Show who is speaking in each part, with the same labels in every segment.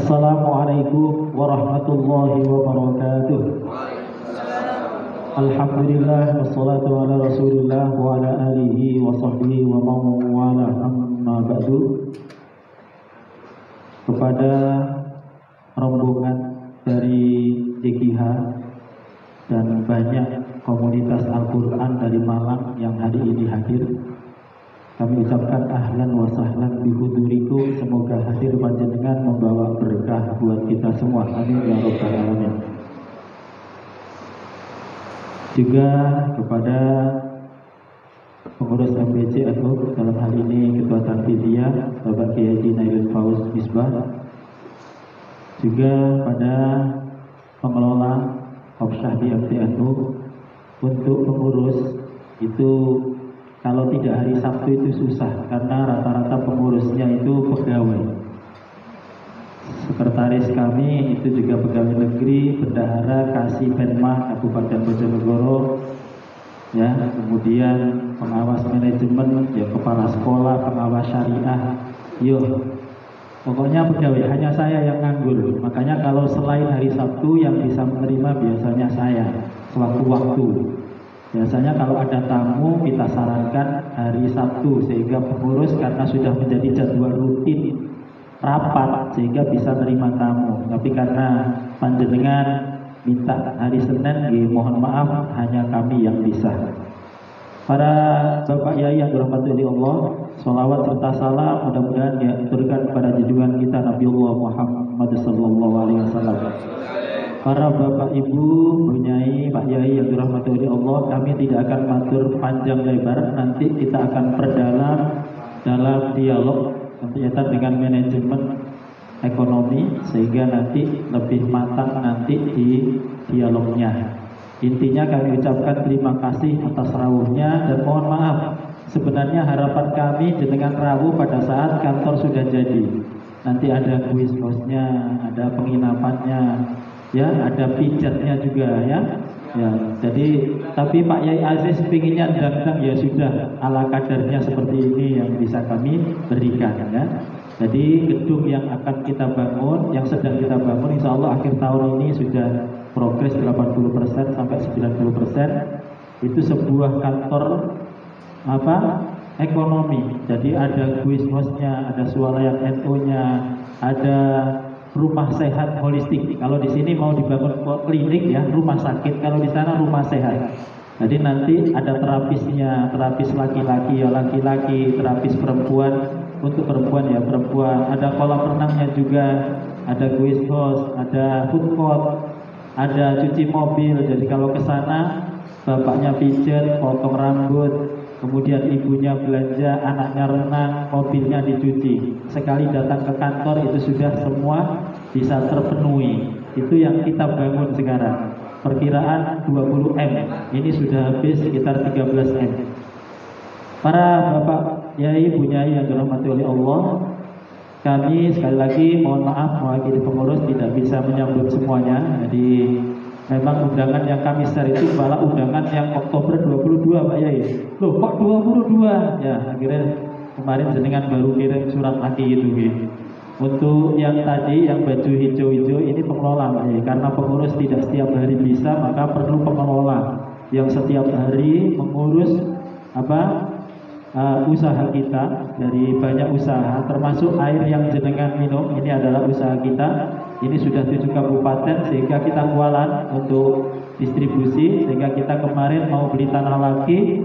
Speaker 1: Assalamualaikum warahmatullahi wabarakatuh. Alhamdulillah wassalatu ala rasulillah wa ala alihi wa sahbihi wa mawala amma ba'du. Kepada rombongan dari JKH dan banyak komunitas Al-Quran dari Malang yang hari ini hadir, kami ucapkan ahlan wa sahlan bihudurikum. Semoga hadir panjenengan membawa berkah buat kita semua. Amin ya rabbal alamin. Juga kepada pengurus MBC atau dalam hal ini Ketua Tanfidiyah Bapak Kiai Nailul Fauz Misbah. Juga pada pengelola Hafsyah di MTNU. Untuk pengurus itu kalau tidak hari Sabtu itu susah, karena rata-rata pengurusnya itu pegawai. Sekretaris kami itu juga pegawai negeri, bendahara, kasih Penma Kabupaten Bojonegoro, ya, kemudian pengawas manajemen, ya, kepala sekolah, pengawas syariah, pokoknya pegawai. Hanya saya yang nganggur. Makanya kalau selain hari Sabtu yang bisa menerima biasanya saya sewaktu-waktu. Biasanya kalau ada tamu kita sarankan hari Sabtu, sehingga pengurus karena sudah menjadi jadwal rutin rapat sehingga bisa menerima tamu. Tapi karena panjenengan minta hari Senin, mohon maaf, hanya kami yang bisa. Para Bapak Yai yang dirahmati oleh Allah, sholawat serta salam mudah-mudahan diaturkan kepada junjungan kita Nabiullah Muhammad sallallahu alaihi wasallam. Para Bapak Ibu, Bunyai, Pak Yai yang dirahmati oleh Allah, kami tidak akan matur panjang lebar. Nanti kita akan perdalam dalam dialog ternyata dengan manajemen ekonomi, sehingga nanti lebih matang nanti di dialognya. Intinya kami ucapkan terima kasih atas rawuhnya dan mohon maaf. Sebenarnya harapan kami dengan rawuh pada saat kantor sudah jadi. Nanti ada kuis hostnya, ada penginapannya, ya, ada pijatnya juga, ya. Jadi tapi Pak Yai Aziz pinginnya dangdang, ya sudah, ala kadarnya seperti ini yang bisa kami berikan, ya. Jadi gedung yang akan kita bangun, yang sedang kita bangun, insya Allah akhir tahun ini sudah progres 80% sampai 90%. Itu sebuah kantor ekonomi. Jadi ada kuis hostnya, ada swalayan NU-nya, ada rumah sehat holistik. Kalau di sini mau dibangun klinik, ya, rumah sakit. Kalau di sana rumah sehat. Jadi nanti ada terapisnya, terapis laki-laki ya laki-laki, terapis perempuan untuk perempuan ya perempuan. Ada kolam renangnya juga, ada guest house, ada food court, ada cuci mobil. Jadi kalau ke sana bapaknya pijat, potong rambut, kemudian ibunya belanja, anaknya renang, mobilnya dicuci. Sekali datang ke kantor itu sudah semua bisa terpenuhi. Itu yang kita bangun sekarang. Perkiraan 20 M. Ini sudah habis sekitar 13 M. Para Bapak Yai, Bunyai yang dirahmati oleh Allah, kami sekali lagi mohon maaf mewakili pengurus tidak bisa menyambut semuanya. Jadi memang undangan yang kami share itu malah undangan yang Oktober 22, Pak Yai. Loh, kok 22? Ya, akhirnya kemarin jenengan baru kirim surat lagi gitu. Untuk yang tadi yang baju hijau-hijau ini pengelola, Pak Yai. Karena pengurus tidak setiap hari bisa, maka perlu pengelola yang setiap hari mengurus usaha kita. Dari banyak usaha, termasuk air yang jenengan minum, ini adalah usaha kita. Ini sudah 7 kabupaten, sehingga kita kualan untuk distribusi. Sehingga kita kemarin mau beli tanah lagi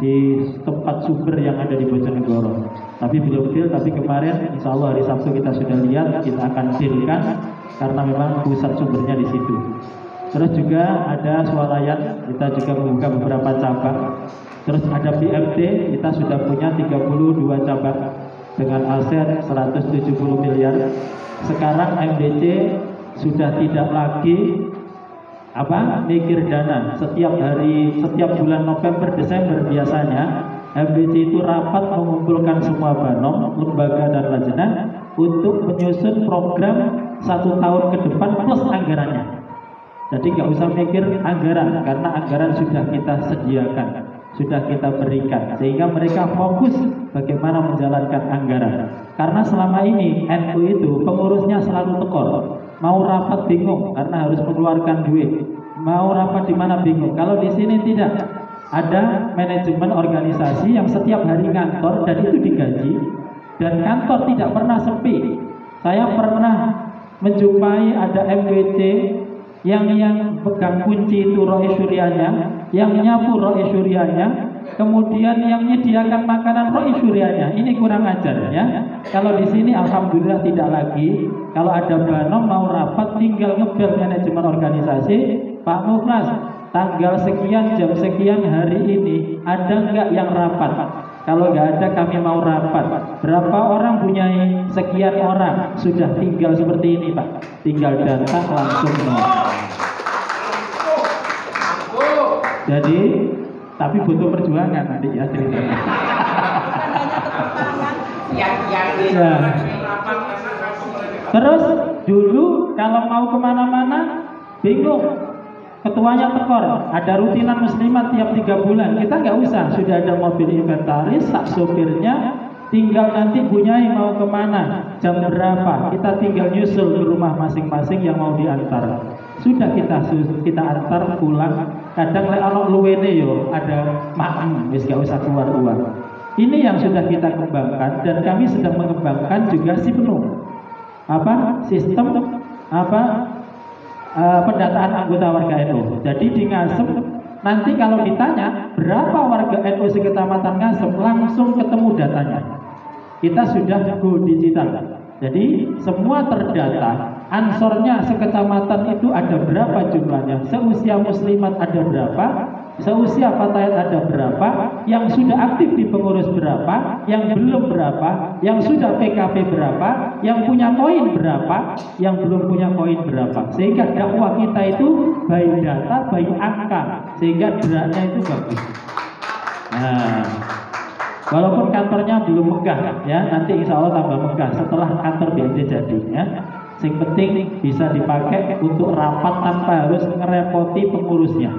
Speaker 1: di tempat sumber yang ada di Bojonegoro. Tapi belum deal, tapi kemarin insya Allah hari Sabtu kita sudah lihat, kita akan dealkan karena memang pusat sumbernya di situ. Terus juga ada swalayan, kita juga membuka beberapa cabang. Terus ada BMT, kita sudah punya 32 cabang dengan aset 170 miliar. Sekarang MDC sudah tidak lagi mikir dana. Setiap hari, setiap bulan November, Desember biasanya MDC itu rapat mengumpulkan semua banom, lembaga dan lajnah untuk menyusun program 1 tahun ke depan plus anggarannya. Jadi nggak usah mikir anggaran, karena anggaran sudah kita sediakan. sudah kita berikan sehingga mereka fokus bagaimana menjalankan anggaran. Karena selama ini NU itu pengurusnya selalu tekor, mau rapat bingung karena harus mengeluarkan duit, mau rapat di mana bingung. Kalau di sini tidak, ada manajemen organisasi yang setiap hari kantor dan itu digaji, dan kantor tidak pernah sepi. Saya pernah menjumpai ada MWC yang pegang kunci itu rois syuriahnya, yang nyapu rois syuriahnya, kemudian yang menyediakan makanan rois syuriahnya. Ini kurang ajar ya. Kalau di sini alhamdulillah tidak lagi. Kalau ada banom mau rapat tinggal ngebel manajemen organisasi, Pak Muflas, tanggal sekian jam sekian hari ini ada enggak yang rapat? Kalau nggak ada kami mau rapat. Berapa orang punya sekian orang, sudah tinggal seperti ini Pak. Tinggal datang langsung Jadi, tapi butuh perjuangan nanti ya ceritanya. Ya. Terus dulu kalau mau kemana-mana bingung. Ketuanya tekor, ada rutinan muslimat tiap 3 bulan. Kita nggak usah, sudah ada mobil inventaris, sak sopirnya, tinggal nanti bunyai mau kemana, jam berapa, kita tinggal nyusul ke rumah masing-masing yang mau diantar. Sudah kita antar pulang. Kadang kalau luwene yo ada makan, wis gak usah keluar uang. Ini yang sudah kita kembangkan dan kami sedang mengembangkan juga penuh sistem pendataan anggota warga NU. Jadi di Ngasem nanti kalau ditanya berapa warga NU sekecamatan Ngasem, langsung ketemu datanya. Kita sudah go digital. Jadi semua terdata. Ansornya sekecamatan itu ada berapa jumlahnya, seusia muslimat ada berapa, seusia fatayat ada berapa, yang sudah aktif di pengurus berapa, yang belum berapa, yang sudah PKP berapa, yang punya koin berapa, yang belum punya koin berapa. Sehingga dakwah kita itu by data, by angka, sehingga geraknya itu bagus. Nah, walaupun kantornya belum megah ya, nanti insya Allah tambah megah setelah kantor BND jadi ya. Yang penting bisa dipakai untuk rapat tanpa harus ngerepoti pengurusnya.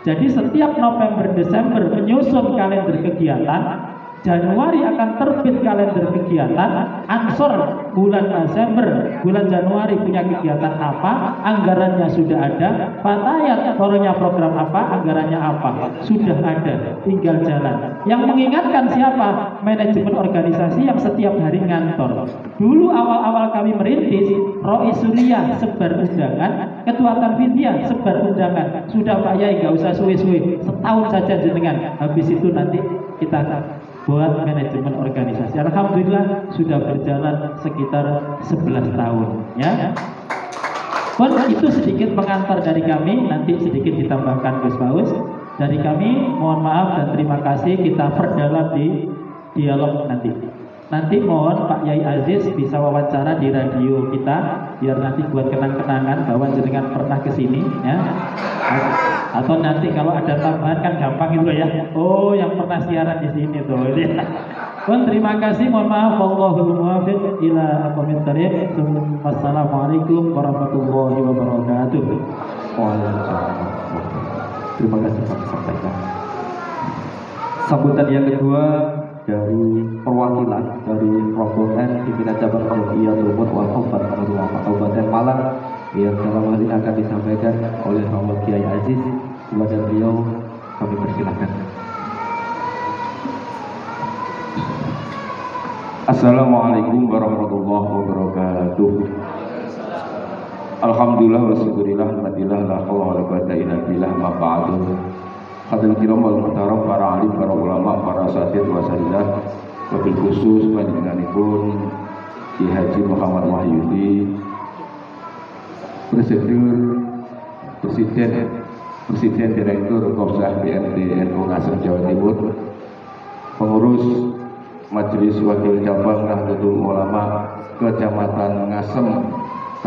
Speaker 1: Jadi setiap November Desember menyusun kalender kegiatan, Januari akan terbit kalender kegiatan, ansor bulan Desember, bulan Januari punya kegiatan apa, anggarannya sudah ada, fatayat fotonya program apa, anggarannya apa, sudah ada, tinggal jalan. Yang mengingatkan siapa? Manajemen organisasi yang setiap hari ngantor. Dulu awal-awal kami merintis, Rois Suriah sebar undangan, Ketua Tanfidiyah sebar undangan. Sudah Pak Yai, nggak usah suwe-suwe, setahun saja jenengan. Habis itu nanti kita buat manajemen organisasi. Alhamdulillah sudah berjalan sekitar 11 tahun ya. Pun itu sedikit pengantar dari kami, nanti sedikit ditambahkan Gus Paus. Dari kami mohon maaf dan terima kasih, kita perdalam di dialog nanti. Nanti mohon Pak Yai Aziz bisa wawancara di radio kita, biar nanti buat kenang-kenangan bahwa jenengan pernah ke sini ya. Atau nanti kalau ada tambahan kan gampang itu ya. Oh, yang pernah siaran di sini tuh. Pun terima kasih, mohon maaf, wallahul muwaffiq ila aqwamit thoriq. Wassalamualaikum warahmatullahi wabarakatuh.
Speaker 2: Waalaikumsalam. Terima kasih Pak sampaikan. Sambutan yang kedua dari perwakilan dari rombongan pimpinan cabang Muhammadiyah wal Khufat Kabupaten Malang yang dalam hal ini akan disampaikan oleh Bapak Kiai Aziz. Kepada beliau kami persilahkan.
Speaker 3: Assalamualaikum warahmatullahi wabarakatuh. Alhamdulillah wassyukurillah alhamdulillah la haula wala quwwata illa billah ma ba'du. Hadirin kiram wal muhtaram, para alim, para ulama, para asatidz wasatidzah, wabil khusus panjenenganipun Ki Haji Muhammad Wahyudi, Presiden Direktur Kopsah BND NU Ngasem Jawa Timur, pengurus Majelis Wakil Cabang Nahdlatul Ulama Kecamatan Ngasem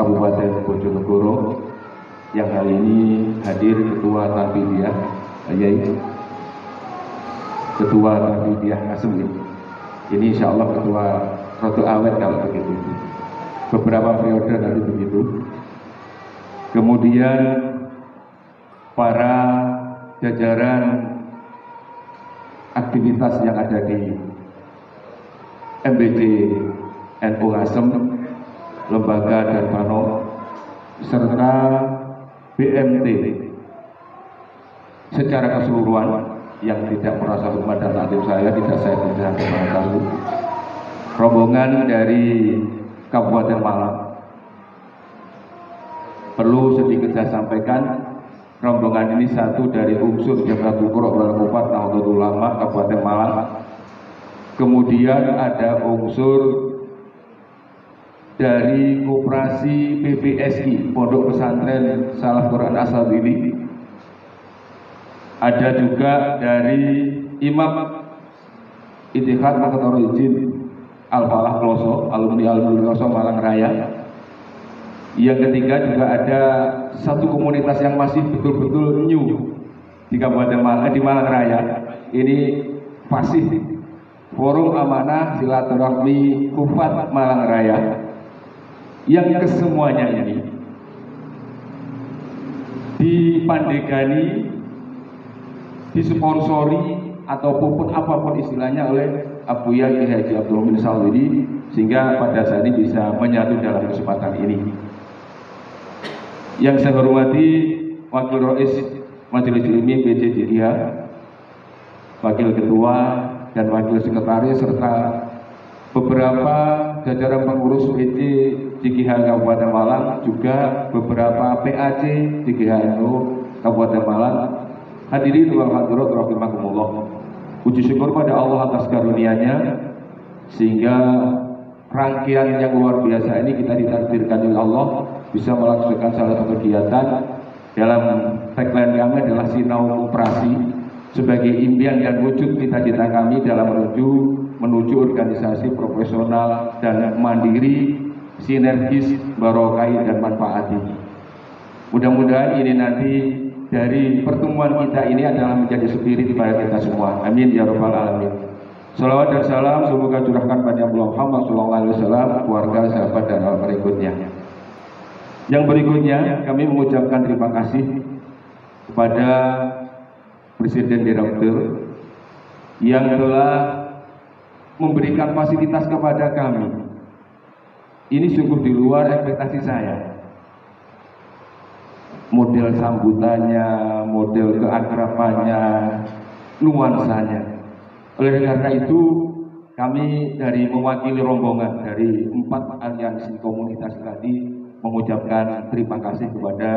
Speaker 3: Kabupaten Bojonegoro, yang kali ini hadir Ketua Tanfidiyah Ketua Tanfidiyah Ngasem ini insya Allah Ketua Roto Awet kalau begitu, beberapa periode nanti begitu. Kemudian para jajaran aktivitas yang ada di MBD NU Ngasem, Lembaga dan Pano, serta BMT secara keseluruhan yang tidak merasa hormat dan takdir saya, tidak saya berjalan kemana-mana. Rombongan dari Kabupaten Malang, perlu sedikit saya sampaikan, rombongan ini satu dari unsur Jabatan Qur'an wal Kupat Nahdlatul Ulama Kabupaten Malang. Kemudian ada unsur dari Koperasi PPSI Pondok Pesantren Salaf Quran As-Sadili. Ada juga dari Imam Ittihad Maktabul Izin Al-Falah Kloso, alumni Kloso Malang Raya. Yang ketiga juga ada satu komunitas yang masih betul-betul new di Kabupaten Malang, di Malang Raya. Ini fasih Forum Amanah Silaturahmi Kufat Malang Raya, yang kesemuanya ini dipandegani, disponsori ataupun apapun istilahnya oleh Abu Kiai Haji Abdul Mumin Salwidi, sehingga pada saat ini bisa menyatu dalam kesempatan ini. Yang saya hormati Wakil Rais Majelis Ilmi PJ Jidia, Wakil Ketua dan Wakil Sekretaris, serta beberapa jajaran pengurus PJ JGH Kabupaten Malang, juga beberapa PAC JGH NU Kabupaten Malang. Hadirin wal hadirat rahimakumullah. Puji syukur pada Allah atas karunia-Nya sehingga rangkaian yang luar biasa ini kita ditakdirkan oleh Allah bisa melaksanakan salah satu kegiatan. Dalam tagline kami adalah Sinau Operasi, sebagai impian dan wujud cita-cita kami dalam menuju organisasi profesional dan mandiri, sinergis, barokai dan manfaati. Mudah-mudahan ini nanti dari pertemuan kita ini adalah menjadi spirit pada kita semua. Amin ya rabbal alamin. Salawat dan salam semoga curahkan pada Muhammad SAW, keluarga, sahabat dan hal berikutnya. Yang berikutnya kami mengucapkan terima kasih kepada Presiden Direktur yang telah memberikan fasilitas kepada kami. Ini sungguh di luar ekspektasi saya. Model sambutannya, model keakrabannya, nuansanya. Oleh karena itu, kami dari mewakili rombongan dari 4 aliansi komunitas tadi mengucapkan terima kasih kepada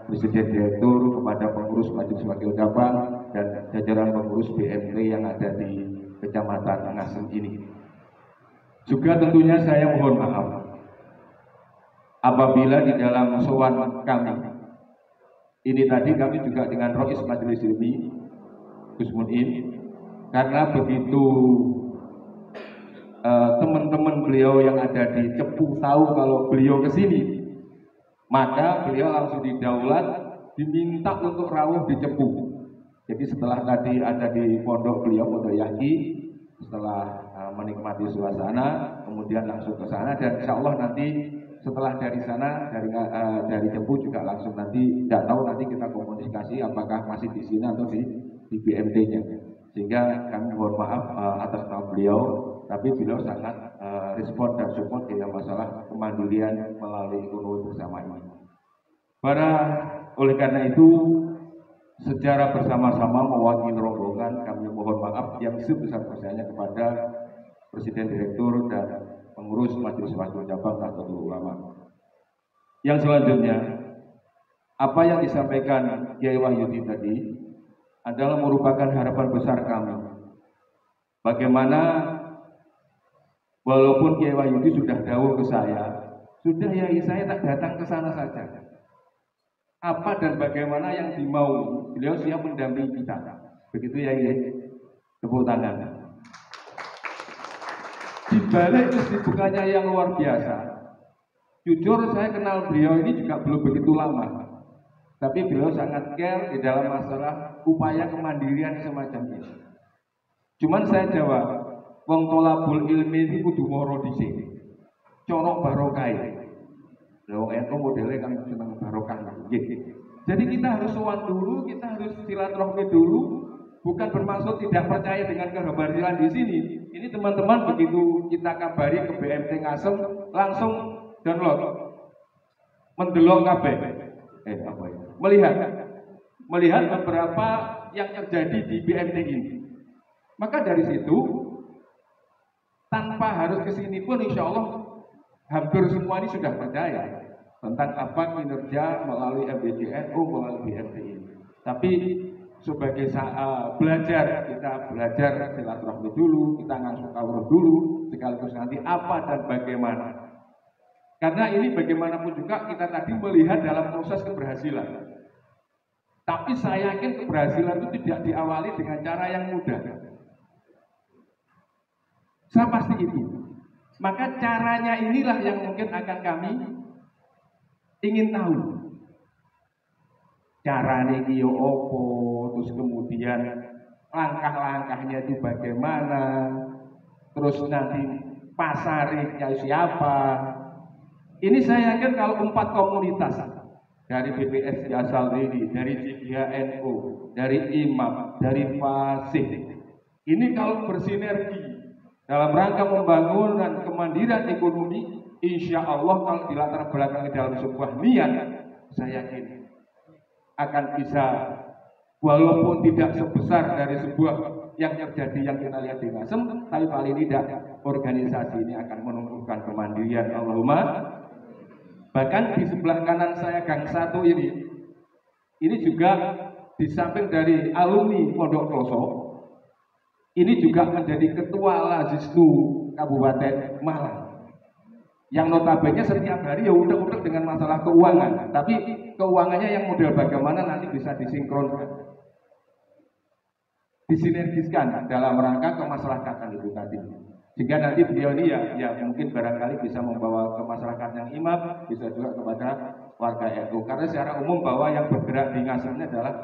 Speaker 3: Presiden Direktur, kepada pengurus Majelis Wakil Cabang dan jajaran pengurus BMT yang ada di Kecamatan Ngasem ini. Juga tentunya saya mohon maaf apabila di dalam sowan kami ini tadi kami juga dengan Rois Majelis Ilmi Gus Munin, karena begitu teman-teman beliau yang ada di Cepu tahu kalau beliau kesini, maka beliau langsung didaulat, diminta untuk rawuh di Cepu. Jadi setelah tadi ada di pondok beliau, Pondok Yaki, setelah menikmati suasana, kemudian langsung ke sana, dan insya Allah nanti setelah dari sana dari Cepu juga langsung nanti, tidak tahu nanti kita komunikasi apakah masih di sini atau di BMT-nya. Sehingga kami mohon maaf atas nama beliau, tapi beliau sangat respon dan support dalam masalah kemandirian melalui ekonomi bersama ini. Oleh karena itu, secara bersama-sama mewakili rombongan, kami mohon maaf yang sebesar-besarnya kepada Presiden Direktur dan pengurus Majelis Wakil Cabang Nahdlatul Ulama. Yang selanjutnya, apa yang disampaikan Kiai Wahyudi tadi adalah merupakan harapan besar kami. Bagaimana walaupun Kiai Wahyudi sudah dawuh ke saya, sudah ya saya tak datang ke sana saja. Apa dan bagaimana yang dimau, beliau siap mendampingi kita. Begitu ya, tepuk tangan. Di balik kesibukannya yang luar biasa, jujur saya kenal beliau ini juga belum begitu lama, tapi beliau sangat care di dalam masalah upaya kemandirian semacam ini. Cuman saya jawab, wong tolabul ilmi ini kudu moro dhisik, corok barokai. Wong itu modelnya kan seneng barokah. Jadi kita harus sowan dulu, kita harus silaturahmi dulu, bukan bermaksud tidak percaya dengan kehabarilan di sini. Ini teman-teman begitu kita kabari ke BMT Ngasem langsung download, mendelok KB, melihat beberapa yang terjadi di BMT ini. Maka dari situ tanpa harus ke sini pun insya Allah hampir semua ini sudah percaya tentang apa kinerja melalui MBJNU, melalui BMT ini. Tapi sebagai belajar, kita belajar silaturahmi dulu, kita ngasuh kawruh dulu, sekaligus nanti apa dan bagaimana. Karena ini bagaimanapun juga kita tadi melihat dalam proses keberhasilan. Tapi saya yakin keberhasilan itu tidak diawali dengan cara yang mudah. Saya pasti itu. Maka caranya inilah yang mungkin akan kami ingin tahu. Caranya ini opo, terus kemudian langkah-langkahnya itu bagaimana, terus nanti pasarnya siapa. Ini saya yakin kalau 4 komunitas dari BPS Asal ini, dari JGHNU, dari Imam, dari Fasih, ini kalau bersinergi dalam rangka membangun dan kemandirian ekonomi, insya Allah kalau dilatar belakangi dalam sebuah niat, saya yakin akan bisa, walaupun tidak sebesar dari sebuah yang terjadi yang kita lihat di Ngasem, tapi paling tidak organisasi ini akan menumbuhkan kemandirian. Allahumma. Bahkan di sebelah kanan saya Gang 1 ini juga di samping dari alumni Pondok Kloso, ini juga menjadi ketua Lazisnu Kabupaten Malang. Yang notabene setiap hari ya udah dengan masalah keuangan, tapi keuangannya yang model bagaimana nanti bisa disinkronkan, disinergiskan dalam rangka kemaslahatan itu tadi. Sehingga nanti beliau ini ya mungkin barangkali bisa membawa ke masyarakat yang imam, bisa juga kepada warga NU. Karena secara umum bahwa yang bergerak di Ngasem ini adalah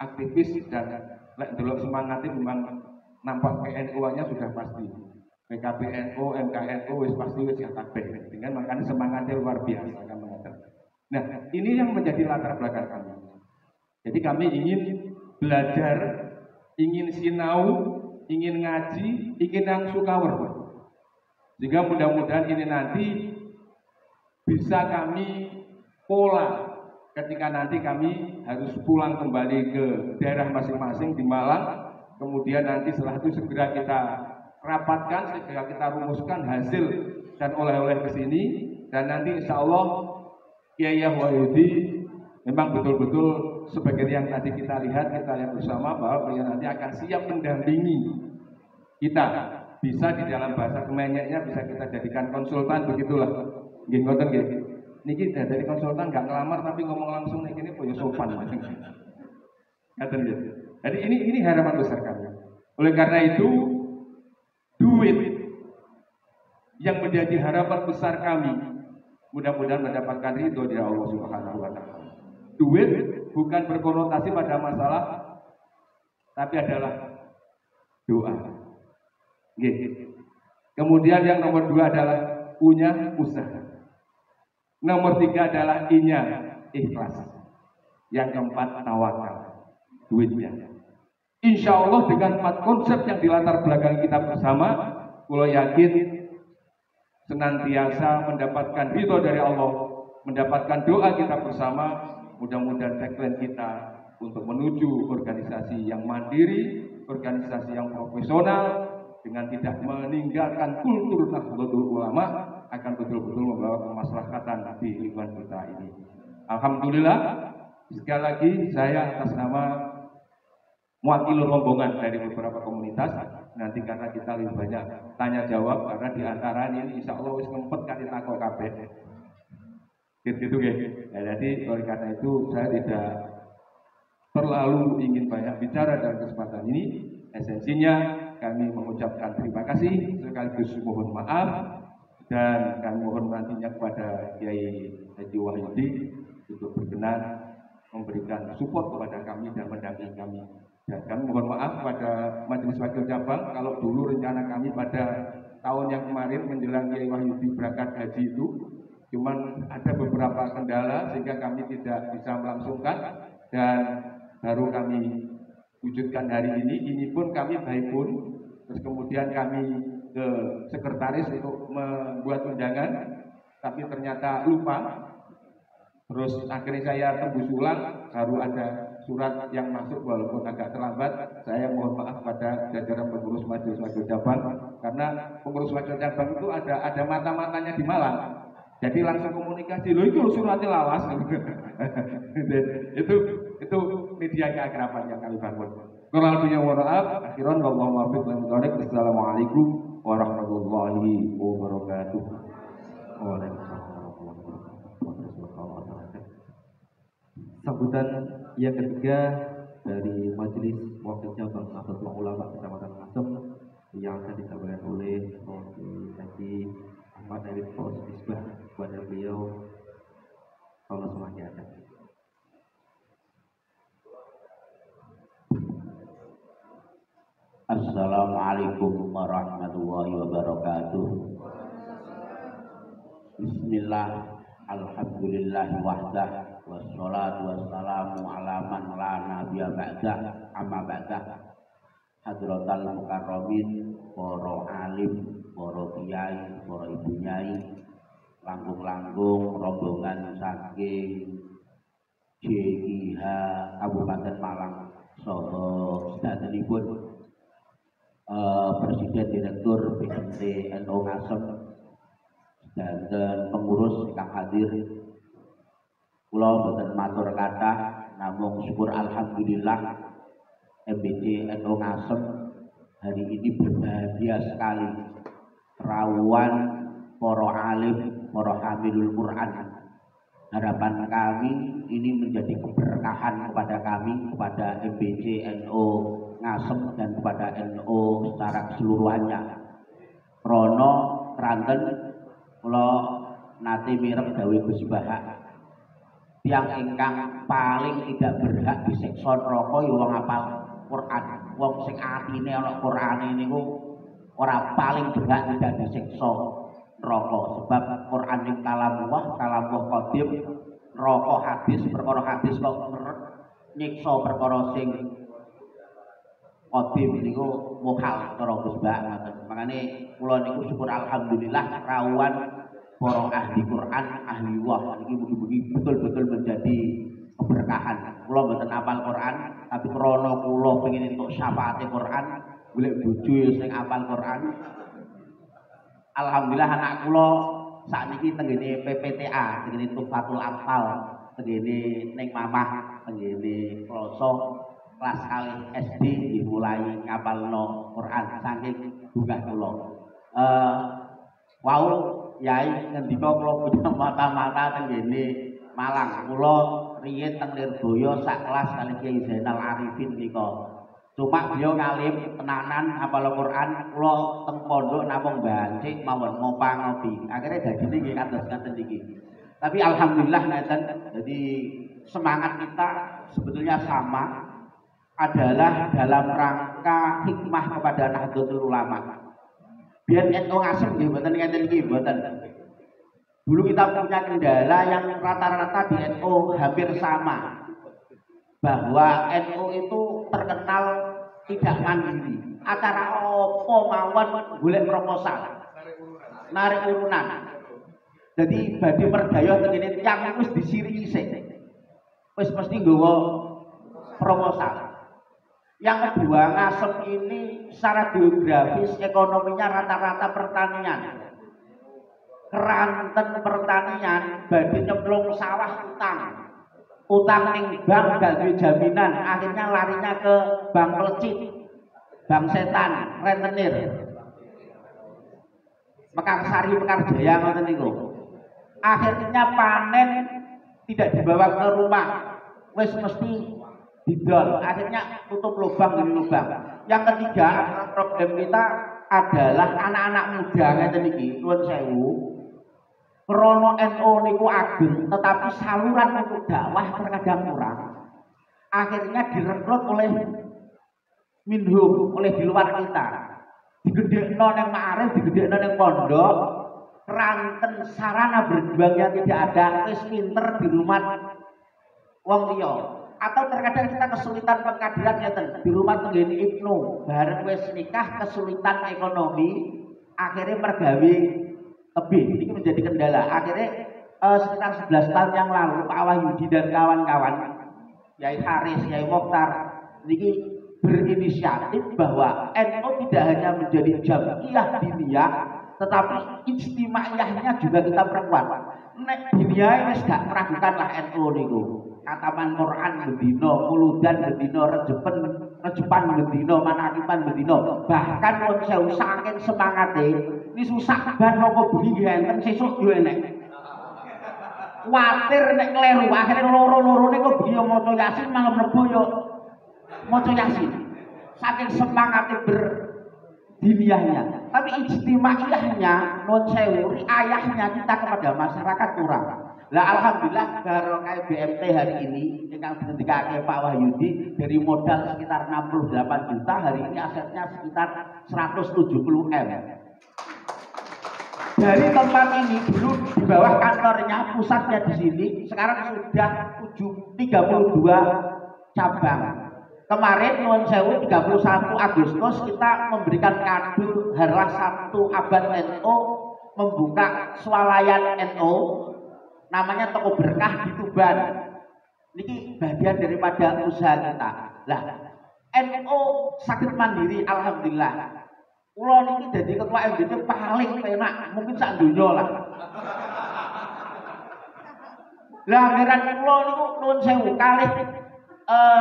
Speaker 3: aktivis dan delok semangatnya memang nampak PNU-nya sudah pasti. PKPNU, MKNU wis pasti wis kabeh. Dengan makanya semangatnya luar biasa akan mengatakan. Nah, ini yang menjadi latar belakang kami. Jadi kami ingin belajar, ingin sinau, ingin ngaji, ingin nangsu kawur. Sehingga mudah-mudahan ini nanti bisa kami pola ketika nanti kami harus pulang kembali ke daerah masing-masing di Malang. Kemudian nanti setelah itu segera kita rapatkan, segera kita rumuskan hasil dan oleh-oleh ke sini. Dan nanti insya Allah Kiai Wahyudi memang betul-betul sebagai yang tadi kita lihat bersama bahwa beliau nanti akan siap mendampingi kita. Bisa di dalam bahasa kemenyeknya bisa kita jadikan konsultan, begitulah. Nggih ngoten nggih. Niki dari konsultan nggak ngelamar tapi ngomong langsung nek kene koyo sopan. Ngoten nggih. Jadi ini harapan besar kami. Oleh karena itu duit yang menjadi harapan besar kami mudah-mudahan mendapatkan ridho dari Allah Subhanahu wa taala. Duit bukan berkonotasi pada masalah, tapi adalah doa. Gitu. Kemudian yang nomor 2 adalah punya usaha. Nomor 3 adalah inya ikhlas. Yang keempat tawakal, duitnya. Insya Allah dengan 4 konsep yang dilatar belakang kita bersama, kalau yakin senantiasa mendapatkan ridho dari Allah, mendapatkan doa kita bersama. Mudah-mudahan tagline kita untuk menuju organisasi yang mandiri, organisasi yang profesional, dengan tidak meninggalkan kultur Nahdlatul Ulama, akan betul-betul membawa kemaslahatan di lingkungan kita ini. Alhamdulillah, sekali lagi saya atas nama mewakili rombongan dari beberapa komunitas, nanti karena kita lebih banyak tanya jawab, karena di antara ini insya Allah wis ngempet kan takok kabeh. Gitu ya. Nah, jadi oleh karena itu saya tidak terlalu ingin banyak bicara dalam kesempatan ini. Esensinya kami mengucapkan terima kasih sekaligus mohon maaf, dan kami mohon nantinya kepada Kiai Haji Wahyudi untuk berkenan memberikan support kepada kami dan mendampingi kami. Dan kami mohon maaf pada Majelis Wakil Cabang kalau dulu rencana kami pada tahun yang kemarin menjelang Kiai Wahyudi berangkat haji itu cuman ada beberapa kendala sehingga kami tidak bisa melangsungkan, dan baru kami wujudkan hari ini pun kami baik pun, terus kemudian kami ke sekretaris untuk membuat undangan, tapi ternyata lupa. Terus akhirnya saya tembus ulang, baru ada surat yang masuk walaupun agak terlambat. Saya mohon maaf pada jajaran pengurus majelis wakil cabang, karena pengurus wakil cabang itu ada mata-matanya di Malang. Jadi langsung komunikasi, loh itu suratnya lawas. itu media keakraban yang kami bangun. Kurang lebihnya mohon maaf. Akhiran wallahu muwaffiq. Assalamualaikum warahmatullahi wabarakatuh.
Speaker 2: Sambutan yang ketiga dari Majelis Wakil Cabang Nahdlatul Ulama Kecamatan Asem yang akan disampaikan oleh Haji Ahmad David Fauz Misbah kepada beliau. Allah semuanya ada.
Speaker 4: Assalamualaikum warahmatullahi wabarakatuh. Bismillah, alhamdulillah wahdah, wassalatu wassalamu ala man la nabiyya ba'dah, amma ba'dah. Hadratal mukarramin, para alim, para kiai, para ibu nyai, langkung-langkung rombongan saking JIH Kabupaten Malang saha sedayanipun Presiden Direktur BMT NU Ngasem dan pengurus ingkang hadir, kula boten matur kathah namung syukur alhamdulillah MBC NU Ngasem hari ini berbahagia sekali. Rawuhan para alim, para hamilul Quran. Harapan kami ini menjadi keberkahan kepada kami, kepada MBC NU Ngasem dan kepada NU secara keseluruhannya. Rono Kranten kula nate mireng dawuh Gus Bahak, tiyang ingkang paling tidak berhak disiksa neraka ya wong hafal Quran. Wong sing atine ana Qurane niku ora paling berhak tidak disiksa neraka, sebab Quran ing kalamullah qadim, neraka hadis perkara hadis kok nyiksa perkara sing qadim niku mukhal cara Gus Bahak ngoten. Makane kula niku syukur alhamdulillah rawuhan para ahli Quran, ahli wah niki mugi-mugi betul-betul menjadi keberkahan. Kula mboten hafal Quran, tapi krana kula pengin entuk syafaate Quran, golek bojo sing hafal Quran. Alhamdulillah anak kula sakniki tenggene PPTA, tenggene Tufatul Atfal, tenggene ning Mamah, tenggene Kloso kelas kali SD dimulai ngapalno Quran saking bungah kula. Wau yai ngendika kula punya mata-mata tenggene Malang. Kula riyen teng Lirboyo sak kelas kali Kiai Zainal Arifin nika. Cuma beliau ngalim tenanan hafal Quran, kula teng pondok namung bancik mawon ngopi. Akhirnya dadine nggih kados ngaten niki. Tapi alhamdulillah ngeten, jadi semangat kita sebetulnya sama, adalah dalam rangka hikmah kepada Nahdlatul Ulama. Biar NU Ngasem nggih mboten ngeten iki mboten. Dulu kita punya kendala yang rata-rata di NU hampir sama, bahwa NU itu terkenal tidak mandiri. Acara opo mawon golek proposal, narik urunan. Jadi badhe merdaya tengene tiyang wis disiriki sik. Wis mesti nggawa proposal. Yang kedua, Ngasem ini secara geografis ekonominya rata-rata pertanian. Keranten pertanian, badhe nyemplung sawah utang ning bank gak duwe jaminan, akhirnya larinya ke bank pelecit, bank setan, rentenir. Mekarsari, Mekarjaya ngoten niku. Akhirnya panen tidak dibawa ke rumah, wis mesti didol, akhirnya tutup lubang demi lubang. Yang ketiga, problem kita adalah anak-anak muda ngeten iki, nuwun sewu. Krana NU niku ageng, tetapi saluran untuk dakwah terkadang kurang. Akhirnya direkrut oleh minhum, oleh di luar kita. Digedhekno nang ma'arif, digedhekno nang pondok. Keranten sarana berjuangnya tidak ada, wis pinter di rumah wong liya. Atau terkadang kita kesulitan pengadilan ngeten di rumah tenggene Ibnu, bareng wis nikah kesulitan ekonomi, akhirnya mergawe tebih. Ini menjadi kendala. Akhirnya sekitar 11 tahun yang lalu Pak Wahyudi dan kawan-kawan, Yai Haris, Yai Mokhtar, ini berinisiatif bahwa NU tidak hanya menjadi jamiah diniyah, tetapi istimaiyahnya juga kita perkuat. Nek diniyah ini gak meragukanlah NU niku. Kataman Quran bendino, muludan bendino, rejepan bendino, manakipan bendino. Bahkan wong sewu saking semangate, ini susah ban napa bengi enten sesuk yo enek. Kuwatir nek kleru, akhirnya loro-lorone kok bengi maca Yasin malah mlebu yo maca Yasin. Saking semangatnya berdiniahnya. Tapi ijtimaiyahnya, non sewu, riayahnya kita kepada masyarakat kurang. Lah alhamdulillah barokah BMT hari ini yang dihentikan Pak Wahyudi dari modal sekitar 68 juta, hari ini asetnya sekitar 170 M. Dari tempat ini dulu di bawah kantornya, pusatnya di sini, sekarang sudah 32 cabang. Kemarin nuwun sewu 31 Agustus kita memberikan kado harlah 1 abad NU, membuka swalayan NU, namanya Toko Berkah di Tuban. Ini bagian daripada usaha kita. Lah, NU sakit mandiri, alhamdulillah. Kulo niki dadi ketua MDC paling penak, mungkin sak donya lah. Lah anggaran kulo niku nuwun sewu kalih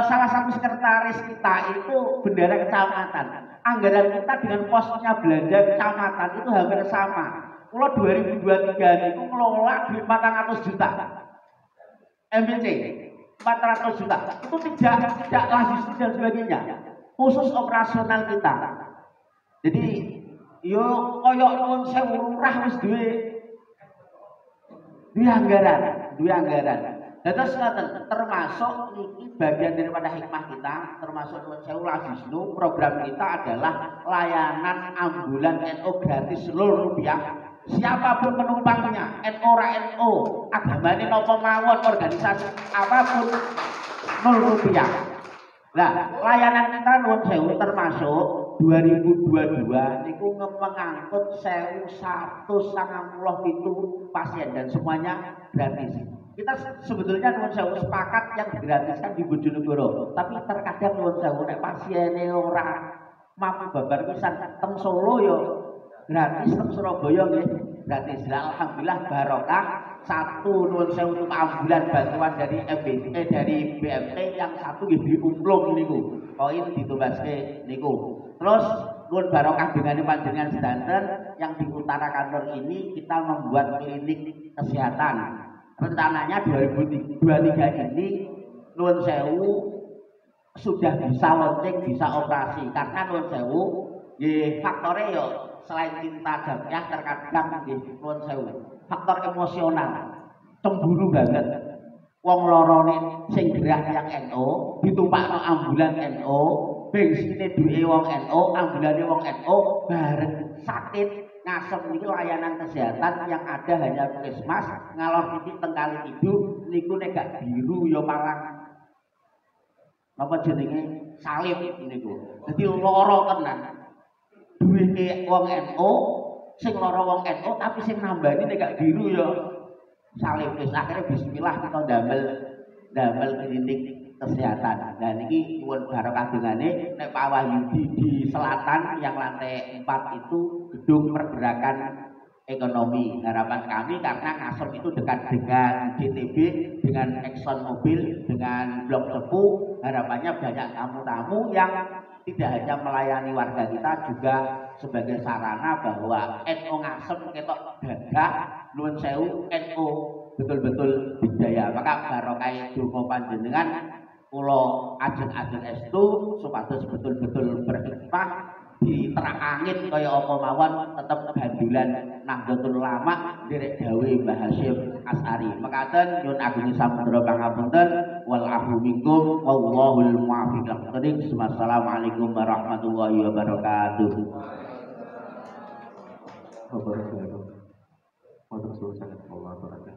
Speaker 4: salah satu sekretaris kita itu bendara kecamatan. Anggaran kita dengan posnya belanja kecamatan itu hampir sama. Kulo 2023 niku ngelola duit 400 juta. MBC 400 juta. Itu tidak logistik dan sebagainya. Khusus operasional kita. Jadi yo koyok nuwun sewu lurah wis duwe anggaran. Terus termasuk ini bagian daripada hikmah kita, termasuk nuwun sewu Lasisnu, program kita adalah layanan ambulan NU gratis seluruh rupiah. Siapapun penumpangnya, NU ora NU, agamane napa mawon, organisasi apapun 0 rupiah. Nah, layanan kita nuwun sewu termasuk 2022 niku mengangkut 1197 pasien dan semuanya gratis. Kita sebetulnya nuwun sewu sepakat yang digratiskan di Bojonegoro, tapi terkadang nuwun sewu nek pasiene ora mampu babar pisan teng Solo yo gratis, teng Surabaya nggih gratis. Alhamdulillah barokah. 1 nuwun sewu untuk ambulan bantuan dari dari BMT, yang 1 nggih diumplung niku. Koin ditubaske niku. Terus nuwun barokah dengan panjenengan sedanten yang di utara kantor ini kita membuat klinik kesehatan. Rencananya 2023 ini nuwun sewu sudah bisa launching, bisa operasi. Karena nuwun sewu nggih faktore yo selain cinta jamiah terkadang nggih nuwun sewu faktor emosional, cemburu banget. Wong lorone sing gerah yang NU ditumpakno ambulan NU, bensine duwe wong NU, ambulane wong NU, bareng sakit ngasem niki layanan kesehatan yang ada hanya puskesmas ngalor titik teng kali hidup niku nek gak biru ya malah apa jenenge salib niku. Dadi lara tenan. Duweke wong NU, sing lara wong NU tapi sing nambani nek gak biru ya salib. Wis akhire bismillah kita damel klinik kesehatan. Nah niki nuwun barokah dengane nek Pak Wahyudi di selatan yang lantai 4 itu gedung pergerakan ekonomi. Harapan kami karena Ngasem itu dekat dengan DTB, dengan Exxon Mobil, dengan Blok Cepu, harapannya banyak tamu-tamu yang tidak hanya melayani warga kita, juga sebagai sarana bahwa NU Ngasem ketok gagah, nuwun sewu NU betul-betul bidaya. Maka barokah donga panjenengan kula ajeng-ajeng estu supados betul-betul berhikmah diterak angin kaya apa mawon tetep gandulan Nahdlatul Ulama nderek dawuh Mbah Hasyim Asy'ari. Mekaten nyuwun agung samudra pangapunten wal afu minkum wallahul muwaffiq. Wassalamualaikum warahmatullahi wabarakatuh.
Speaker 2: Wabarakatuh. Wabarakatuh.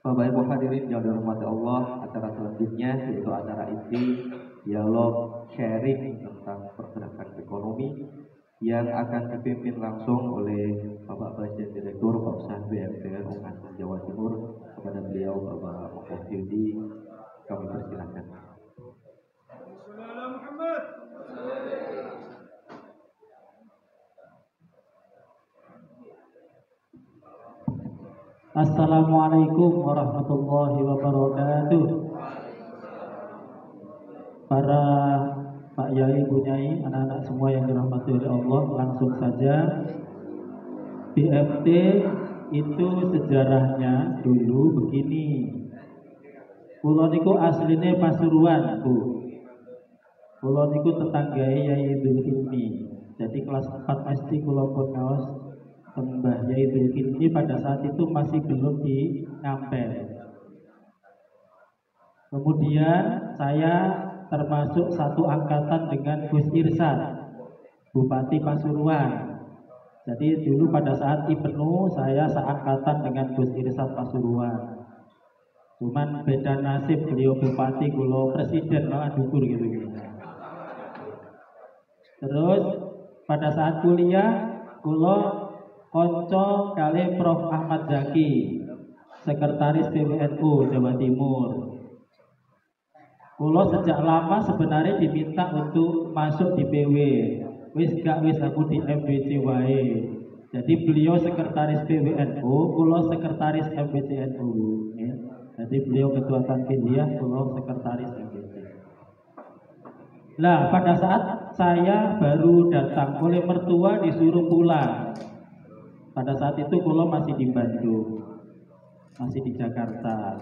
Speaker 2: Bapak Ibu hadirin yang dirahmati Allah, acara selanjutnya yaitu acara inti dialog sharing tentang pergerakan ekonomi yang akan dipimpin langsung oleh Bapak Presiden Direktur Babsah BMTN Ungasan Jawa Timur. Kepada beliau Bapak Muhammad, kami persilakan.
Speaker 1: Assalamualaikum warahmatullahi wabarakatuh. Para Pak Yai, Bu Nyai, anak-anak semua yang dirahmati oleh Allah, langsung saja. BMT itu sejarahnya dulu begini. Kulo niku asline Pasuruan, Bu. Kulo niku tetanggae Yai Dzulkifli. Jadi kelas 4 SD kulo pun ngaos Mbah Yai Dzulkifli pada saat itu masih belum di Ngampel. Kemudian saya termasuk satu angkatan dengan Gus Irsad, Bupati Pasuruan. Jadi dulu pada saat IPNU saya seangkatan dengan Gus Irsad Pasuruan. Cuman beda nasib, beliau bupati, kulo presiden, malah dukur gitu. Terus pada saat kuliah kulo konco kali Prof. Ahmad Zaki, sekretaris PWNU Jawa Timur. Kulo sejak lama sebenarnya diminta untuk masuk di PW. Wis aku di MBC wae. Jadi beliau sekretaris PWNU, kulo sekretaris MBCNU. Ya. Jadi beliau ketua Tanfidiyah, kulo sekretaris MBC. Nah, pada saat saya baru datang oleh mertua disuruh pulang. Pada saat itu kulo masih di Bandung, masih di Jakarta.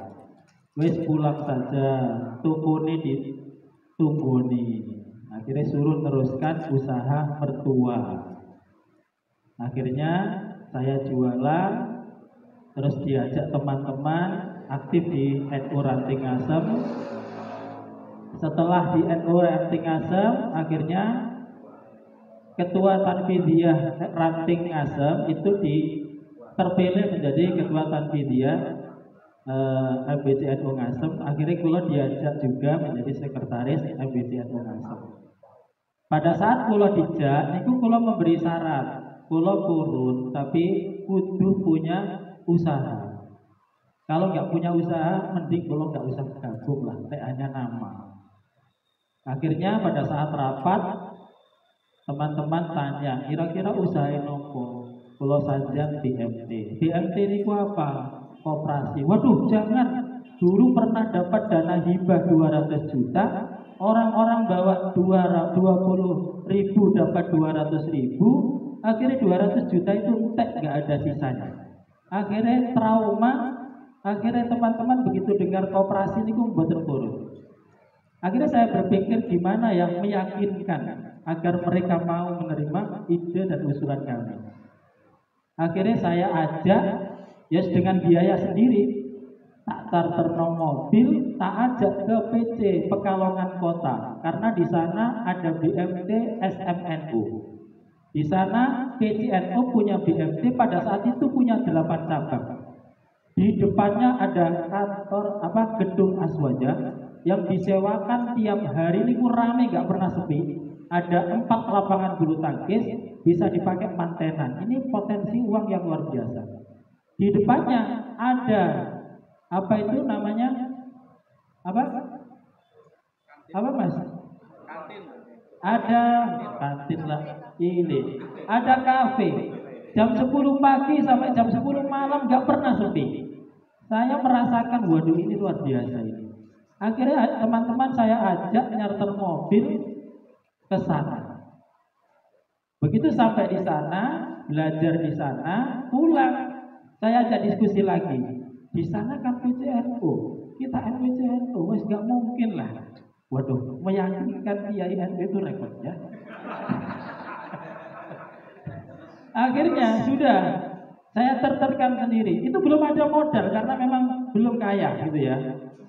Speaker 1: Wes pulang saja, tukune ditunggoni. Akhirnya suruh teruskan usaha mertua. Akhirnya saya jualan, terus diajak teman-teman aktif di NU Ranting Asem. Setelah di NU Ranting Asem, akhirnya Ketua Tanfidiyah Ranting Asem itu terpilih menjadi Ketua Tanfidiyah MBCNU Ngasem. Akhirnya kulo diajak juga menjadi sekretaris MBCNU Ngasem. Pada saat kulo dijak, niku kulo memberi syarat, kulo kurun tapi kudu punya usaha. Kalau nggak punya usaha, mending kulo nggak usah gabung lah, hanya nama. Akhirnya pada saat rapat teman-teman tanya, kira-kira usaha nopo? Kulo saja BMT. BMT ini apa? Koperasi. Waduh, jangan. Dulu pernah dapat dana hibah 200 juta, orang-orang bawa 20.000 dapat 200.000, akhirnya 200 juta itu entek, nggak ada sisanya. Akhirnya trauma, akhirnya teman-teman begitu dengar koperasi ini membuat terpuruk. Akhirnya saya berpikir gimana yang meyakinkan agar mereka mau menerima ide dan usulan kami. Akhirnya saya ajak, ya dengan biaya sendiri, tak charter mobil, tak ajak ke PC Pekalongan Kota, karena di sana ada BMT SMNU. Di sana PCNU punya BMT, pada saat itu punya 8 cabang. Di depannya ada kantor gedung Aswaja yang disewakan tiap hari ini rame, nggak pernah sepi. Ada 4 lapangan bulu tangkis, bisa dipakai mantenan. Ini potensi uang yang luar biasa. Di depannya ada apa itu namanya? Apa Mas? Kantin. Ada kantin lah. Ini ada kafe. Jam 10 pagi sampai jam 10 malam nggak pernah sepi. Saya merasakan, waduh ini luar biasa ini. Akhirnya teman-teman saya ajak nyarter mobil ke sana. Begitu sampai di sana, belajar di sana, pulang, saya ajak diskusi lagi. Di sana kan PCNU, kita MPCNU, wes gak mungkin lah. Waduh, meyakinkan Kiai NU itu rekodnya. Akhirnya sudah saya tertekan sendiri. Itu belum ada modal karena memang belum kaya gitu ya.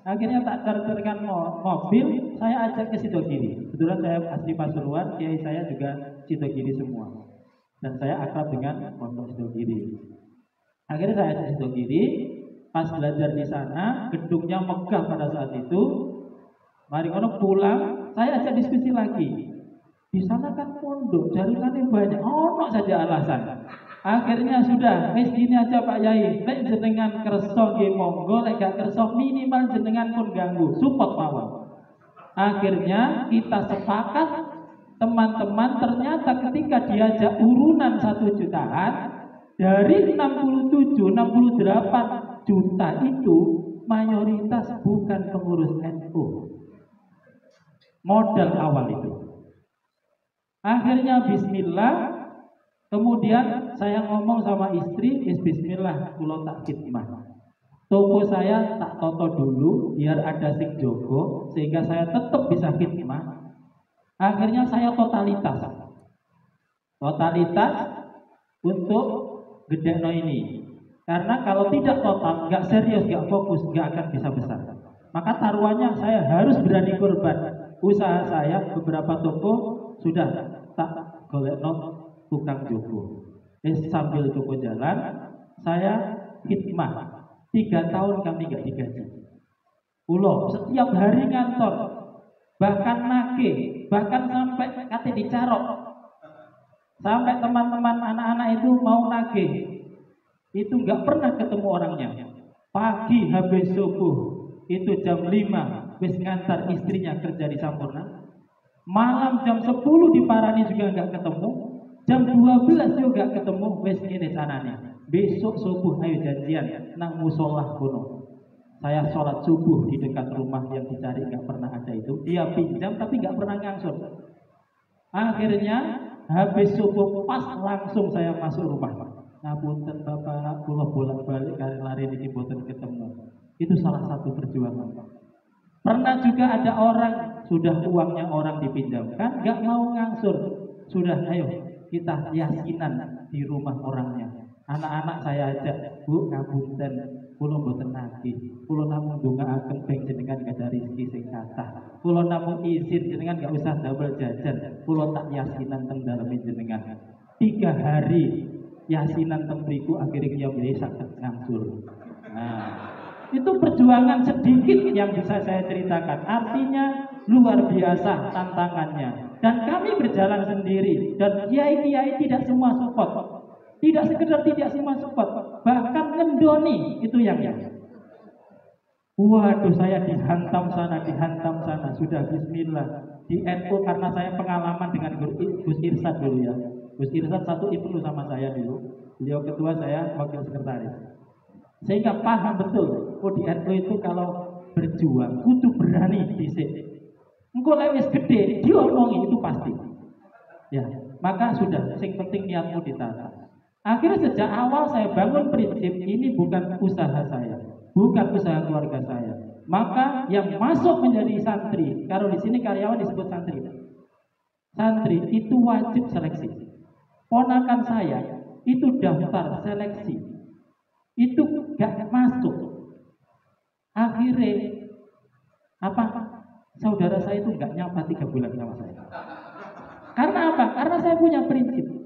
Speaker 1: Akhirnya tak charterkan mobil, saya ajak ke Sidogiri. Kebetulan saya asli Pasuruan, kiai saya juga Sidogiri semua. Dan saya akrab dengan Pondok Sidogiri. Akhirnya saya ajak Sidogiri, pas belajar di sana, gedungnya megah pada saat itu. Mari ngono pulang, saya ajak diskusi lagi. Di sana kan pondok, jaringannya banyak, ono saja alasan. Akhirnya sudah, wis gini aja Pak Yai, lek jenengan kerso nggih monggo, lek gak kerso minimal jenengan pun ganggu, support mawon. Akhirnya kita sepakat, teman-teman, ternyata ketika diajak urunan 1 jutaan, dari 67-68 juta itu mayoritas bukan pengurus NU. Modal awal itu. Akhirnya bismillah, kemudian saya ngomong sama istri, bismillah, kula tak khidmah. Toko saya tak toto dulu biar ada sing jogo sehingga saya tetap bisa khidmah. Akhirnya saya totalitas untuk gedekno ini. Karena kalau tidak total, nggak serius, nggak fokus, nggak akan bisa besar. Maka taruhannya saya harus berani korban. Usaha saya beberapa toko sudah tak golekno tukang jogo. Sambil toko jalan, saya khidmah. 3 tahun kami nggak digaji. Ulo setiap hari ngantor, bahkan nake, bahkan sampai kate dicarok. Sampai teman-teman anak-anak itu mau nage, itu nggak pernah ketemu orangnya. Pagi habis subuh, itu jam 5 wis ngantar istrinya kerja di Sampurna. Malam jam 10 di Parani juga nggak ketemu. Jam 12 juga nggak ketemu. Wis ini sananya. Besok subuh ayo janjian nang musolah kuno. Saya sholat subuh di dekat rumah yang dicari nggak pernah ada itu. Dia pinjam tapi nggak pernah ngangsur. Akhirnya habis subuh pas langsung saya masuk rumah. Ngapunten Bapak, kula bolak-balik lari niki boten ketemu. Itu salah satu perjuangan. Pernah juga ada orang sudah uangnya orang dipinjamkan, nggak mau ngangsur. Sudah ayo kita yasinan di rumah orangnya. Anak-anak saya ajak, Bu ngapunten, kula mboten nagih. Kula namung ndongaaken beng jenengan gadah rezeki sing kathah. Kula namung izin jenengan gak usah double jajan. Kula tak yasinan teng daleme jenengan. 3 hari yasinan teng mriku akhire kiyam saged ngangsur. Nah, itu perjuangan sedikit yang bisa saya ceritakan. Artinya luar biasa tantangannya. Dan kami berjalan sendiri. Dan kiai-kiai tidak semua support. Tidak sekedar tidak semua support, bahkan ngendoni itu yang. Waduh, saya dihantam sana, sudah bismillah. Di NU karena saya pengalaman dengan Gus Irsad dulu ya. Gus Irsad satu ibnu sama saya dulu. Beliau ketua, saya wakil sekretaris. Sehingga paham betul, di NU itu kalau berjuang kudu berani dhisik. Engko lek wis gede diomongi itu pasti. Ya, maka sudah sing penting niatmu ditata. Akhirnya sejak awal saya bangun prinsip ini bukan usaha saya, bukan usaha keluarga saya. Maka yang masuk menjadi santri, kalau di sini karyawan disebut santri. Santri itu wajib seleksi. Ponakan saya itu daftar seleksi, itu gak masuk. Akhirnya saudara saya itu gak nyapa 3 bulan sama saya. Karena apa? Karena saya punya prinsip.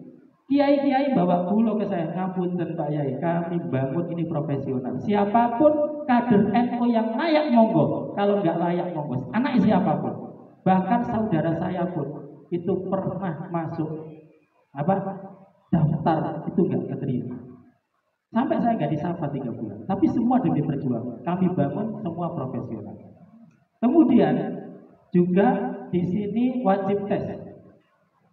Speaker 1: Kiai-kiai bawa pulau ke saya, ngapunten Pak Yai, kami bangun ini profesional. Siapapun kader NU yang layak monggo, kalau nggak layak monggo. Anak siapapun, bahkan saudara saya pun itu pernah masuk daftar itu nggak keterima. Sampai saya nggak disapa 3 bulan. Tapi semua demi perjuangan. Kami bangun semua profesional. Kemudian juga di sini wajib tes.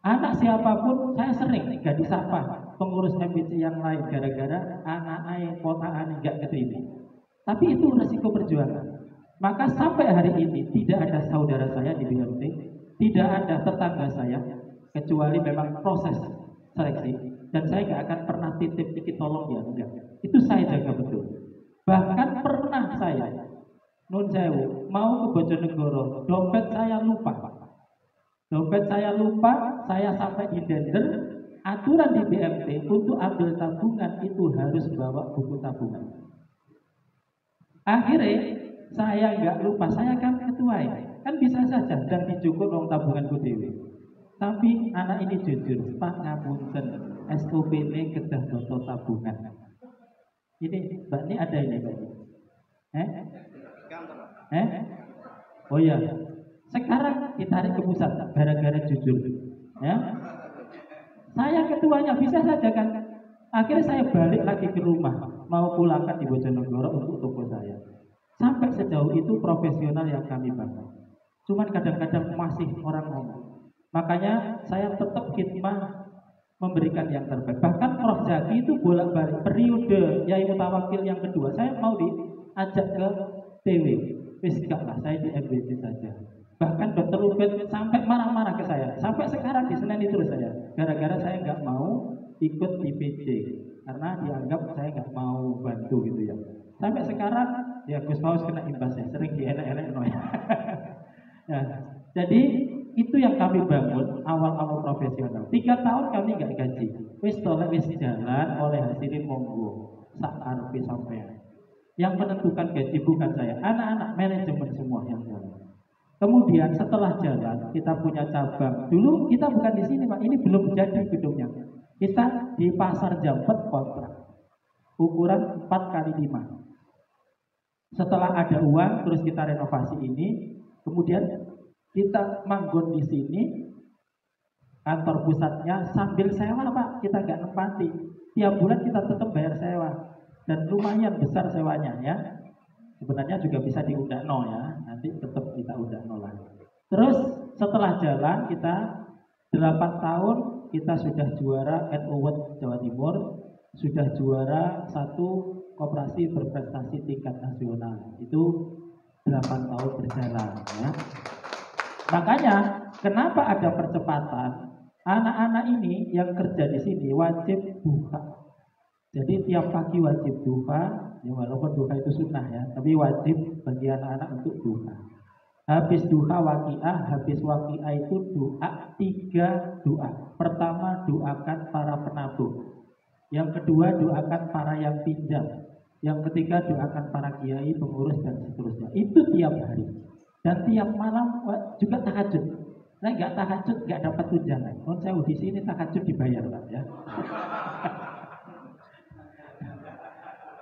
Speaker 1: Anak siapapun saya sering gak disapa pengurus MBC yang lain gara-gara anak ponakan gak keterima. Tapi itu resiko perjuangan. Maka sampai hari ini tidak ada saudara saya di BMT, tidak ada tetangga saya, kecuali memang proses seleksi. Dan saya gak akan pernah titip dikit tolong ya, enggak. Itu saya jaga betul. Bahkan pernah saya nun sewu mau ke Bojonegoro, dompet saya lupa. Saya sampai di dender. Aturan di BMT untuk ambil tabungan itu harus bawa buku tabungan. Akhirnya saya nggak lupa, saya kan ketua ya. Kan bisa saja dan dicukur uang tabunganku dewe. Tapi anak ini jujur, Pak ngapunten, SOP ini kedah doto tabungan. Ini Mbak ini ada ini Mbak. Oh iya. Sekarang ditarik ke pusat gara-gara jujur. Ya. Saya ketuanya bisa saja kan. Akhirnya saya balik lagi ke rumah, mau pulangkan di Bojonegoro untuk toko saya. Sampai sejauh itu profesional yang kami bangun. Cuman kadang-kadang masih orang ngomong. Makanya saya tetap khidmah memberikan yang terbaik. Bahkan Prof Zaki itu bolak-balik periode Yai Mutawakil yang kedua, saya mau diajak ke PW. Wis gak lah, saya di MBC saja. Bahkan Dr. Ubed sampai marah-marah ke saya. Sampai sekarang di Senen itu saya. Gara-gara saya nggak mau ikut di PJ karena dianggap saya nggak mau bantu gitu ya. Sampai sekarang ya Gus Paus kena imbasnya, sering dienek-enek no ya. Ya. Jadi itu yang kami bangun awal-awal profesional. 3 tahun kami nggak gaji. Wis tolak wis jalan oleh hasilin monggo sak arepe sampean. Yang menentukan gaji bukan saya, anak-anak manajemen semua yang jalan. Kemudian setelah jalan kita punya cabang. Dulu kita bukan di sini Pak, ini belum jadi gedungnya. Kita di Pasar Jampet kontrak ukuran 4x5. Setelah ada uang terus kita renovasi ini, kemudian kita manggon di sini kantor pusatnya sambil sewa Pak, kita nggak nempati. Tiap bulan kita tetap bayar sewa dan lumayan besar sewanya ya. Sebenarnya juga bisa diundang ya, nanti tetap kita undang lagi. Terus setelah jalan kita 8 tahun kita sudah juara NU World Jawa Timur, sudah juara 1 koperasi berprestasi tingkat nasional. Itu 8 tahun berjalan ya. Makanya kenapa ada percepatan? Anak-anak ini yang kerja di sini wajib duha. Jadi tiap pagi wajib duha. Ya walaupun duha itu sunnah ya, tapi wajib bagi anak-anak untuk duha. Habis duha waqiah, habis waqiah itu doa 3 doa. Pertama doakan para penabung. Yang kedua doakan para yang pinjam. Yang ketiga doakan para kiai, pengurus dan seterusnya. Itu tiap hari. Dan tiap malam juga tahajud. Nah nggak tahajud nggak dapat tunjangan. Oh saya di sini tahajud dibayar Pak ya.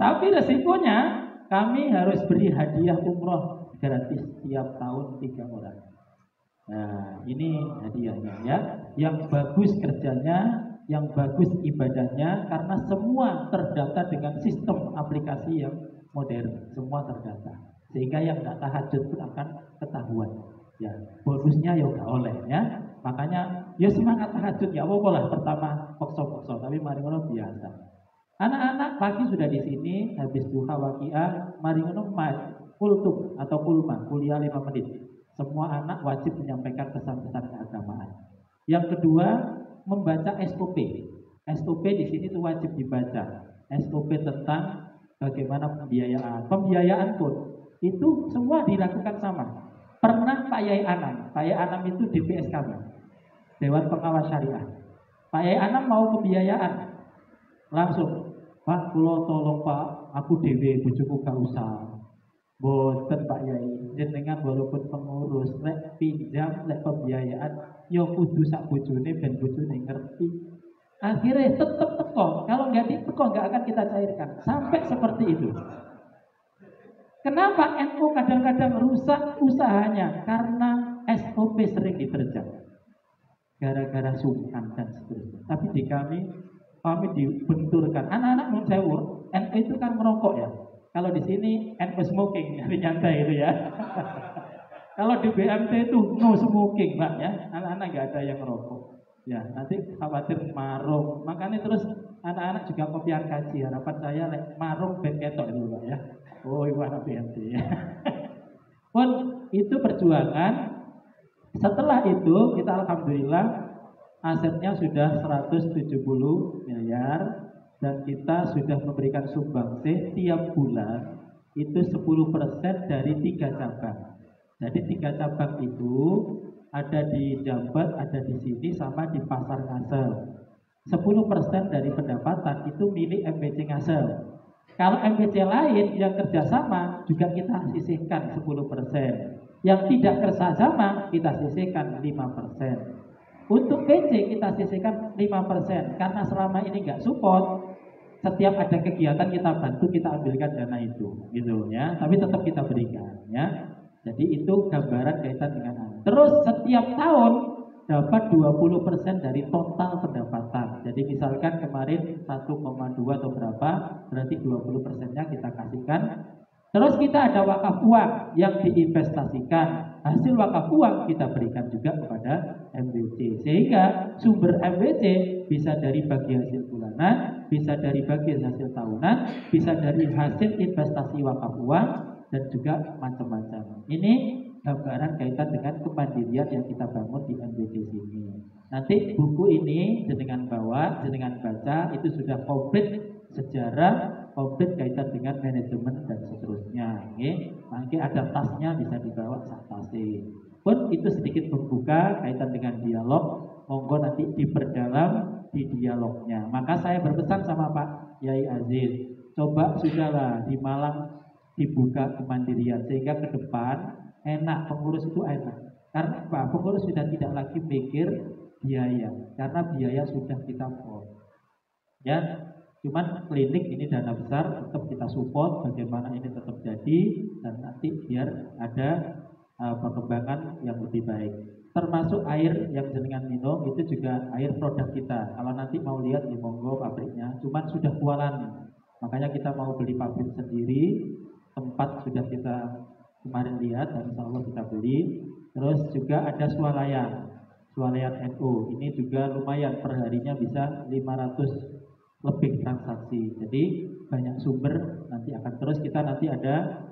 Speaker 1: Tapi resikonya kami harus beri hadiah umroh gratis tiap tahun 3 orang. Nah ini hadiahnya ya. Yang bagus kerjanya, yang bagus ibadahnya, karena semua terdata dengan sistem aplikasi yang modern, semua terdata. Sehingga yang nggak tahajud pun akan ketahuan. Ya bonusnya ya nggak oleh ya. Makanya ya semangat tahajud ya apa lah pertama pokso-pokso, tapi mari ngono biasa. Anak-anak pagi sudah di sini, habis duha waqiah, mari ngono kultum atau kulma, kuliah 5 menit. Semua anak wajib menyampaikan pesan-pesan keagamaan. Yang kedua, membaca SOP. SOP di sini itu wajib dibaca. SOP tentang bagaimana pembiayaan. Pembiayaan pun itu semua dilakukan sama. Pernah Pak Yai Anam itu DPS kami, Dewan Pengawas Syariah. Pak Yai Anam mau pembiayaan, langsung Pak, kula tolong Pak, aku dhewe bojoku gak usah. Boten Pak Yai, jenengan walaupun pengurus, lek pinjam, lek pembiayaan, ya kudu sak bojone ben bojone ngerti. Akhirnya tetep teko, kalau nggak diteko nggak akan kita cairkan. Sampai seperti itu. Kenapa NU kadang-kadang rusak usahanya? Karena SOP sering diterjang. Gara-gara sungkan dan seterusnya. Tapi di kami dibenturkan. Anak-anak mun sewu, NU itu kan merokok ya. Kalau di sini NU smoking, nyari nyantai itu ya. Kalau di BMT itu no smoking, Mbak ya. Anak-anak nggak ada yang merokok. Ya, nanti khawatir marung. Makanya terus anak-anak juga kopian kaji. Harapan saya marung ben ketok itu, Mbak ya. Oh, ibu anak BMT ya. Pun itu perjuangan. Setelah itu kita alhamdulillah asetnya sudah 170 miliar dan kita sudah memberikan sumbangsih tiap bulan itu 10% dari 3 cabang. Jadi 3 cabang itu ada di Jabat, ada di sini, sama di Pasar Ngasel. 10% dari pendapatan itu milik MBC Ngasel. Kalau MBC lain yang kerjasama juga kita sisihkan 10%. Yang tidak kerjasama kita sisihkan 5%. Untuk PC kita sisihkan 5% karena selama ini nggak support. setiap ada kegiatan kita bantu, kita ambilkan dana itu, gitu ya. Tapi tetap kita berikan, ya. Jadi itu gambaran kaitan dengan anak. Terus setiap tahun dapat 20% dari total pendapatan. Jadi misalkan kemarin 1,2 atau berapa, berarti 20%-nya kita kasihkan. Terus kita ada wakaf uang yang diinvestasikan. Hasil wakaf uang kita berikan juga kepada MWC. Sehingga sumber MWC bisa dari bagi hasil bulanan, bisa dari bagi hasil tahunan, bisa dari hasil investasi wakaf uang, dan juga macam-macam. Ini gambaran kaitan dengan kemandirian yang kita bangun di MWC ini. Nanti buku ini jenengan bawa, jenengan baca, itu sudah komplit sejarah, komplit kaitan dengan manajemen dan seterusnya. Nanti ada tasnya bisa dibawa sak tasnya. Pun itu sedikit membuka kaitan dengan dialog. Monggo nanti diperdalam di dialognya. Maka saya berpesan sama Pak Yai Aziz, coba sudahlah di Malang dibuka kemandirian sehingga ke depan enak, pengurus itu enak. Karena Pak pengurus sudah tidak lagi mikir biaya, karena biaya sudah kita support. Ya, cuman klinik ini dana besar tetap kita support bagaimana ini tetap jadi dan nanti biar ada perkembangan yang lebih baik. Termasuk air yang jenengan minum itu juga air produk kita. Kalau nanti mau lihat di monggo pabriknya, cuman sudah kualan. Makanya kita mau beli pabrik sendiri, tempat sudah kita kemarin lihat dan insya Allah kita beli. Terus juga ada swalayan NU. Ini juga lumayan, perharinya bisa 500 lebih transaksi. Jadi banyak sumber nanti akan terus kita nanti ada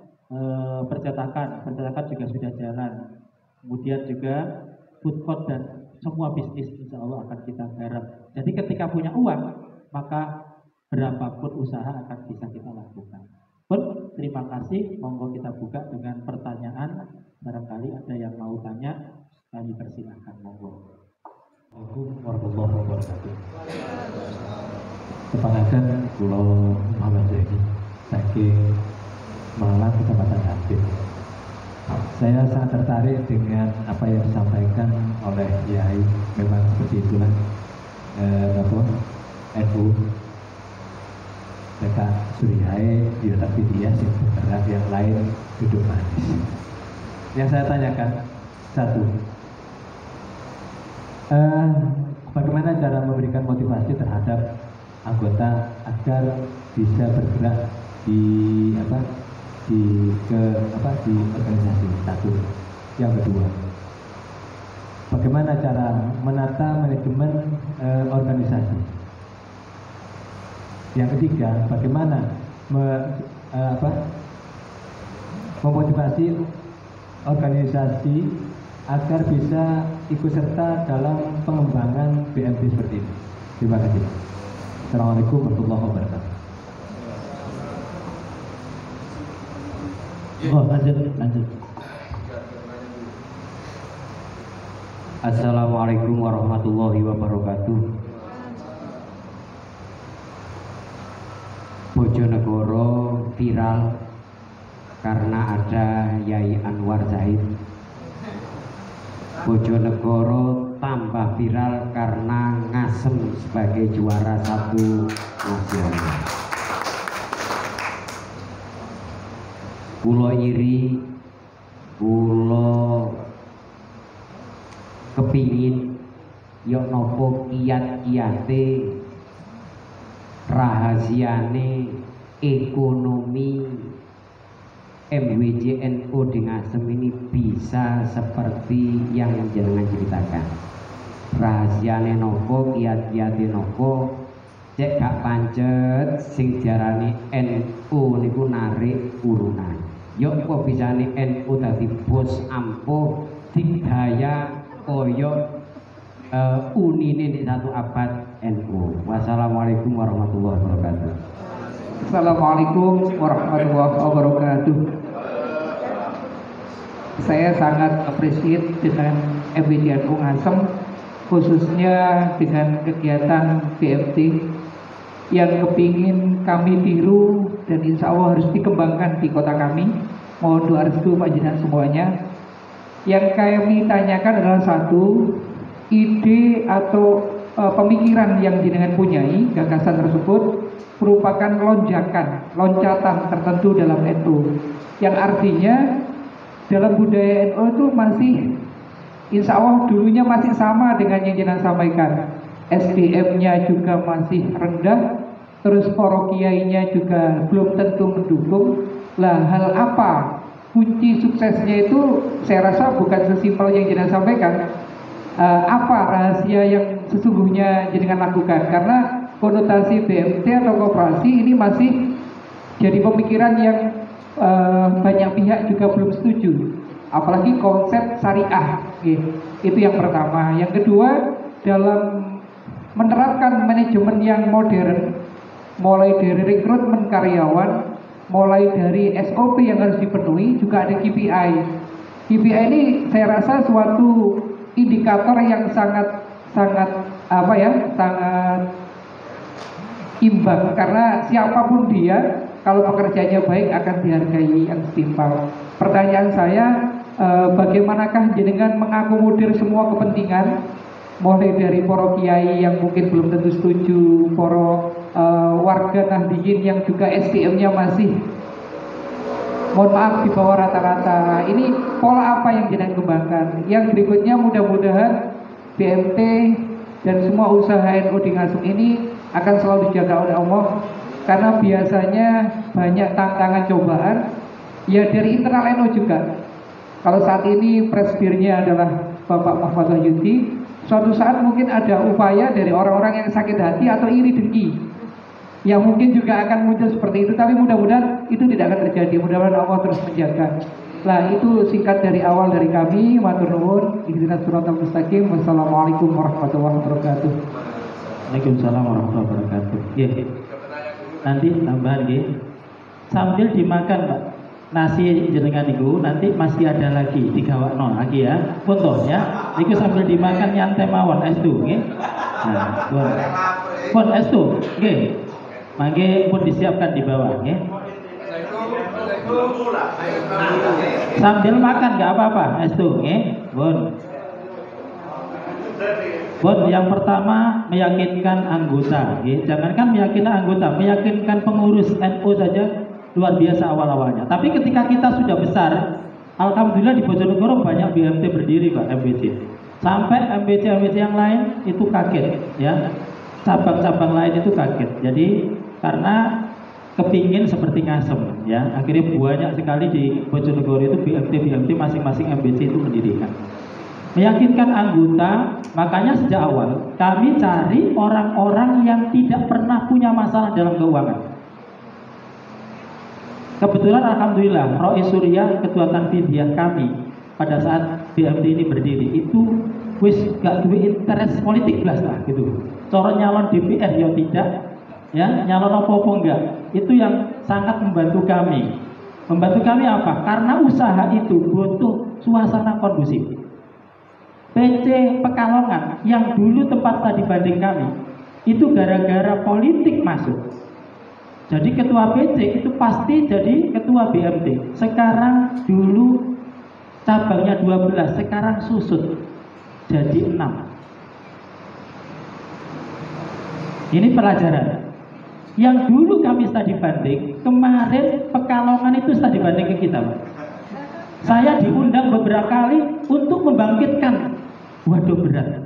Speaker 1: percetakan juga sudah jalan. Kemudian juga food court dan semua bisnis insya Allah akan kita garap. Jadi ketika punya uang maka berapapun usaha akan bisa kita lakukan. Pun terima kasih. Monggo kita buka dengan pertanyaan. Barangkali ada yang mau tanya, kami persilahkan. Monggo.
Speaker 5: Assalamualaikum warahmatullahi wabarakatuh. Kepangakan Pulau Muhammad Zaini, saking Malang, Kecamatan Hampir. Saya sangat tertarik dengan apa yang disampaikan oleh Yai. Memang seperti itulah NU mereka Surihai di tapi dia yang bergerak, yang lain duduk manis. Yang saya tanyakan satu, bagaimana cara memberikan motivasi terhadap anggota agar bisa bergerak di organisasi. Satu. Yang kedua, bagaimana cara menata manajemen organisasi. Yang ketiga, bagaimana memotivasi organisasi agar bisa ikut serta dalam pengembangan BMT seperti ini. Terima kasih. Assalamualaikum warahmatullahi wabarakatuh.
Speaker 1: Oh, lanjut.
Speaker 6: Assalamualaikum warahmatullahi wabarakatuh. Bojonegoro viral karena ada Yai Anwar Zahid. Bojonegoro tambah viral karena Ngasem sebagai juara 1 nasional. Pulau iri, pulau kepingin yok nopo kiat-kiate rahasiane ekonomi MWJNU dengan ini bisa seperti yang jenengan ceritakan. Rahasiane nopo, kiat-kiate nopo, cek gak pancet sing diarani NU niku narik urunan. Yok kok bisane NU dadi bos ampuh digdaya koyo unine di satu abad NU. Wassalamualaikum warahmatullahi wabarakatuh.
Speaker 7: Assalamualaikum warahmatullahi wabarakatuh. Saya sangat appreciate dengan MWJNU Ngasem, khususnya dengan kegiatan BMT yang kepingin kami tiru dan insya Allah harus dikembangkan di kota kami. Mohon doa restu panjenengan semuanya. Yang kami tanyakan adalah satu, ide atau pemikiran yang jenengan punyai, gagasan tersebut merupakan loncatan tertentu dalam NU, yang artinya dalam budaya NU itu masih, insya Allah dulunya masih sama dengan yang jenengan sampaikan. SDM-nya juga masih rendah, terus para kiainya juga belum tentu mendukung. Lah, hal apa kunci suksesnya itu? Saya rasa bukan sesimpel yang jenengan sampaikan. Apa rahasia yang sesungguhnya jenengan lakukan? Karena konotasi BMT atau koperasi ini masih jadi pemikiran yang banyak pihak juga belum setuju. Apalagi konsep syariah, itu yang pertama. Yang kedua, dalam menerapkan manajemen yang modern, mulai dari rekrutmen karyawan, mulai dari SOP yang harus dipenuhi, juga ada KPI. KPI ini saya rasa suatu indikator yang sangat imbang, karena siapapun dia, kalau pekerjaannya baik akan dihargai yang setimpal. Pertanyaan saya, bagaimanakah jenengan mengakomodir semua kepentingan, mulai dari para kiai yang mungkin belum tentu setuju, para warga Nahdliyin yang juga SDM-nya masih, mohon maaf, di bawah rata-rata. Ini pola apa yang jenengan kembangkan? Yang berikutnya, mudah-mudahan BMT dan semua usaha NU di Ngasem ini akan selalu dijaga oleh Allah, karena biasanya banyak tantangan cobaan ya dari internal NU juga. Kalau saat ini presidennya adalah Bapak Muhammad Wahyudi, suatu saat mungkin ada upaya dari orang-orang yang sakit hati atau iri dengki yang mungkin juga akan muncul seperti itu, tapi mudah-mudahan itu tidak akan terjadi. Mudah-mudahan Allah terus menjaga. Nah, itu singkat dari awal dari kami. Matur nuwun. Ihdinas siratal mustaqim. Wassalamualaikum warahmatullahi wabarakatuh.
Speaker 1: Waalaikumsalam warahmatullahi wabarakatuh. Nanti tambahan nggih. Sambil dimakan, Pak. Nasi jenengan niku nanti masih ada lagi digawakno lagi ya. Punten ya. Niku sambil dimakan nyantai mawon estu nggih. Nah, pun estu nggih. Mangke pun disiapkan di bawah nggih. Sambil makan nggak apa-apa estu nggih. Bon, yang pertama meyakinkan anggota, jangankan meyakinkan anggota, meyakinkan pengurus NU saja luar biasa awal-awalnya. Tapi ketika kita sudah besar, alhamdulillah di Bojonegoro banyak BMT berdiri, Pak, MBC. Sampai MBC yang lain itu kaget, ya. Cabang-cabang lain itu kaget. Jadi karena kepingin seperti Ngasem, ya. Akhirnya banyak sekali di Bojonegoro itu BMT masing-masing MBC itu mendirikan. Meyakinkan anggota, makanya sejak awal kami cari orang-orang yang tidak pernah punya masalah dalam keuangan. Kebetulan alhamdulillah Rois Surya, ketua Tanfidiyah kami pada saat BMT ini berdiri itu wis gak duwe interest politik belas lah gitu. Cara nyalon DPR ya tidak, ya nyalon apa-apa enggak. Itu yang sangat membantu kami. Membantu kami apa? Karena usaha itu butuh suasana kondusif. PC Pekalongan yang dulu tempat tadi banding kami itu gara-gara politik masuk. Jadi ketua PC itu pasti jadi ketua BMT. Sekarang dulu cabangnya 12, sekarang susut jadi 6. Ini pelajaran. Yang dulu kami studi banding, kemarin Pekalongan itu studi banding ke kita, Pak. Saya diundang beberapa kali untuk membangkitkan. Waduh, berat.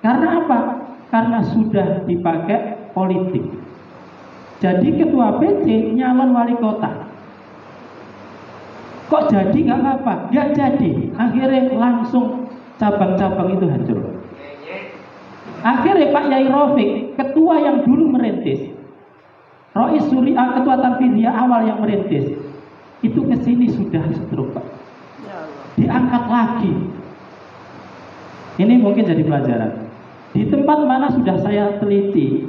Speaker 1: Karena apa? Karena sudah dipakai politik. Jadi ketua PC nyalon wali kota. Kok jadi nggak apa-apa? Nggak jadi. Akhirnya langsung cabang-cabang itu hancur. Akhirnya Pak Yai Rafiq, ketua yang dulu merintis, Rois Surya, ketua Tanfidiyah awal yang merintis, itu kesini sudah stroke, Pak. Diangkat lagi. Ini mungkin jadi pelajaran. Di tempat mana sudah saya teliti,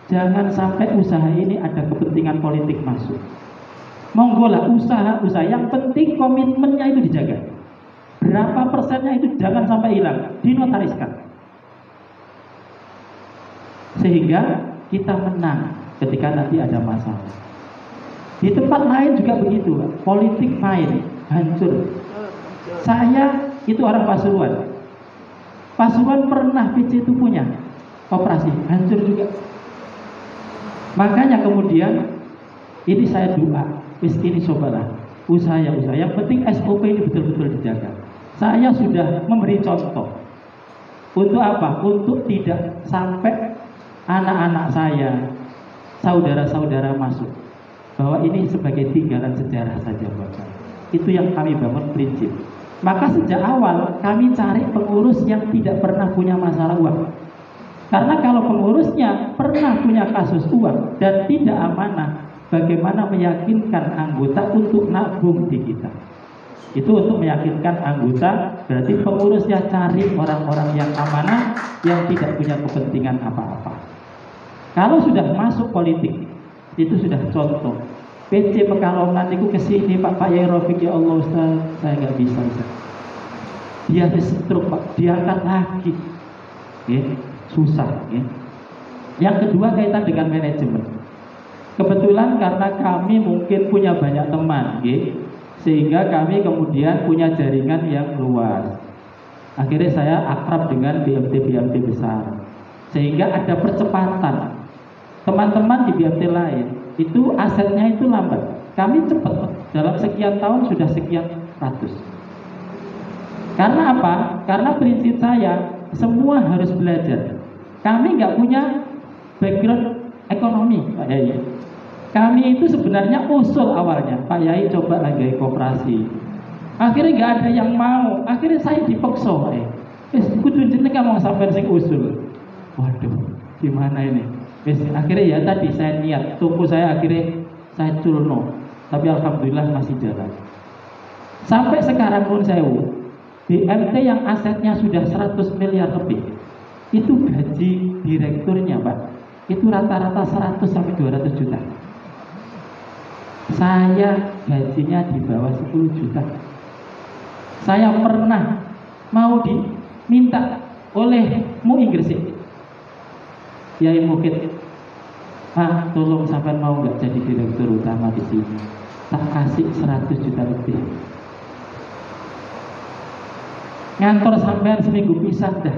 Speaker 1: jangan sampai usaha ini ada kepentingan politik masuk. Monggo lah usaha. Yang penting komitmennya itu dijaga. Berapa persennya itu jangan sampai hilang, dinotariskan. Sehingga kita menang ketika nanti ada masalah. Di tempat lain juga begitu, politik main, hancur. Saya itu orang Pasuruan. Pasuruan pernah PC itu punya operasi, hancur juga. Makanya kemudian ini saya doa, wis ini cobalah usaha. Yang penting SOP ini betul-betul dijaga. Saya sudah memberi contoh. Untuk apa? Untuk tidak sampai anak-anak saya, saudara-saudara masuk, bahwa ini sebagai tinggalan sejarah saja buat saya. Itu yang kami bangun prinsip. Maka sejak awal kami cari pengurus yang tidak pernah punya masalah uang. Karena kalau pengurusnya pernah punya kasus uang dan tidak amanah, bagaimana meyakinkan anggota untuk nabung di kita? Itu untuk meyakinkan anggota, berarti pengurusnya cari orang-orang yang amanah, yang tidak punya kepentingan apa-apa. Kalau sudah masuk politik, itu sudah contoh. PC Pekalongan itu kesini Pak Yai Rafiq, ya Allah Ustaz, saya nggak bisa Ustaz. Dia stroke Pak, diangkat lagi, susah. Yang kedua kaitan dengan manajemen. Kebetulan karena kami mungkin punya banyak teman, sehingga kami kemudian punya jaringan yang luas. Akhirnya saya akrab dengan BMT besar, sehingga ada percepatan. Teman-teman di BMT lain itu asetnya itu lambat, kami cepat, dalam sekian tahun sudah sekian ratus. Karena apa? Karena prinsip saya semua harus belajar. Kami nggak punya background ekonomi Pak Yai. Kami itu sebenarnya usul awalnya, Pak Yai coba lagi koperasi. Akhirnya nggak ada yang mau. Akhirnya saya dipaksa, kudu jenengan mau sampai sing usul. Waduh, gimana ini? Akhirnya ya tadi saya niat, toko saya akhirnya saya culno, tapi alhamdulillah masih jalan. Sampai sekarang pun saya BMT yang asetnya sudah 100 miliar lebih, itu gaji direkturnya Pak, itu rata-rata 100 sampai 200 juta. Saya gajinya di bawah 10 juta. Saya pernah mau diminta oleh MUI Gresik, Yai Mukid, tolong sampai mau nggak jadi direktur utama di sini, tak kasih 100 juta lebih. Ngantor sampean seminggu pisah dah.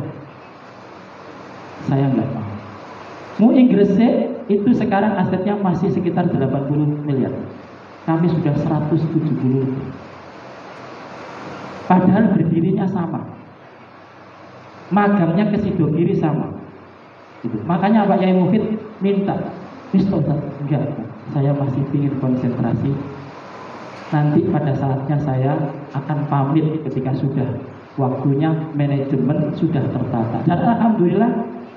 Speaker 1: Saya nggak mau. MUI Gresik itu sekarang asetnya masih sekitar 80 miliar. Kami sudah 170. Padahal berdirinya sama. Magamnya ke Sidogiri sama. Gitu. Makanya Pak Yai Mufid minta, enggak, saya masih ingin konsentrasi. Nanti pada saatnya saya akan pamit ketika sudah waktunya manajemen sudah tertata. Dan alhamdulillah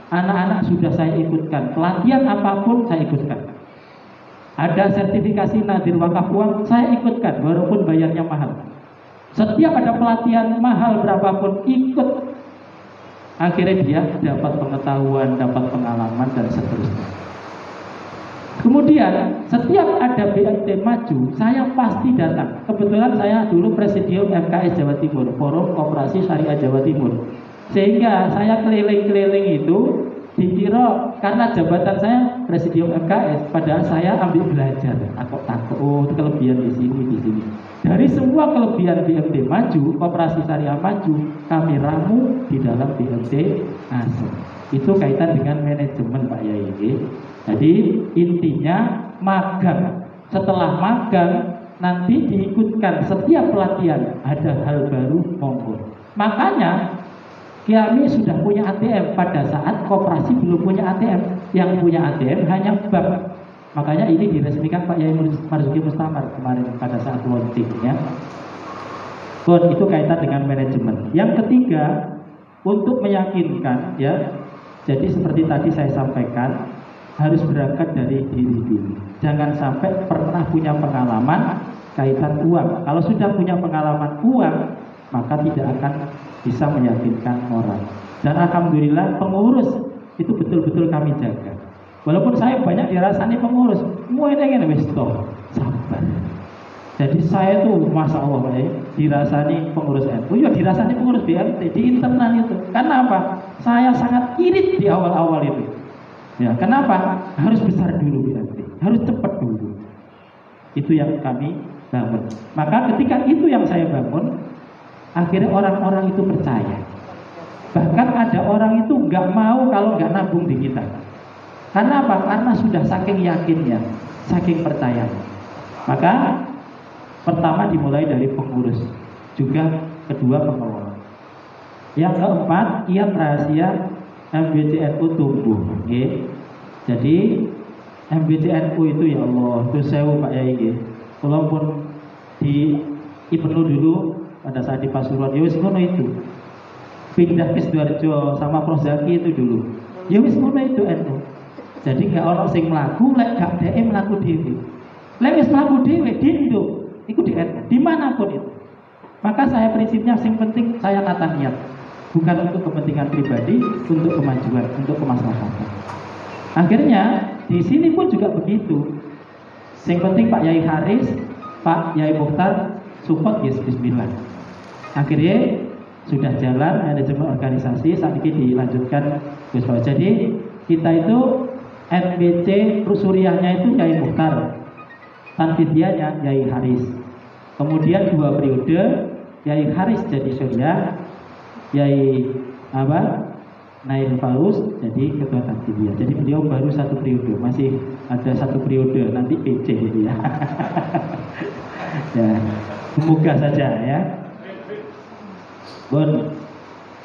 Speaker 1: anak-anak sudah saya ikutkan. Pelatihan apapun saya ikutkan. Ada sertifikasi Nadir Wakaf Uang saya ikutkan walaupun bayarnya mahal. Setiap ada pelatihan mahal berapapun ikut. Akhirnya dia dapat pengetahuan, dapat pengalaman dan seterusnya. Kemudian setiap ada BMT maju, saya pasti datang. Kebetulan saya dulu presidium MKS Jawa Timur, Forum Koperasi Syariah Jawa Timur. Sehingga saya keliling-keliling itu dikira karena jabatan saya presidium MKS, padahal saya ambil belajar. Aku takut, itu kelebihan di sini. Dari semua kelebihan BMT maju, Koperasi Syariah maju, kami ramu di dalam BMT ASEM. Itu kaitan dengan manajemen Pak Yai. Jadi intinya magang. Setelah magang nanti diikutkan setiap pelatihan, ada hal baru monggo. Makanya kami sudah punya ATM pada saat koperasi belum punya ATM. Yang punya ATM hanya bank. Makanya ini diresmikan Pak Yai Marzuki Mustamar kemarin pada saat launchingnya. Itu kaitan dengan manajemen. Yang ketiga, untuk meyakinkan ya. Jadi seperti tadi saya sampaikan, harus berangkat dari diri dulu. Jangan sampai pernah punya pengalaman kaitan uang. Kalau sudah punya pengalaman uang, maka tidak akan bisa meyakinkan orang. Dan alhamdulillah pengurus itu betul-betul kami jaga. Walaupun saya banyak dirasani pengurus, semua ini wis toh, sabar. Jadi saya tuh masya Allah dirasani pengurus NU, ya dirasani pengurus BMT di internal itu. Karena apa? Saya sangat irit di awal-awal itu. Ya, kenapa? Harus besar dulu BMT, harus cepat dulu. Itu yang kami bangun. Maka ketika itu yang saya bangun, akhirnya orang-orang itu percaya. Bahkan ada orang itu nggak mau kalau nggak nabung di kita. Karena apa? Karena sudah saking yakinnya, saking percaya. Maka pertama dimulai dari pengurus, juga kedua pengelola. Yang keempat, kiat rahasia MBCNU tumbuh. Okay. Jadi MBCNU itu ya Allah, itu sewu Pak Yai. Walaupun di Ibnu dulu pada saat di Pasuruan, ya wis ngono itu. Pindah ke Sidoarjo sama Prof Zaki itu dulu. Ya wis ngono itu NU. Jadi gak orang sing mlaku lek gak dhek mlaku dhewe. Lek wis mlaku dhewe dindo, iku di NU dimanapun itu. Maka saya prinsipnya sing penting saya nata niat. Bukan untuk kepentingan pribadi, untuk kemajuan, untuk kemaslahatan. Akhirnya di sini pun juga begitu. Yang penting Pak Yai Haris, Pak Yai Mukhtar support yes bismillah. Akhirnya sudah jalan manajemen organisasi, saat ini dilanjutkan Gus Pak. Jadi kita itu NBC Rusuriahnya itu Yai Mukhtar, Tanfidianya Yai Haris. Kemudian 2 periode Yai Haris jadi Surya, Yai Nail Faus jadi ketua Tanfidia. Jadi beliau baru 1 periode, masih ada 1 periode nanti PC gitu ya. Ya, semoga saja ya. Bon.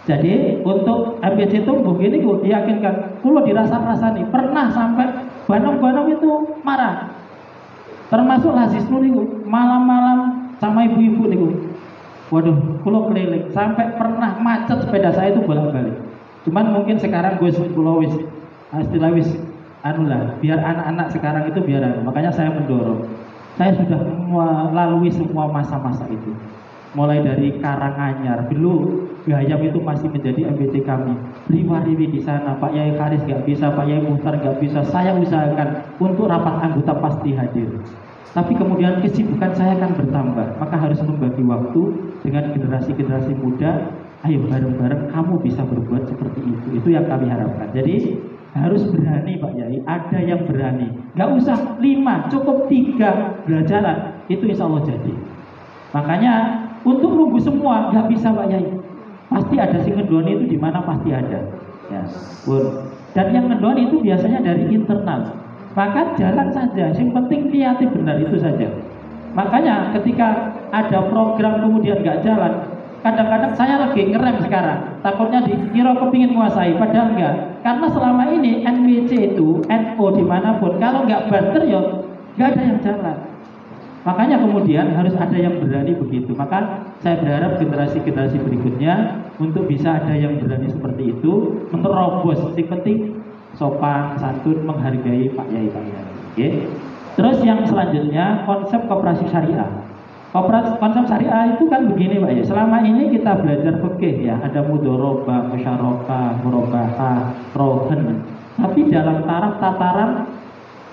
Speaker 1: Jadi untuk MBC tumbuh ini gue diyakinkan, kulo dirasa-rasa nih pernah sampai banong-banong itu marah. Termasuk Lazisnu nih malam-malam sama ibu-ibu nih. Waduh, kulo keliling sampai pernah macet sepeda saya itu bolak-balik. Cuman mungkin sekarang gue kulo wis istilah wis anulah, biar anak-anak sekarang itu biar makanya saya mendorong. Saya sudah melalui semua masa-masa itu. Mulai dari Karanganyar, dulu Gayam itu masih menjadi MBC kami. Riwa-riwi di sana, Pak Yai Haris nggak bisa, Pak Yai Mukhtar nggak bisa. Saya usahakan untuk rapat anggota pasti hadir. Tapi kemudian kesibukan saya kan bertambah, maka harus membagi waktu dengan generasi-generasi muda. Ayo bareng-bareng kamu bisa berbuat seperti itu. Itu yang kami harapkan. Jadi harus berani Pak Yai, ada yang berani. Nggak usah 5, cukup 3 belajaran. Itu insya Allah jadi. Makanya untuk nunggu semua nggak bisa Pak Yai. Pasti ada si ngedoni itu di mana pasti ada. Ya, pun. Dan yang ngedoni itu biasanya dari internal. Maka jalan saja, yang penting niatnya benar itu saja. Makanya ketika ada program kemudian nggak jalan, kadang-kadang saya lagi ngerem sekarang, takutnya dikira kepingin menguasai, padahal enggak. Karena selama ini NWC itu, NO dimanapun, kalau nggak banter ya nggak ada yang jalan. Makanya kemudian harus ada yang berani begitu. Maka saya berharap generasi-generasi berikutnya untuk bisa ada yang berani seperti itu, menerobos. Yang penting sopan, santun, menghargai Pak Yai. Okay. Terus yang selanjutnya konsep koperasi syariah. Konsep syariah itu kan begini Pak ya. Selama ini kita belajar fikih ya, ada mudharabah, musyarakah, murabahah, rohen. Tapi dalam taraf tataran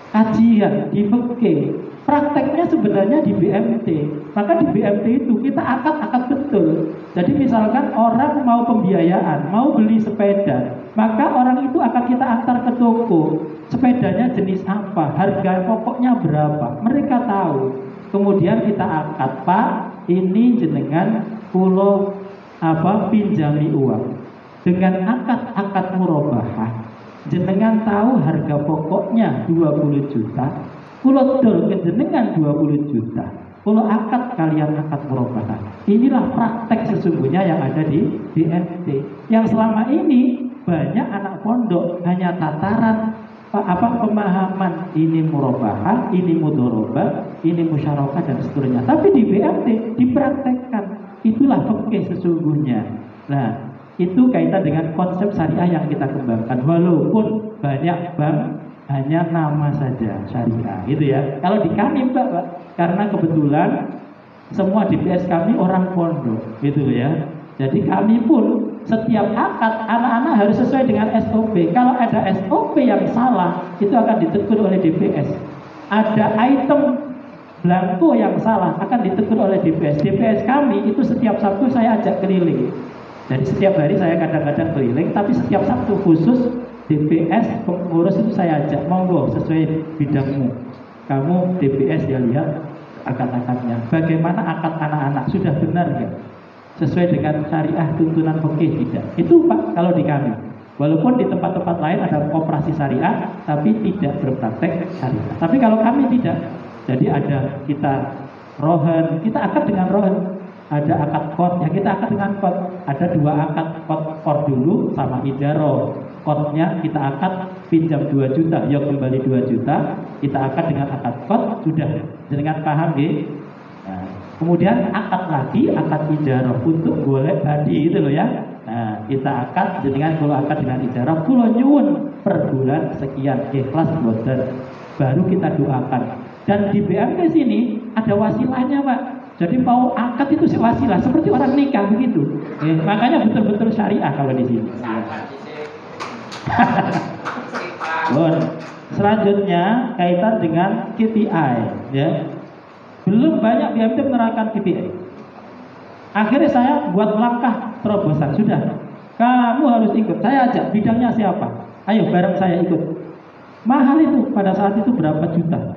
Speaker 1: kajian di fikih, prakteknya sebenarnya di BMT. Maka di BMT itu kita akad betul. Jadi misalkan orang mau pembiayaan, mau beli sepeda, maka orang itu akan kita antar ke toko. Sepedanya jenis apa, harga pokoknya berapa, mereka tahu. Kemudian kita akad, Pak, ini jenengan kulo pinjami uang. Dengan akad murabahah, jenengan tahu harga pokoknya 20 juta, kulo dol ke jenengan 20 juta. Kulo akad kalian akad murabahah. Inilah praktek sesungguhnya yang ada di BMT. Yang selama ini banyak anak pondok hanya tataran pemahaman ini murabahah, ini mudharabah, ini musyarakah dan seterusnya. Tapi di BMT dipraktekkan. Itulah fikih sesungguhnya. Nah, itu kaitan dengan konsep syariah yang kita kembangkan. Walaupun banyak bank hanya nama saja syariah, gitu ya. Kalau di kami Mbak, karena kebetulan semua DPS kami orang pondok, gitu ya. Jadi kami pun setiap akad anak-anak harus sesuai dengan SOP. Kalau ada SOP yang salah, itu akan ditegur oleh DPS. Ada item blanko yang salah, akan ditegur oleh DPS. DPS kami itu setiap Sabtu saya ajak keliling. Jadi setiap hari saya kadang-kadang keliling, tapi setiap Sabtu khusus DPS pengurus itu saya ajak, monggo sesuai bidangmu. Kamu DPS ya lihat akad-akadnya. Bagaimana akad anak-anak sudah benar ya? Sesuai dengan syariah tuntunan fikih tidak. Itu Pak kalau di kami. Walaupun di tempat-tempat lain ada koperasi syariah, tapi tidak berpraktek syariah. Tapi kalau kami tidak, jadi ada kita rohen, kita akad dengan rohen. Ada akad kod, ya kita akad dengan kod. Ada 2 akad kod dulu sama ijaro. Kodnya kita akad pinjam 2 juta, ya kembali 2 juta. Kita akad dengan akad kod, sudah. Dengan paham ya. Nah, kemudian akad lagi, akad ijaro untuk golek badi itu loh ya. Nah, kita akad dengan kalau akad dengan ijaro, kula nyuwun per bulan sekian, ikhlas boten. Baru kita doakan. Dan di BMT sini ada wasilahnya, Pak. Jadi mau akad itu wasilah seperti orang nikah begitu. Makanya betul-betul syariah kalau di sini. Bon. Selanjutnya kaitan dengan KPI, ya. Belum banyak BMT menerapkan KPI. Akhirnya saya buat langkah terobosan. Sudah, kamu harus ikut. Saya ajak, bidangnya siapa? Ayo bareng saya ikut. Mahal itu pada saat itu berapa juta?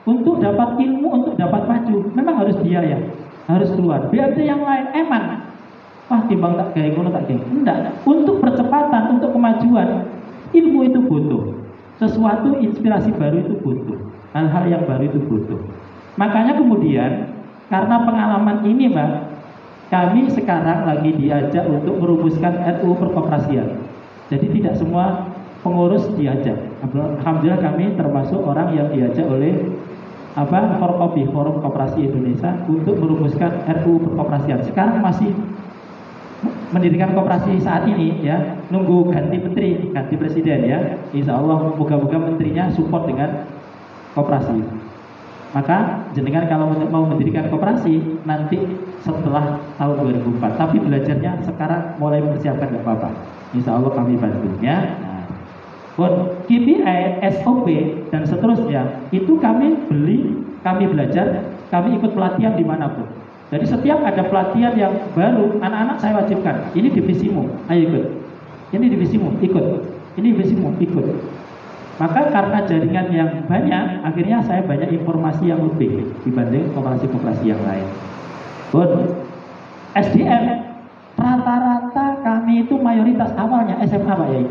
Speaker 1: Untuk dapat ilmu, untuk dapat maju, memang harus biaya, harus keluar. BMT yang lain eman, wah timbang tak kayak ngono tak kayak, enggak. Untuk percepatan, untuk kemajuan, ilmu itu butuh, sesuatu inspirasi baru itu butuh, hal-hal yang baru itu butuh. Makanya kemudian karena pengalaman ini, Mbak, kami sekarang lagi diajak untuk merumuskan RUU perkoperasian. Jadi tidak semua pengurus diajak. Alhamdulillah kami termasuk orang yang diajak oleh Forkopi, Forum Koperasi Indonesia, untuk merumuskan RUU perkoperasian. Sekarang masih mendirikan koperasi saat ini ya, nunggu ganti menteri, ganti presiden ya. Insya Allah moga-moga menterinya support dengan koperasi. Maka jenengan kalau mau mendirikan koperasi nanti setelah tahun 2004. Tapi belajarnya sekarang mulai persiapkan, nggak apa-apa. Insya Allah kami bantu ya. KPI, SOP dan seterusnya itu kami beli, kami belajar, kami ikut pelatihan dimanapun. Jadi setiap ada pelatihan yang baru, anak-anak saya wajibkan. Ini divisimu, ayo ikut. Ini divisimu, ikut. Ini divisimu, ikut. Maka karena jaringan yang banyak, akhirnya saya banyak informasi yang lebih dibanding koperasi-koperasi yang lain. SDM rata-rata kami itu mayoritas awalnya SMA, Pak Yai.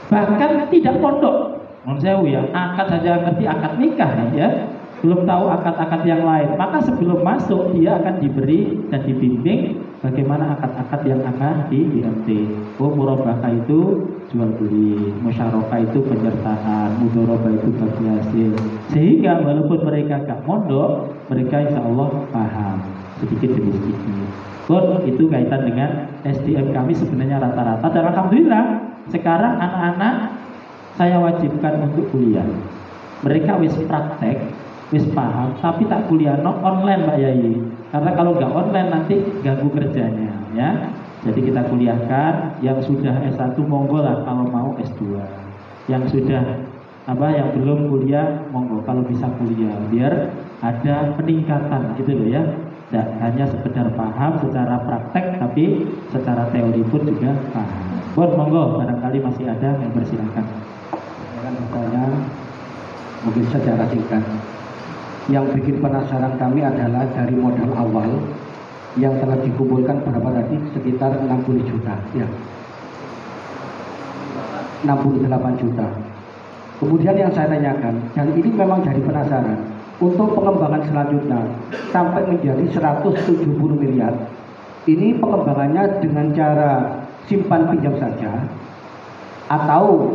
Speaker 1: Bahkan tidak pondok. Menurut saya ya, akad saja ngerti akad nikah ya, belum tahu akad-akad yang lain. Maka sebelum masuk dia akan diberi dan dibimbing bagaimana akad-akad yang akan di BMT. Murabahah itu jual beli, musyarakah itu penyertaan, mudharabah itu bagi hasil. Sehingga walaupun mereka gak mondok, mereka insya Allah paham sedikit demi sedikit. Itu kaitan dengan SDM kami sebenarnya rata-rata. Dan alhamdulillah sekarang anak-anak saya wajibkan untuk kuliah. Mereka wis praktek, wis paham, tapi tak kuliah online, Mbak Yai. Karena kalau nggak online nanti ganggu kerjanya, ya. Jadi kita kuliahkan yang sudah S1 monggo lah kalau mau S2. Yang sudah yang belum kuliah monggo kalau bisa kuliah biar ada peningkatan gitu loh ya. Tidak hanya sekedar paham secara praktek tapi secara teori pun juga paham. Monggo barangkali masih ada yang bersilakan.
Speaker 8: Saya bertanya mungkin secara singkat. Yang bikin penasaran kami adalah dari modal awal yang telah dikumpulkan berapa tadi, sekitar 60 juta ya, 68 juta. Kemudian yang saya tanyakan, dan ini memang dari penasaran, untuk pengembangan selanjutnya sampai menjadi 170 miliar, ini pengembangannya dengan cara simpan pinjam saja atau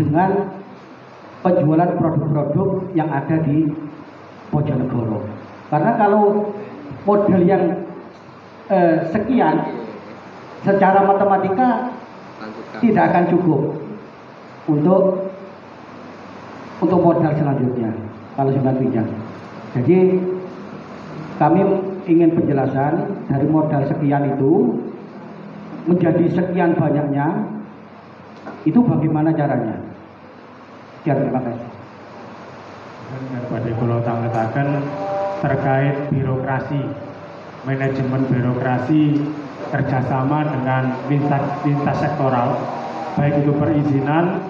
Speaker 8: dengan penjualan produk-produk yang ada di Bojonegoro. Karena kalau model yang sekian secara matematika tidak akan cukup untuk modal selanjutnya kalau simpan pinjam. Jadi kami ingin penjelasan dari modal sekian itu menjadi sekian banyaknya, itu bagaimana caranya? Terima kasih.
Speaker 9: Pada kalau tangketaken terkait birokrasi, manajemen birokrasi, kerjasama dengan lintas sektoral, baik itu perizinan,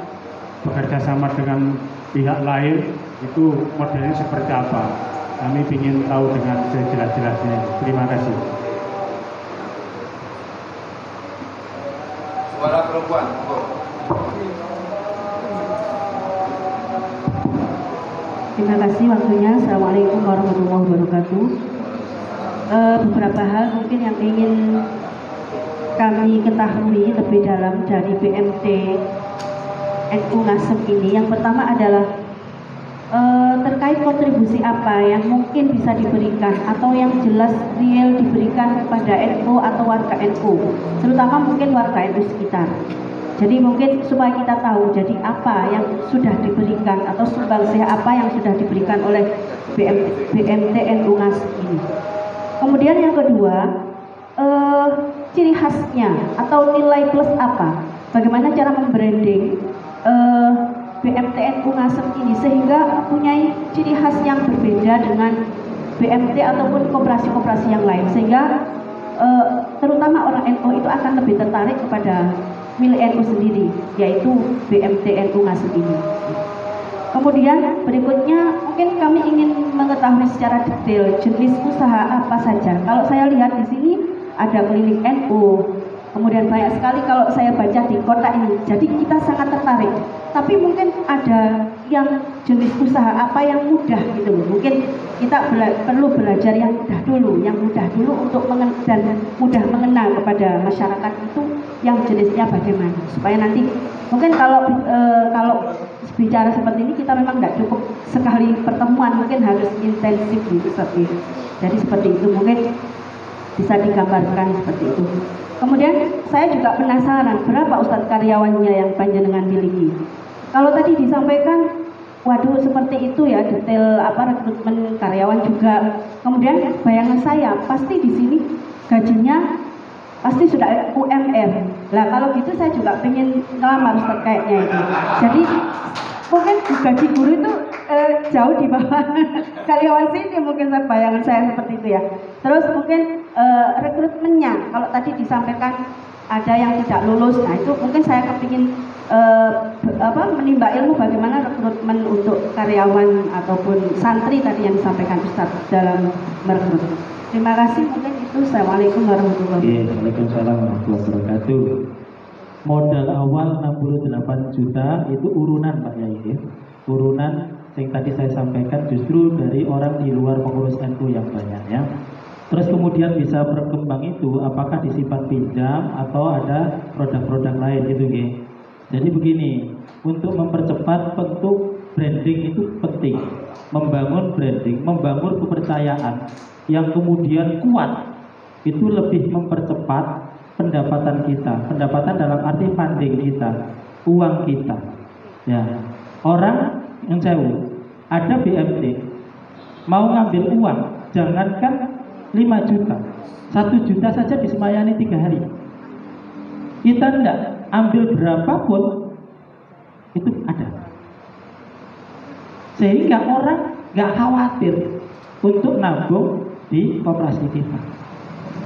Speaker 9: bekerja sama dengan pihak lain, itu modelnya seperti apa? Kami ingin tahu dengan sejelas-jelasnya. Terima kasih.
Speaker 3: Gembala perempuan.
Speaker 10: Terima kasih waktunya. Assalamualaikum warahmatullahi wabarakatuh. Beberapa hal mungkin yang ingin kami ketahui lebih dalam dari BMT NU Ngasem ini. Yang pertama adalah terkait kontribusi apa yang mungkin bisa diberikan atau yang jelas real diberikan kepada NU atau warga NU, terutama mungkin warga NU sekitar. Jadi mungkin supaya kita tahu jadi apa yang sudah diberikan atau sumbangsih apa yang sudah diberikan oleh BMT NU Ngasem ini. Kemudian yang kedua, ciri khasnya atau nilai plus apa? Bagaimana cara membranding BMT NU Ngasem ini sehingga mempunyai ciri khas yang berbeda dengan BMT ataupun koperasi-koperasi yang lain, sehingga terutama orang NU itu akan lebih tertarik kepada milik NU sendiri, yaitu BMT NU Ngasem ini. Kemudian berikutnya mungkin kami ingin mengetahui secara detail jenis usaha apa saja. Kalau saya lihat di sini ada klinik NU, kemudian banyak sekali kalau saya baca di kota ini. Jadi kita sangat tertarik. Tapi mungkin ada yang jenis usaha apa yang mudah gitu loh. Mungkin kita perlu belajar yang mudah dulu untuk dan mudah mengenal kepada masyarakat itu yang jenisnya bagaimana. Supaya nanti mungkin kalau bicara seperti ini kita memang tidak cukup sekali pertemuan, mungkin harus intensif gitu seperti itu. Jadi seperti itu mungkin bisa digambarkan seperti itu. Kemudian saya juga penasaran berapa Ustadz karyawannya yang panjenengan miliki. Kalau tadi disampaikan, waduh seperti itu ya detail rekrutmen karyawan juga. Kemudian bayangan saya pasti di sini gajinya pasti sudah UMR. Lah kalau gitu saya juga pengen ngelamar Ustadz kayaknya itu. Jadi mungkin gaji guru itu jauh di bawah karyawan sini, mungkin bayangan saya seperti itu ya. Terus mungkin rekrutmennya kalau tadi disampaikan ada yang tidak lulus, nah itu mungkin saya kepingin menimba ilmu bagaimana rekrutmen untuk karyawan ataupun santri tadi yang disampaikan Ustadz dalam merekrut. Terima kasih, mungkin itu. Assalamualaikum warahmatullahi wabarakatuh.
Speaker 1: Waalaikumsalam warahmatullahi wabarakatuh. Modal awal 68 juta itu urunan Pak Yai. Urunan yang tadi saya sampaikan justru dari orang di luar pengurus NU yang banyak ya. Terus kemudian bisa berkembang itu apakah disifat pinjam atau ada produk-produk lain gitu ya. Jadi begini, untuk mempercepat bentuk branding itu penting. Membangun branding, membangun kepercayaan yang kemudian kuat itu lebih mempercepat pendapatan kita, pendapatan dalam arti funding kita, uang kita. Ya, orang yang jauh ada BMT mau ngambil uang, jangankan 5 juta, 1 juta saja disemayani 3 hari. Kita enggak ambil berapapun itu ada, sehingga orang nggak khawatir untuk nabung di koperasi kita.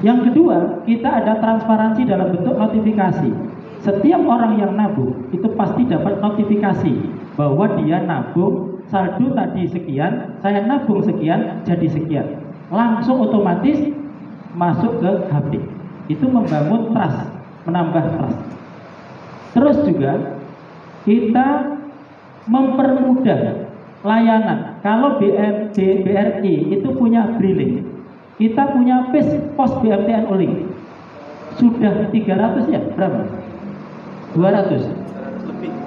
Speaker 1: Yang kedua, kita ada transparansi dalam bentuk notifikasi. Setiap orang yang nabung itu pasti dapat notifikasi bahwa dia nabung saldo tadi sekian, saya nabung sekian, jadi sekian. Langsung otomatis masuk ke HP. Itu membangun trust, menambah trust. Terus juga kita mempermudah layanan. Kalau BRI itu punya BRILink, kita punya pos BMT NU Link. Sudah 300 ya, berapa? 200.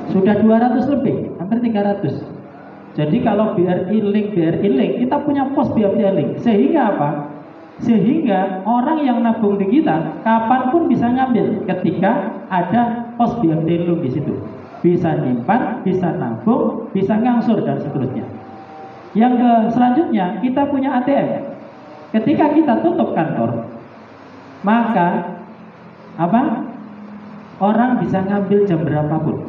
Speaker 1: Sudah 200 lebih, hampir 300. Jadi kalau BRI Link, kita punya pos BMT Link. Sehingga apa? Sehingga orang yang nabung di kita kapanpun bisa ngambil ketika ada pos BMT Link di situ. Bisa nyimpan, bisa nabung, bisa ngangsur dan seterusnya. Yang selanjutnya kita punya ATM. Ketika kita tutup kantor, maka apa? Orang bisa ngambil jam berapapun.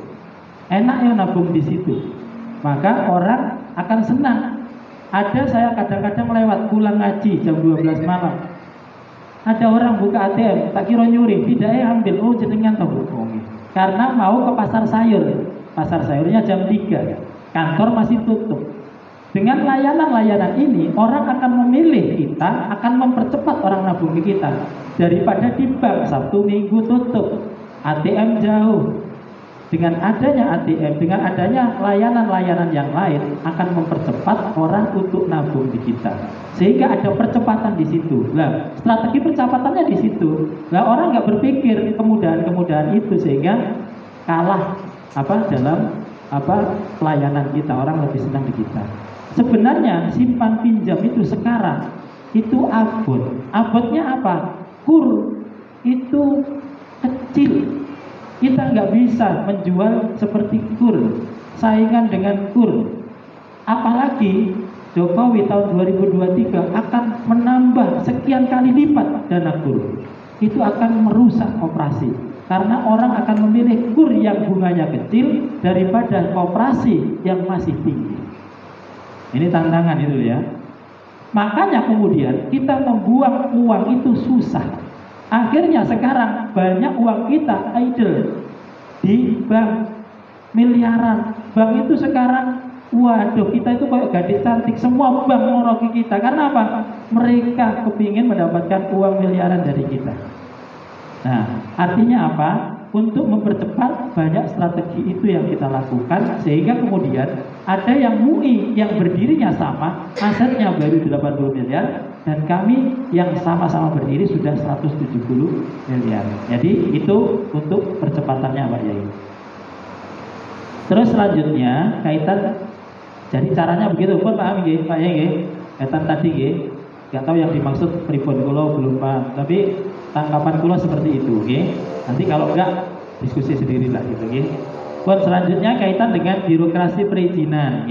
Speaker 1: Enak ya nabung di situ. Maka orang akan senang. Ada saya kadang-kadang lewat pulang ngaji jam 12 malam. Ada orang buka ATM, tak kira nyuri, tidak ambil. Oh jenengan tahu. Karena mau ke pasar sayur. Pasar sayurnya jam 3. Kantor masih tutup. Dengan layanan-layanan ini, orang akan memilih kita, akan mempercepat orang nabung di kita. Daripada di bank, Sabtu Minggu tutup. ATM jauh. Dengan adanya ATM, dengan adanya layanan-layanan yang lain akan mempercepat orang untuk nabung di kita. Sehingga ada percepatan di situ. Nah, strategi percepatannya di situ. Nah, orang nggak berpikir kemudahan-kemudahan itu sehingga kalah dalam pelayanan kita. Orang lebih senang di kita. Sebenarnya simpan pinjam itu sekarang itu abot. Abotnya apa? Kur itu kecil. Kita nggak bisa menjual seperti kur, saingan dengan kur. Apalagi Jokowi tahun 2023 akan menambah sekian kali lipat dana kur. Itu akan merusak koperasi. Karena orang akan memilih kur yang bunganya kecil daripada koperasi yang masih tinggi. Ini tantangan itu ya. Makanya kemudian kita membuang uang itu susah. Akhirnya sekarang banyak uang kita idle di bank miliaran. Bank itu sekarang, waduh, kita itu kayak gadis cantik. Semua bank moroki kita. Karena apa? Mereka kepingin mendapatkan uang miliaran dari kita. Nah, artinya apa? Untuk mempercepat banyak strategi itu yang kita lakukan. Sehingga kemudian ada yang MUI yang berdirinya sama, asetnya baru 80 miliar. Dan kami yang sama-sama berdiri sudah 170 miliar. Jadi itu untuk percepatannya Pak Yai. Terus selanjutnya kaitan, jadi caranya begitu pun Pak Ami, Pak Yai, kaitan tadi nggak tahu yang dimaksud pripun, kalau belum paham. Tapi tanggapan kula seperti itu, nanti kalau enggak diskusi sendirilah gitu. Pun selanjutnya kaitan dengan birokrasi perizinan.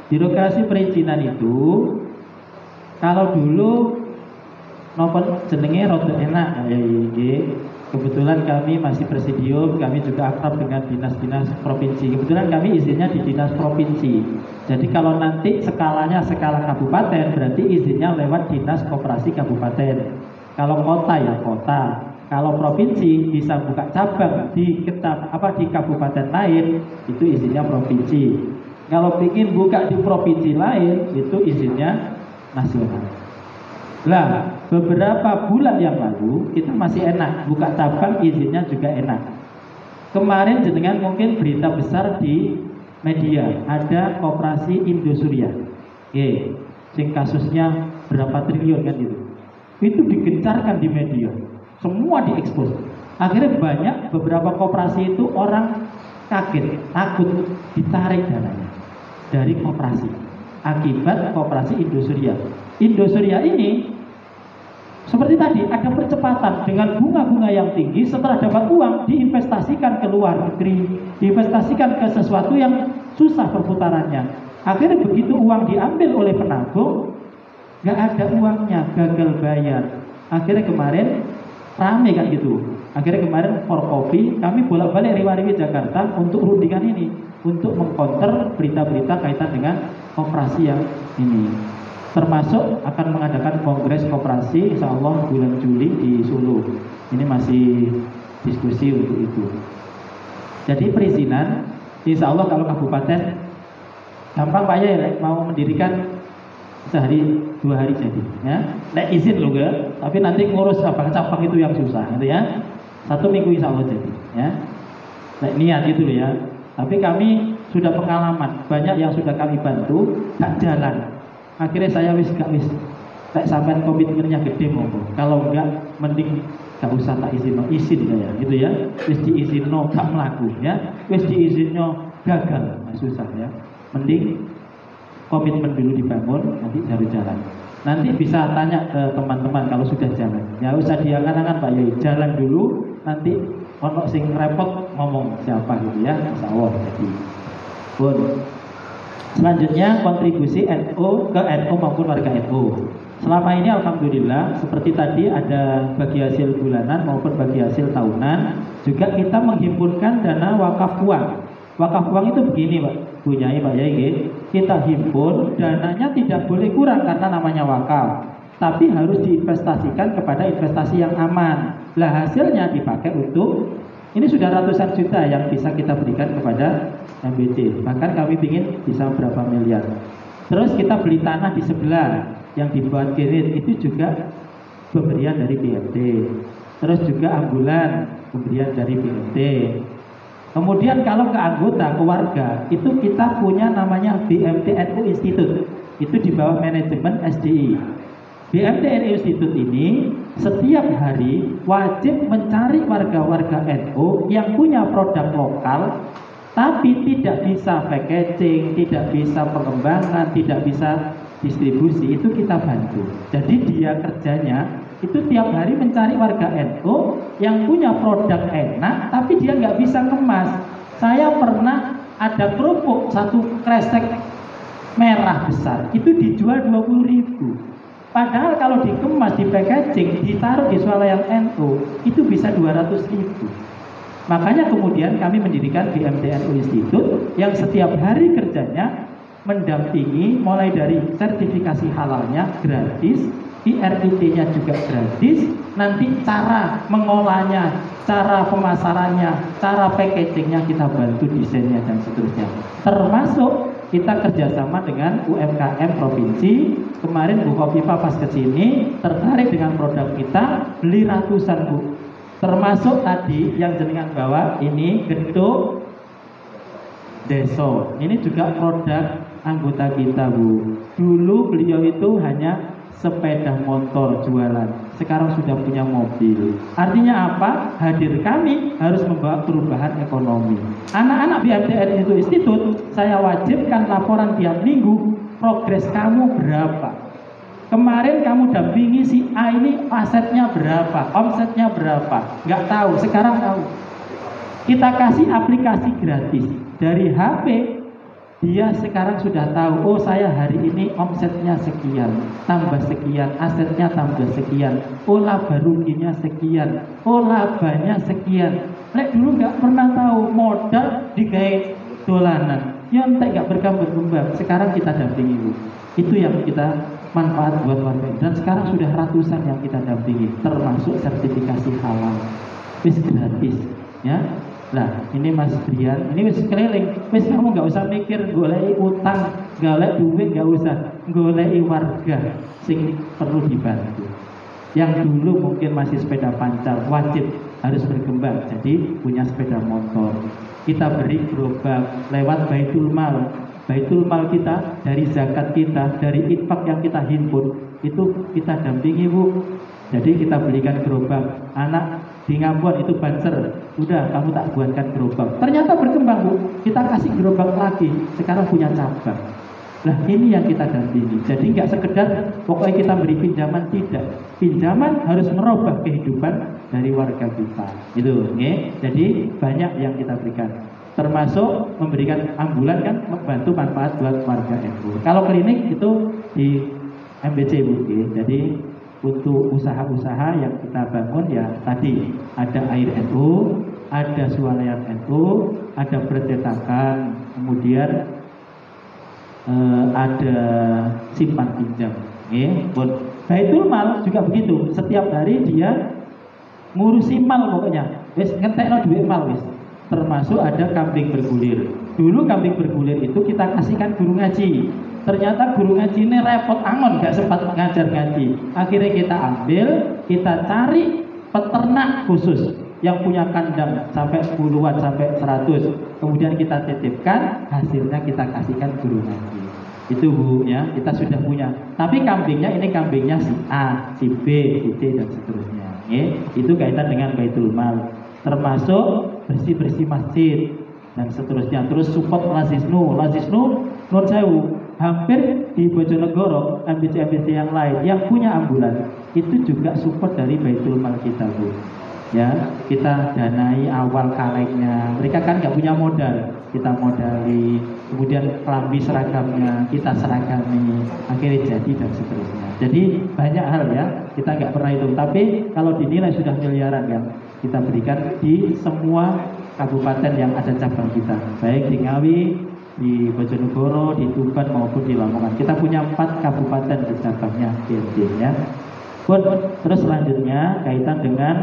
Speaker 1: Birokrasi perizinan itu kalau dulu nopo jenenge rada enak ya. Kebetulan kami masih presidium, kami juga akrab dengan dinas-dinas provinsi. Kebetulan kami izinnya di dinas provinsi. Jadi kalau nanti skalanya skala kabupaten, berarti izinnya lewat dinas koperasi kabupaten. Kalau kota ya kota. Kalau provinsi bisa buka cabang di kabupaten lain, itu izinnya provinsi. Kalau ingin buka di provinsi lain, itu izinnya nasional. Lah, beberapa bulan yang lalu kita masih enak, buka cabang izinnya juga enak. Kemarin jenengan mungkin berita besar di media, ada koperasi Indosuria. Sing kasusnya berapa triliun kan itu. Itu digencarkan di media. Semua diekspos. Akhirnya banyak beberapa koperasi itu orang kaget, takut ditarik dananya dari koperasi. Akibat koperasi Indosuria. Indosuria ini seperti tadi ada percepatan dengan bunga-bunga yang tinggi. Setelah dapat uang diinvestasikan ke luar negeri, diinvestasikan ke sesuatu yang susah perputarannya. Akhirnya begitu uang diambil oleh penabung, nggak ada uangnya, gagal bayar. Akhirnya kemarin rame kan gitu. Akhirnya kemarin Forkopi kami bolak-balik riwa-riwi Jakarta untuk rundingan ini, untuk mengcounter berita-berita kaitan dengan koperasi yang ini. Termasuk akan mengadakan kongres koperasi insya Allah bulan Juli di Solo. Ini masih diskusi untuk itu. Jadi perizinan insya Allah kalau kabupaten gampang Pak ya, mau mendirikan sehari 2 hari jadi ya. Nek izin loh gak, tapi nanti ngurus cabang itu yang susah gitu ya. 1 minggu insya Allah jadi ya. Nek niat gitu loh ya. Tapi kami sudah pengalaman, banyak yang sudah kami bantu gak jalan. Akhirnya saya gak sampai komitmennya gede monggo. Kalau enggak mending gak usah tak izin saya gitu ya. Wis diizinno gak mlaku ya. Wis diizinno gagal, susah ya. Mending komitmen dulu dibangun, nanti baru jalan. Nanti bisa tanya ke teman-teman kalau sudah jalan. Ya usah diangan-angan Pak Yai, jalan dulu, nanti ono sing repot ngomong siapa gitu ya. Insyaallah jadi. Pun selanjutnya kontribusi NU ke NU maupun warga NU. Selama ini alhamdulillah seperti tadi ada bagi hasil bulanan maupun bagi hasil tahunan, juga kita menghimpunkan dana wakaf uang. Wakaf uang itu begini Pak, punyai Pak Yai, kita himpun dananya tidak boleh kurang karena namanya wakaf, tapi harus diinvestasikan kepada investasi yang aman. Lah hasilnya dipakai untuk, ini sudah ratusan juta yang bisa kita berikan kepada MBC. Bahkan kami ingin bisa berapa miliar. Terus kita beli tanah di sebelah yang dibuat kredit, itu juga pemberian dari BRT. Terus juga ambulan pemberian dari BMT. Kemudian kalau ke anggota, ke warga, itu kita punya namanya BMT NU Institute. Itu di bawah manajemen SDI. BMT NU Institute ini setiap hari wajib mencari warga-warga NU yang punya produk lokal, tapi tidak bisa packaging, tidak bisa pengembangan, tidak bisa distribusi, itu kita bantu. Jadi dia kerjanya itu tiap hari mencari warga NU yang punya produk enak, tapi dia nggak bisa kemas. Saya pernah ada kerupuk satu kresek merah besar, itu dijual 20.000. Padahal kalau dikemas, di packaging, ditaruh di swalayan NU, itu bisa 200.000. Makanya kemudian kami mendirikan BMT NU Institute yang setiap hari kerjanya mendampingi mulai dari sertifikasi halalnya gratis, IRIT-nya juga gratis, nanti cara mengolahnya, cara pemasarannya, cara packagingnya kita bantu desainnya dan seterusnya. Termasuk kita kerjasama dengan UMKM provinsi. Kemarin Bu Khofifah pas kesini tertarik dengan produk kita, beli ratusan Bu. Termasuk tadi yang jenengan bawa ini gedung Deso. Ini juga produk anggota kita Bu. Dulu beliau itu hanya sepeda motor jualan, sekarang sudah punya mobil. Artinya apa? Hadir kami harus membawa perubahan ekonomi. Anak-anak BMTN itu Institut, saya wajibkan laporan tiap minggu, progres kamu berapa. Kemarin kamu dampingi si A ini asetnya berapa, omsetnya berapa, nggak tahu, sekarang tahu. Kita kasih aplikasi gratis dari HP. Dia sekarang sudah tahu, oh saya hari ini omsetnya sekian, tambah sekian, asetnya tambah sekian, oh laba ruginya sekian, oh labanya sekian. Lek dulu nggak pernah tahu, modal digawe dolanan, nyontek nggak berkembang. Sekarang kita dampingi Bu. Itu yang kita manfaat buat warga. Dan sekarang sudah ratusan yang kita dampingi, termasuk sertifikasi halal, wis gratis, ya. Nah, ini Mas Brian, ini wis keliling, wis kamu nggak usah mikir goleki utang, golek duit nggak usah, goleki warga sing perlu dibantu. Yang dulu mungkin masih sepeda pancal, wajib harus berkembang, jadi punya sepeda motor. Kita beri gerobak lewat Baitul Mal. Baitul Mal kita dari zakat kita, dari infak yang kita himpun, itu kita dampingi Bu. Jadi kita belikan gerobak. Anak di Ngambon itu banser, udah kamu tak buatkan gerobak. Ternyata berkembang Bu, kita kasih gerobak lagi, sekarang punya cabang. Nah ini yang kita dampingi. Jadi nggak sekedar pokoknya kita beri pinjaman, tidak. Pinjaman harus merubah kehidupan dari warga kita. Itu, ya. Jadi banyak yang kita berikan. Termasuk memberikan ambulan kan membantu manfaat buat warga NU. Kalau klinik itu di MBC Bu, ya. Jadi untuk usaha-usaha yang kita bangun ya tadi ada air NU, ada swalayan NU, ada percetakan, kemudian ada simpan pinjam. Baitul Mal juga begitu. Setiap hari dia ngurusi mal pokoknya. Wis ngentekno duit mal wis. Termasuk ada kambing bergulir. Dulu kambing bergulir itu kita kasihkan guru ngaji. Ternyata guru ngaji ini repot angon, gak sempat ngajar ngaji. Akhirnya kita ambil, kita cari peternak khusus yang punya kandang sampai puluhan sampai 100. Kemudian kita titipkan, hasilnya kita kasihkan guru ngaji. Itu Bu ya, kita sudah punya. Tapi kambingnya ini kambingnya si A, si B, si C dan seterusnya. Itu kaitan dengan Baitul Mal. Termasuk bersih-bersih masjid dan seterusnya. Terus support Lazisnu Nur Sewu, hampir di Bojonegoro, MBC yang lain yang punya ambulan itu juga support dari Baitul Mal kita Bu. Ya, kita danai awal kalengnya. Mereka kan nggak punya modal, kita modali. Kemudian kelambi seragamnya kita seragami, akhirnya jadi dan seterusnya. Jadi banyak hal ya, kita nggak pernah hitung. Tapi kalau dinilai sudah miliaran kan, kita berikan di semua kabupaten yang ada cabang kita, baik di Ngawi, di Bojonegoro, di Tuban maupun di Lamongan. Kita punya 4 kabupaten di cabangnya BMT ya. Terus selanjutnya kaitan dengan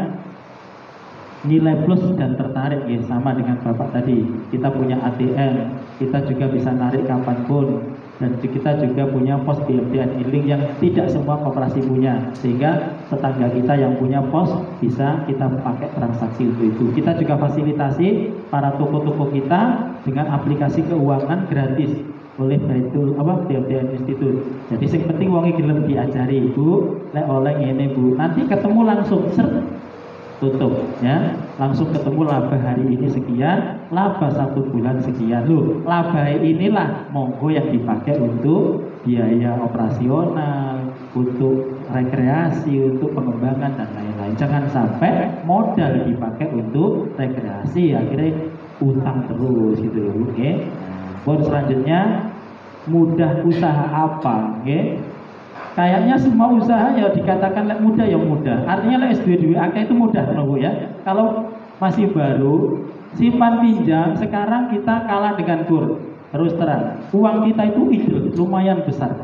Speaker 1: nilai plus dan tertarik ya, sama dengan Bapak tadi. Kita punya ATM, kita juga bisa narik kapanpun. Dan kita juga punya pos BMT Healing yang tidak semua koperasi punya, sehingga tetangga kita yang punya pos bisa kita pakai transaksi untuk itu. Kita juga fasilitasi para toko-toko kita dengan aplikasi keuangan gratis oleh Baitul BMT Institute. Jadi yang penting wonge gelem diajari Bu, lek oleh ngene Bu, nanti ketemu langsung tutup ya, langsung ketemu laba hari ini sekian, laba 1 bulan sekian. Loh, laba inilah monggo yang dipakai untuk biaya operasional, untuk rekreasi, untuk pengembangan dan lain-lain. Jangan sampai modal dipakai untuk rekreasi akhirnya utang terus gitu loh. Oke. Selanjutnya, mudah usaha apa? Oke. Kayaknya semua usaha ya dikatakan mudah yang mudah. Artinya S2 akeh itu mudah Bu ya. Kalau masih baru, simpan pinjam sekarang kita kalah dengan kur. Terus terang, uang kita itu lumayan besar.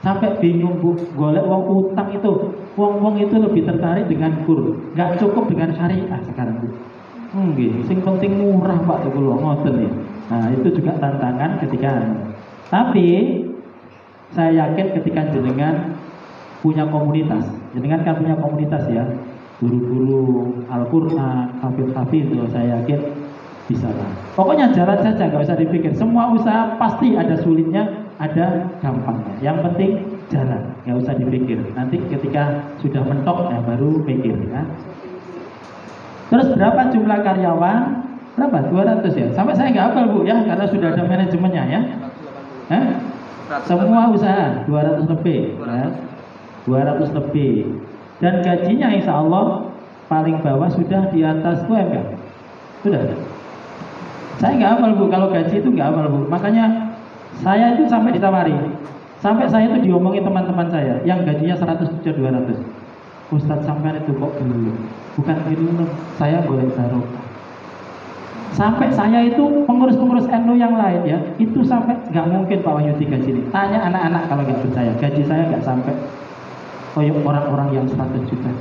Speaker 1: Sampai bingung Bu, golek uang utang itu. Uang itu lebih tertarik dengan kur, nggak cukup dengan syariah sekarang Bu. Sing penting murah Pak itu loh, ngoten ya. Nah, itu juga tantangan ketika. Tapi saya yakin ketika jenengan punya komunitas, jenengan kan punya komunitas ya, guru-guru Al-Quran, hafid-hafid itu saya yakin bisa lah. Pokoknya jalan saja, nggak usah dipikir. Semua usaha pasti ada sulitnya, ada gampangnya. Yang penting jalan, nggak usah dipikir. Nanti ketika sudah mentok ya baru pikir ya. Terus berapa jumlah karyawan? Berapa? 200 ya? Sampai saya nggak hafal Bu ya, karena sudah ada manajemennya ya. Semua usaha 200 lebih ya. 200 lebih. Dan gajinya insya Allah paling bawah sudah di atas UMK. Sudah. Saya nggak hafal Bu, kalau gaji itu nggak hafal Bu. Makanya saya itu sampai ditawari. Sampai saya itu diomongin teman-teman saya yang gajinya 100 juta 200. Ustadz sampai itu kok belum? Bukan belum, saya boleh barokah. Sampai saya itu pengurus-pengurus NU yang lain ya, itu sampai nggak mungkin Pak Wahyudi gaji ini. Tanya anak-anak kalau nggak percaya, gaji saya nggak sampai kayak orang-orang yang 100 juta.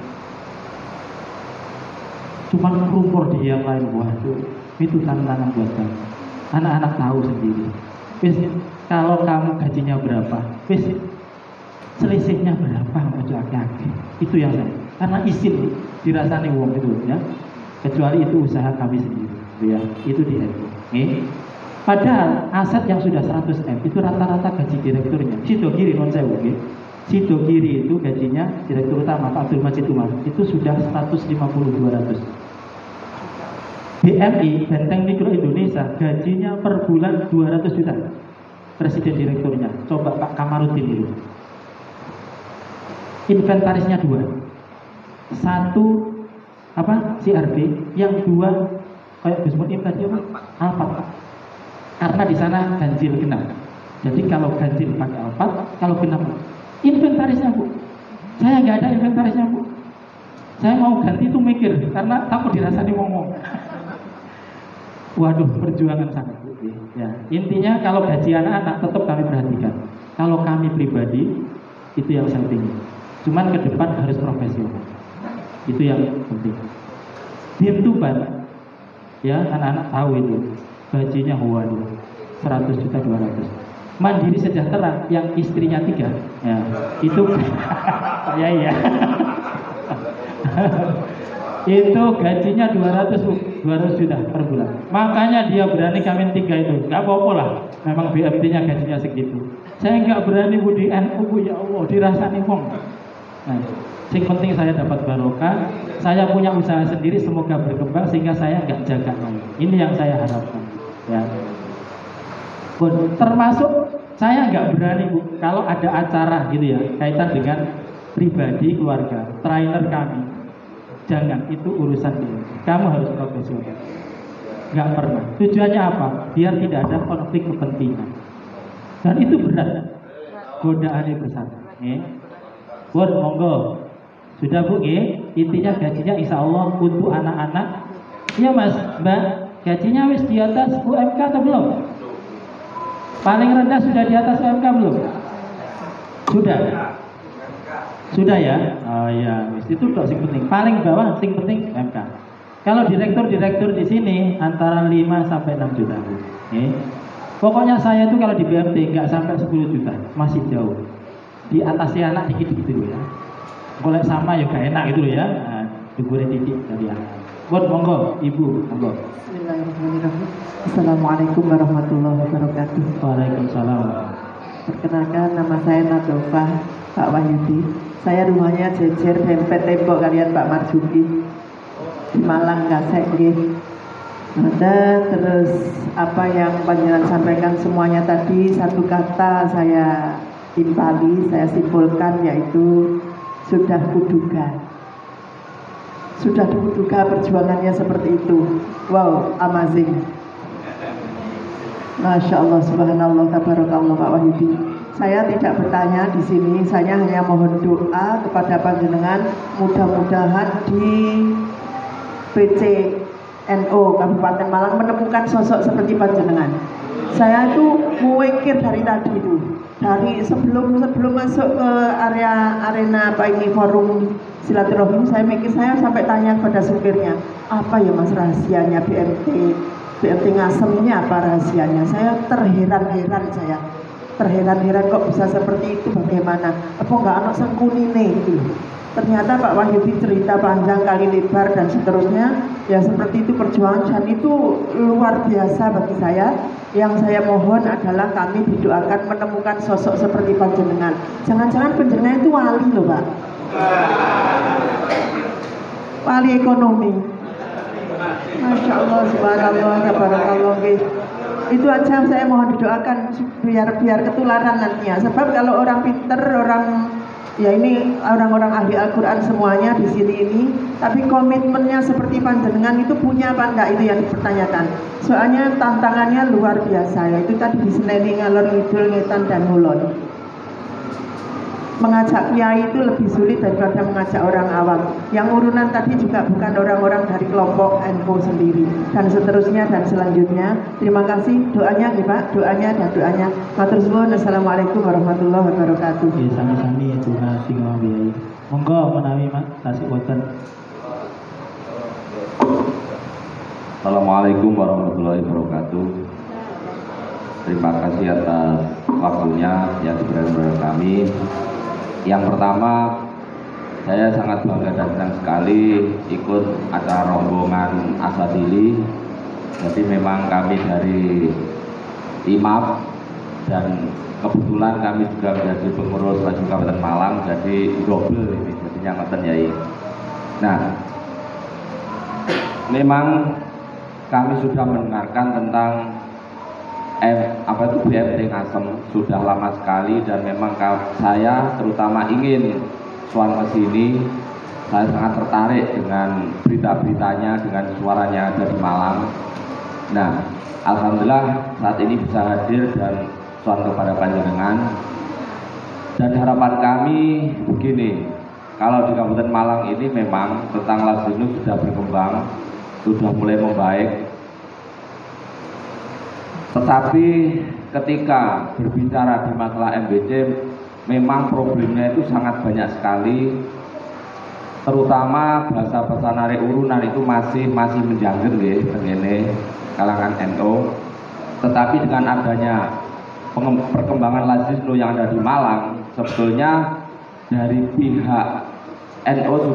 Speaker 1: Cuman rumor di yang lain, waduh, itu tantangan buat kamu. Anak-anak tahu sendiri. Kalau kamu gajinya berapa, selisihnya berapa, itu yang saya. Karena isin dirasani uang itu ya. Kecuali itu usaha kami sendiri. Ya, itu di MI. Padahal aset yang sudah 100 M itu rata-rata gaji direkturnya. Sido Kiri non sewu nggih. Sido Kiri itu gajinya direktur utama Pak Abdul Majid Umar itu sudah 150-200. BMI Benteng Mikro Indonesia gajinya per bulan 200 juta. Presiden direkturnya. Coba Pak Kamarudin itu. Inventarisnya 2. Satu CRB, yang 2 kayak Gus Munim tadi Alphard. Karena di sana ganjil genap. Jadi kalau ganjil pakai Alphard, kalau genap inventarisnya Bu. Saya nggak ada inventarisnya Bu. Saya mau ganti itu mikir karena takut dirasani ngomong. Waduh, perjuangan sangat. Ya, intinya kalau gaji anak-anak tetap kami perhatikan. Kalau kami pribadi itu yang saya tinggi. Cuman ke depan harus profesional. Itu yang penting. BIM Tuban, ya anak-anak tahu itu gajinya waduh 100 juta 200. Mandiri Sejahtera yang istrinya 3 ya itu ya itu gajinya 200 juta per bulan. Makanya dia berani kawin 3 itu. Gak apa-apa lah, memang BMT-nya gajinya segitu. Saya nggak berani Bu di NU Bu, ya Allah dirasani wong. Nah, yang penting saya dapat barokah, saya punya usaha sendiri, semoga berkembang sehingga saya nggak jaga lagi. Ini yang saya harapkan. Ya. Termasuk saya nggak berani Bu, kalau ada acara gitu ya kaitan dengan pribadi keluarga, trainer kami, jangan, itu urusan dia. Kamu harus profesional. Nggak pernah. Tujuannya apa? Biar tidak ada konflik kepentingan. Dan itu berat. Godaannya besar. Buat monggo. Sudah Bu, intinya gajinya insya Allah untuk anak-anak. Iya Mas, Mbak, gajinya wis di atas UMK atau belum? Paling rendah sudah di atas UMK belum? Sudah. Sudah ya? Oh ya, itu dok sing penting. Paling bawah sing penting UMK. Kalau direktur di sini antara 5 sampai 6 juta Bu. Pokoknya saya itu kalau di BMT nggak sampai 10 juta, masih jauh. Di atasnya anak dikit gitu ya. Kalau sama ya gak enak gitu loh ya. Nah, diberi titik dari anak. Buat monggo, Ibu, monggo.
Speaker 11: Bismillahirrahmanirrahim. Assalamualaikum warahmatullahi wabarakatuh.
Speaker 1: Waalaikumsalam.
Speaker 11: Perkenalkan, nama saya Nadofah, Pak Wahyudi. Saya rumahnya jejer dempet tembok kalian Pak Marzuki di Malang, Gasek nggih. Ada terus apa yang panjenengan sampaikan semuanya tadi, satu kata saya timpali, saya simpulkan, yaitu sudah kuduga. Sudah kuduga perjuangannya seperti itu. Wow, amazing. Masya Allah, subhanallah, tabarakallah Pak Wahyudi. Saya tidak bertanya di sini, saya hanya mohon doa kepada panjenengan, mudah-mudahan di PCNO Kabupaten Malang menemukan sosok seperti panjenengan. Saya itu memikir dari tadi itu, dari sebelum masuk ke arena apa ini forum silaturahim, saya mikir, saya sampai tanya kepada supirnya, apa ya Mas rahasianya BMT Ngasem ini, apa rahasianya? Saya terheran-heran kok bisa seperti itu, bagaimana? Apa enggak anak sengkunine itu? Ternyata Pak Wahyudi cerita panjang kali lebar dan seterusnya, ya seperti itu perjuangan, dan itu luar biasa bagi saya. Yang saya mohon adalah kami didoakan menemukan sosok seperti panjenengan. Jangan-jangan panjenengan itu wali loh Pak, wali ekonomi. Masya Allah, subhanallah, tabarakallah. Itu aja saya mohon didoakan biar ketularan nantinya. Sebab kalau orang pinter, ya ini orang-orang ahli Al-Quran semuanya di sini ini, tapi komitmennya seperti panjenengan itu punya apa enggak, itu yang dipertanyakan. Soalnya tantangannya luar biasa, yaitu tadi diseneni ngalor ngidul ngetan dan ngulon. Mengajak kiai itu lebih sulit daripada mengajak orang awam. Yang urunan tadi juga bukan orang-orang dari kelompok NU sendiri, dan seterusnya dan selanjutnya. Terima kasih doanya nih Pak, doanya dan doanya. Matur suwun. Assalamualaikum warahmatullahi wabarakatuh.
Speaker 1: Oke, sami-sami itu nasi ngomong. Monggo menawi Mas tasik wonten.
Speaker 3: Assalamualaikum warahmatullahi wabarakatuh. Terima kasih atas waktunya yang diberikan kepada kami. Yang pertama, saya sangat bangga dan senang sekali ikut acara rombongan Asadili. Jadi memang kami dari IMAP dan kebetulan kami juga menjadi pengurus Maju Kabupaten Malang, jadi double ini jadinya ngeten yai. Nah, memang kami sudah mendengarkan tentang BMT Ngasem sudah lama sekali, dan memang saya terutama ingin suan ke sini. Saya sangat tertarik dengan berita-beritanya, dengan suaranya ada di Malang. Nah, alhamdulillah saat ini bisa hadir dan suan kepada panjenengan. Dan harapan kami begini, kalau di Kabupaten Malang ini memang tentang Lazinu sudah berkembang, sudah mulai membaik. Tetapi ketika berbicara di masalah MBC, memang problemnya itu sangat banyak sekali, terutama bahasa narik urunan itu masih menjangkir nggih tengene kalangan NU. Tetapi dengan adanya perkembangan Lazisnu yang ada di Malang, sebetulnya dari pihak NU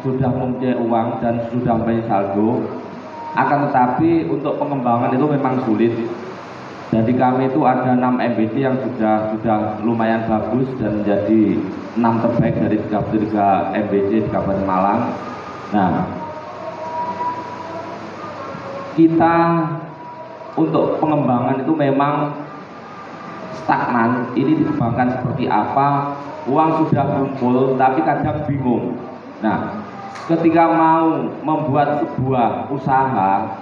Speaker 3: sudah mempunyai uang dan sudah mempunyai saldo. Akan tetapi untuk pengembangan itu memang sulit. Jadi kami itu ada 6 MBC yang sudah lumayan bagus dan menjadi 6 terbaik dari 33 MBC di Kabupaten Malang. Nah, kita untuk pengembangan itu memang stagnan. Ini dikembangkan seperti apa? Uang sudah kumpul tapi kadang bingung. Nah, ketika mau membuat sebuah usaha,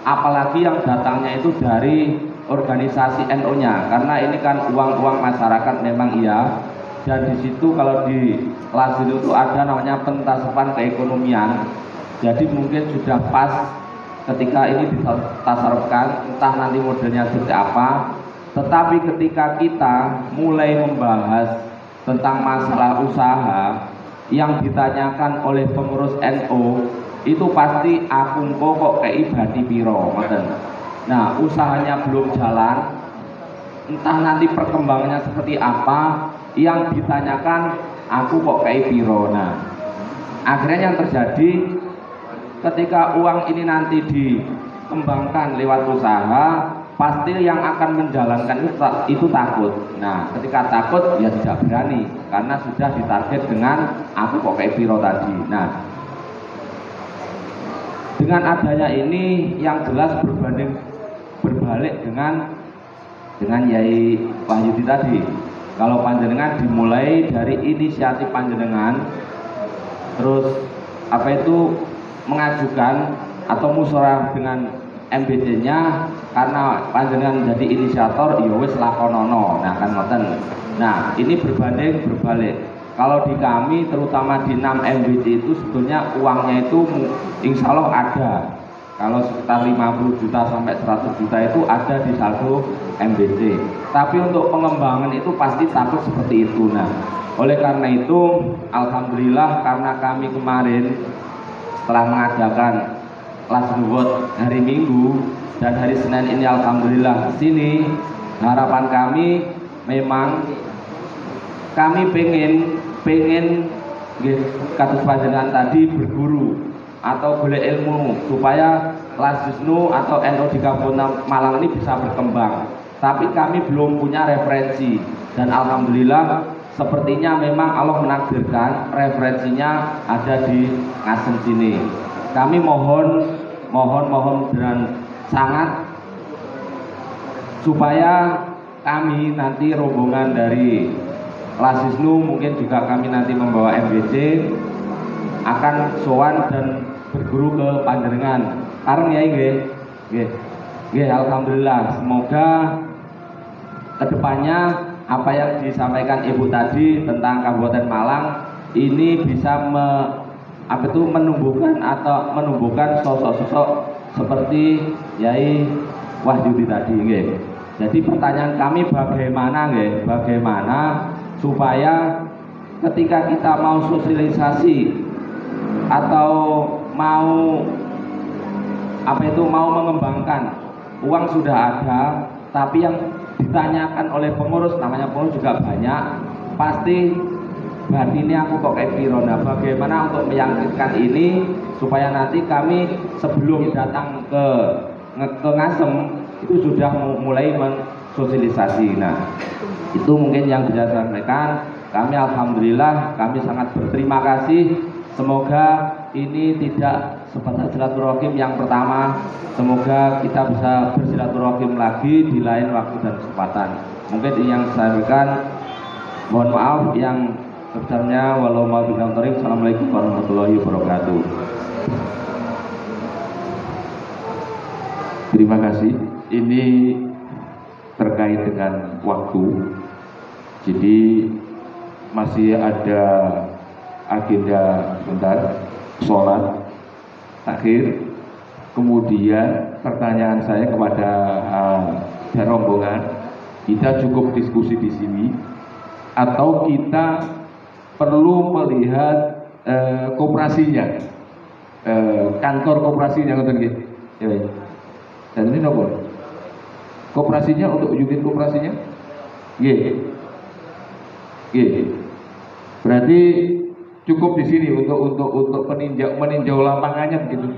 Speaker 3: apalagi yang datangnya itu dari organisasi NU-nya, karena ini kan uang masyarakat memang iya, dan di situ kalau di Lazinu itu ada namanya pentasupan keekonomian. Jadi mungkin sudah pas ketika ini ditasarufkan, entah nanti modelnya seperti apa. Tetapi ketika kita mulai membahas tentang masalah usaha yang ditanyakan oleh pengurus NU, itu pasti akun kok kei badi piro, ngoten.
Speaker 2: Nah, usahanya belum jalan, entah nanti perkembangannya seperti apa, yang ditanyakan aku kok kayak piro. Nah, akhirnya yang terjadi ketika uang ini nanti dikembangkan lewat usaha, pasti yang akan menjalankan itu takut. Nah, ketika takut ya tidak berani karena sudah ditarget dengan aku kok kayak piro tadi. Nah, dengan adanya ini yang jelas berbalik dengan Yai Wahyudi tadi. Kalau panjenengan dimulai dari inisiatif panjenengan, terus mengajukan atau musyawarah dengan MBC-nya, karena panjenengan jadi inisiator, ya wis lakonono. Nah, kan ngoten. Nah, ini berbalik. Kalau di kami, terutama di 6 MBC itu sebetulnya uangnya itu insya Allah ada. Kalau sekitar 50 juta sampai 100 juta itu ada di saldo MBC. Tapi untuk pengembangan itu pasti takut seperti itu. Nah, oleh karena itu, alhamdulillah karena kami kemarin setelah mengadakan kelas nuwut hari Minggu dan hari Senin ini alhamdulillah di sini, harapan kami memang kami pengen kados panjenengan tadi berguru atau golek ilmu supaya kelas Wisnu atau NU di Kabupaten Malang ini bisa berkembang. Tapi kami belum punya referensi dan alhamdulillah sepertinya memang Allah menakdirkan referensinya ada di Ngasem sini. Kami mohon dengan sangat supaya kami nanti rombongan dari kelas Wisnu, mungkin juga kami nanti membawa MBC akan sowan dan berguru ke panjenengan. Karena ya nggih, alhamdulillah. Semoga kedepannya apa yang disampaikan Ibu tadi tentang Kabupaten Malang ini bisa menumbuhkan sosok-sosok seperti Yai Wahyudi tadi nggih. Jadi pertanyaan kami bagaimana supaya ketika kita mau sosialisasi atau mau mengembangkan, uang sudah ada, tapi yang ditanyakan oleh pengurus, namanya pengurus juga banyak, pasti batinnya aku kok kayak piro. Nah, bagaimana untuk meyakinkan ini supaya nanti kami sebelum datang ke Ngasem itu sudah mulai mensosialisasi. Nah, itu mungkin yang bisa saya sampaikan. Kami alhamdulillah, kami sangat berterima kasih. Semoga ini tidak sebatas silaturahim yang pertama. Semoga kita bisa bersilaturahim lagi di lain waktu dan kesempatan. Mungkin ini yang saya sampaikan. Mohon maaf yang sebesarnya. Wassalamualaikum warahmatullahi wabarakatuh.
Speaker 3: Terima kasih. Ini terkait dengan waktu. Jadi masih ada agenda sebentar sholat akhir. Kemudian pertanyaan saya kepada rombongan, kita cukup diskusi di sini atau kita perlu melihat koperasinya, kantor koperasinya, dan ini nopo koperasinya, untuk unit koperasinya, berarti cukup di sini untuk meninjau lapangannya begitu.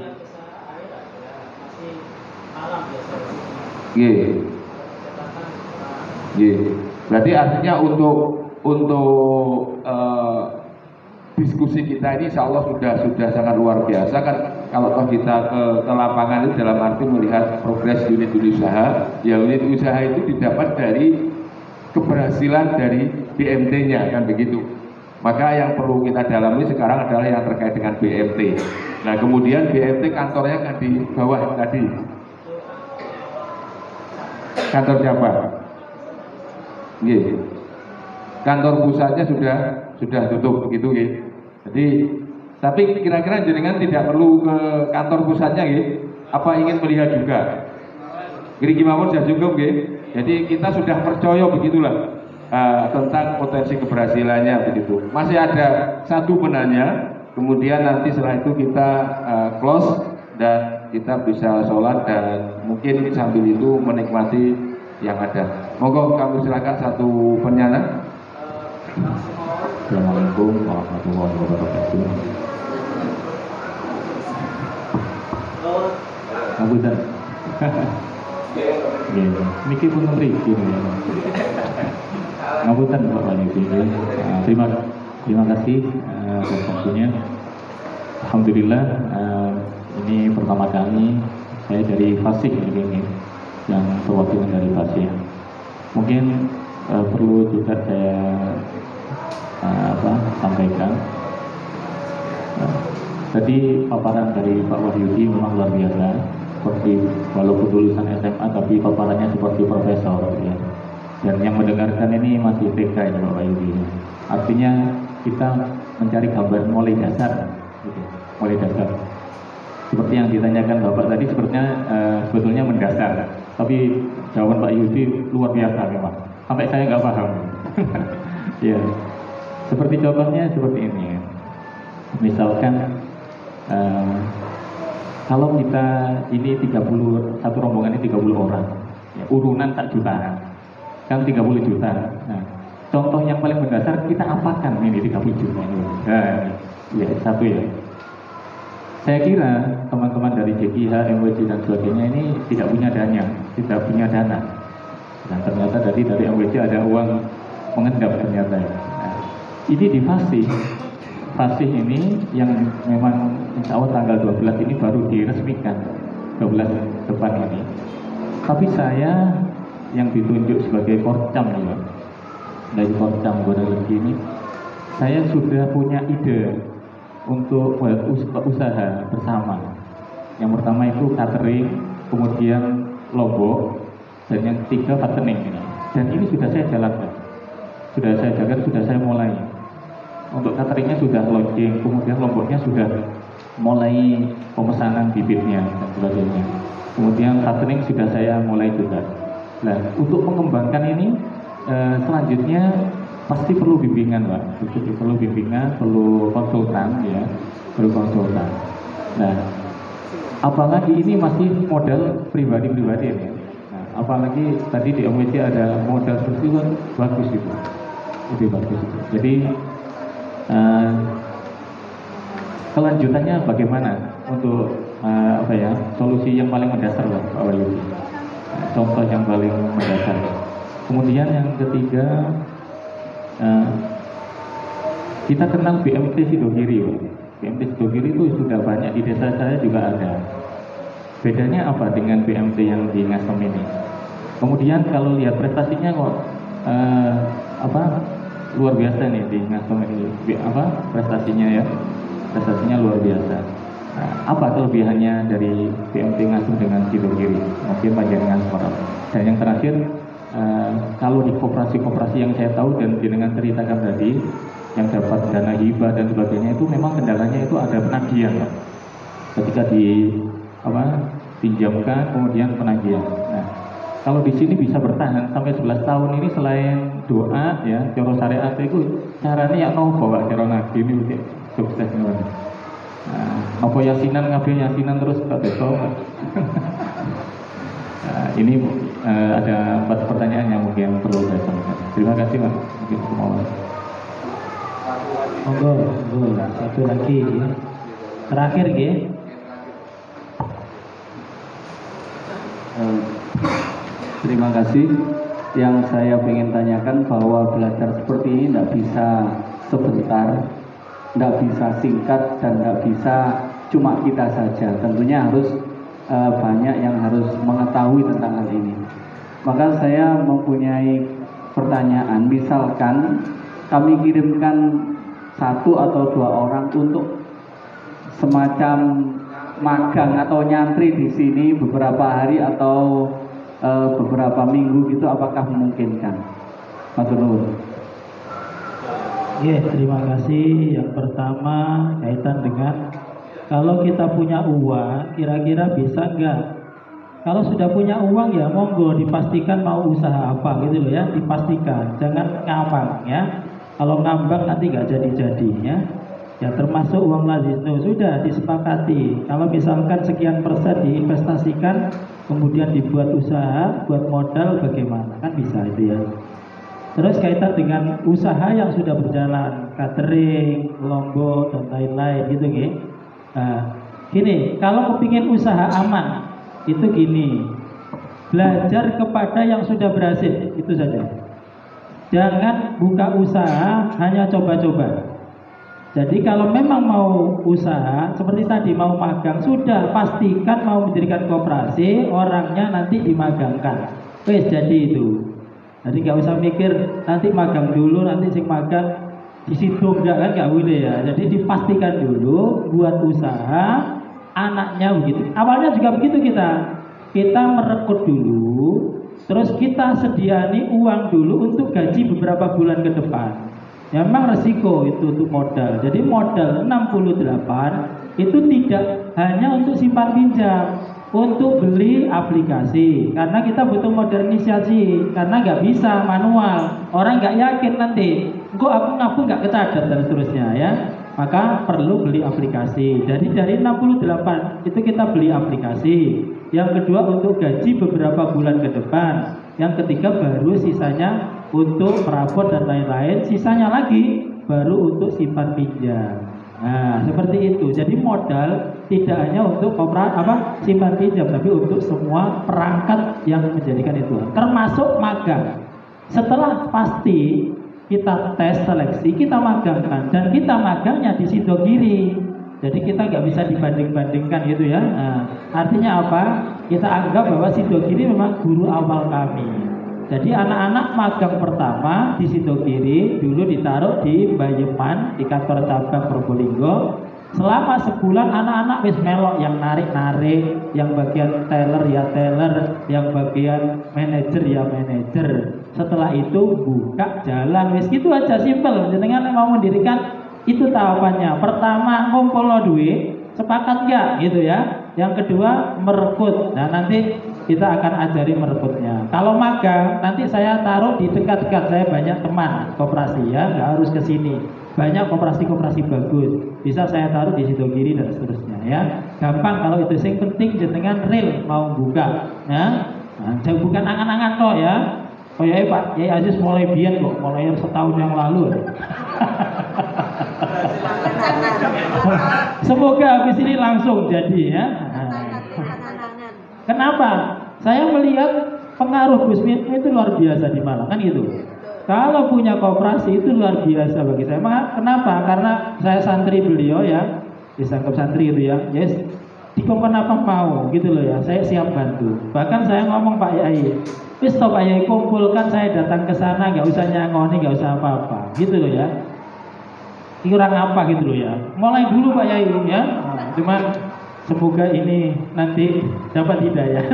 Speaker 3: Berarti artinya untuk diskusi kita ini insya Allah sudah sangat luar biasa kan. Kalau kita ke lapangan itu dalam arti melihat progres unit usaha, ya unit usaha itu didapat dari keberhasilan dari BMT-nya kan begitu. Maka yang perlu kita dalami sekarang adalah yang terkait dengan BMT. Nah, kemudian BMT kantornya kan di bawah tadi. Kantor siapa? Kantor pusatnya sudah tutup begitu nggih. Jadi tapi kira-kira jenengan tidak perlu ke kantor pusatnya nggih. Apa ingin melihat juga? Ngriki mawon sudah cukup nggih. Jadi kita sudah percaya begitulah tentang potensi keberhasilannya begitu. Masih ada satu penanya, kemudian nanti setelah itu kita close dan kita bisa sholat dan mungkin sambil itu menikmati yang ada. Monggo kami silakan satu penyana.
Speaker 12: Assalamualaikum warahmatullahi wabarakatuh. Ngapunten. Nggih, niki pun mriki ya. Ngapunten Bapak Yudi. Terima kasih atas waktunya. Alhamdulillah ini pertama kali saya dari Fasih ini yang perwakilan dari Fasih. Mungkin perlu juga saya sampaikan. Tadi paparan dari Pak Wahyudi memang luar biasa, seperti walaupun lulusan SMA tapi paparannya seperti profesor ya. Dan yang mendengarkan ini masih TK ya Pak Wahyudi. Artinya kita mencari gambar mulai dasar, gitu. Mulai dasar. Seperti yang ditanyakan Bapak tadi, sepertinya sebetulnya mendasar. Tapi jawaban Pak Yudi luar biasa memang. Sampai saya nggak paham. Ya. Seperti contohnya seperti ini. Misalkan kalau kita ini 30, satu rombongan ini 30 orang, ya, urunan tak jutaan, kan 30 juta. Nah, contoh yang paling mendasar kita apakan ini 30 juta ini? Nah, ya satu ya. Saya kira teman-teman dari JKH, MWC dan sebagainya ini tidak punya dana, dan ternyata dari MWC ada uang mengendap ternyata. Nah, ini di Fasih ini yang memang insya Allah tanggal 12 ini baru diresmikan, 12 depan ini. Tapi saya yang ditunjuk sebagai Korcam ya, dari Korcam Gonalegi ini, saya sudah punya ide untuk usaha bersama. Yang pertama itu catering, kemudian lombok, dan yang ketiga fattening ini. Dan ini sudah saya jalankan, sudah saya mulai. Untuk cateringnya sudah launching, kemudian lomboknya sudah mulai pemesanan bibitnya dan sebagainya. Kemudian catering sudah saya mulai juga. Nah, untuk mengembangkan ini selanjutnya pasti perlu bimbingan, Pak. Perlu bimbingan, perlu konsultan, ya, perlu konsultan. Nah, apalagi ini masih modal pribadi-pribadi, ya. Nah, apalagi tadi di MWC ada modal seperti itu, bagus itu, lebih bagus itu. Jadi kelanjutannya bagaimana untuk solusi yang paling mendasar lah Pak Wahyudi. Contoh yang paling mendasar. Kemudian yang ketiga, kita kenal BMT Sidogiri, Pak. BMT Sidogiri itu sudah banyak di desa saya juga ada. Bedanya apa dengan BMT yang di Ngasem ini? Kemudian kalau lihat prestasinya kok luar biasa nih di Ngasem ini, prestasinya ya, prestasinya luar biasa. Nah, apa kelebihannya dari BMT Ngasem dengan Sidogiri? Mungkin panjenengan sekarang. Dan yang terakhir, kalau di koperasi-koperasi yang saya tahu dan dengan ceritakan tadi, yang dapat dana hibah dan sebagainya itu memang kendalanya itu ada penagihan, Pak. Ketika pinjamkan kemudian penagihan. Nah, kalau di sini bisa bertahan sampai 11 tahun ini selain doa ya, cara syariat itu caranya ya nopo Pak, cara nagih ini sukses nih. Nah, nopo yasinan terus Pak Beto. Nah, ini ada 4 pertanyaan yang mungkin perlu saya sampaikan. Terima kasih Pak. Mungkin semua.
Speaker 1: Monggo, satu lagi ya. Terakhir ya.
Speaker 8: Terima kasih. Yang saya ingin tanyakan bahwa belajar seperti ini tidak bisa sebentar, tidak bisa singkat, dan tidak bisa cuma kita saja. Tentunya harus banyak yang harus mengetahui tentang hal ini. Maka saya mempunyai pertanyaan, misalkan kami kirimkan 1 atau 2 orang untuk semacam magang atau nyantri di sini beberapa hari atau beberapa minggu gitu, apakah memungkinkan? Matur nuwun.
Speaker 1: Ya, terima kasih. Yang pertama kaitan dengan kalau kita punya uang, kira-kira bisa enggak? Kalau sudah punya uang ya monggo, dipastikan mau usaha apa gitu loh ya, dipastikan, jangan ngambang ya. Kalau ngambang nanti nggak jadi-jadinya. Ya termasuk uang lazisno sudah disepakati. Kalau misalkan sekian persen diinvestasikan, kemudian dibuat usaha, buat modal bagaimana, kan bisa itu ya. Terus kaitan dengan usaha yang sudah berjalan, catering, lombok dan lain-lain gitu ya. Nah, gini, kalau kepingin usaha aman, itu gini, belajar kepada yang sudah berhasil, itu saja. Jangan buka usaha hanya coba-coba. Jadi kalau memang mau usaha, seperti tadi mau magang, sudah pastikan mau mendirikan koperasi, orangnya nanti dimagangkan. Wes jadi itu. Jadi nggak usah mikir nanti magang dulu, nanti sing magang di situ enggak, kan nggak boleh ya. Jadi dipastikan dulu buat usaha, anaknya begitu. Awalnya juga begitu kita merekrut dulu, terus kita sediani uang dulu untuk gaji beberapa bulan ke depan. Ya, memang resiko itu untuk modal. Jadi modal 68 itu tidak hanya untuk simpan pinjam, untuk beli aplikasi. Karena kita butuh modernisasi, karena nggak bisa manual. Orang nggak yakin nanti, kok aku nggak kecadat dan seterusnya ya. Maka perlu beli aplikasi. Jadi dari 68 itu kita beli aplikasi. Yang kedua untuk gaji beberapa bulan ke depan. Yang ketiga baru sisanya untuk perabot dan lain-lain, sisanya lagi baru untuk simpan pinjam. Nah, seperti itu. Jadi modal tidak hanya untuk simpan pinjam, tapi untuk semua perangkat yang menjadikan itu, termasuk magang. Setelah pasti kita tes seleksi, kita magangkan, dan kita magangnya di Sidogiri. Jadi kita nggak bisa dibanding-bandingkan gitu ya. Nah, artinya apa? Kita anggap bahwa Sidogiri memang guru awal kami. Jadi anak-anak magang pertama di Sidogiri dulu ditaruh di Bayeman, di kantor cabang Probolinggo. Selama sebulan anak-anak wis melok, yang narik-narik, yang bagian teller ya teller, yang bagian manajer ya manajer. Setelah itu buka jalan, wis gitu aja, simpel. Jenengan mau mendirikan itu tahapannya. Pertama ngumpul duit, sepakat nggak gitu ya. Yang kedua merekrut. Nah nanti kita akan ajari merekrutnya. Kalau magang nanti saya taruh di dekat-dekat, saya banyak teman koperasi ya, nggak harus ke sini. Banyak koperasi-koperasi bagus, bisa saya taruh di Sidogiri dan seterusnya ya. Gampang kalau itu, yang penting jenengan real mau buka ya. Nah, bukan angan-angan toh ya. Oh ya Pak, Yai Aziz mulai biyen kok, mulai setahun yang lalu. Semoga habis ini langsung jadi ya. Kenapa? Saya melihat pengaruh Gus Miftah itu luar biasa di Malang kan gitu. Kalau punya koperasi itu luar biasa bagi saya. Kenapa? Karena saya santri beliau ya, disangkap santri itu ya. Yes, dikongkon apa mau gitu loh ya. Saya siap bantu. Bahkan saya ngomong Pak Yai, wis toh Pak Yai kumpulkan, saya datang ke sana, nggak usah nyangoni, nggak usah apa-apa, gitu loh ya. Kurang apa gitu loh ya. Mulai dulu Pak Yai ya. Nah, cuman semoga ini nanti dapat hidayah.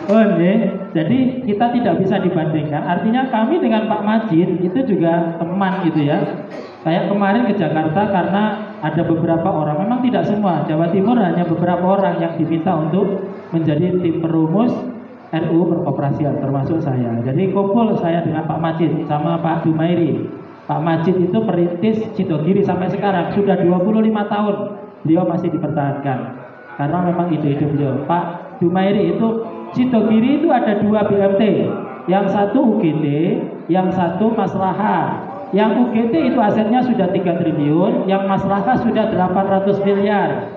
Speaker 1: Oh nih, jadi kita tidak bisa dibandingkan. Artinya kami dengan Pak Majid itu juga teman gitu ya. Kayak kemarin ke Jakarta karena ada beberapa orang, memang tidak semua, Jawa Timur hanya beberapa orang yang diminta untuk menjadi tim perumus RUU Perkoperasian, termasuk saya. Jadi kumpul saya dengan Pak Majid sama Pak Dumairi. Pak Majid itu perintis Sidogiri sampai sekarang, sudah 25 tahun beliau masih dipertahankan. Karena memang ide-ide beliau. Pak Dumairi itu, Sidogiri itu ada 2 BMT. Yang satu UGT, yang satu Maslahah. Yang UGT itu asetnya sudah 3 triliun, yang Maslahah sudah 800 miliar.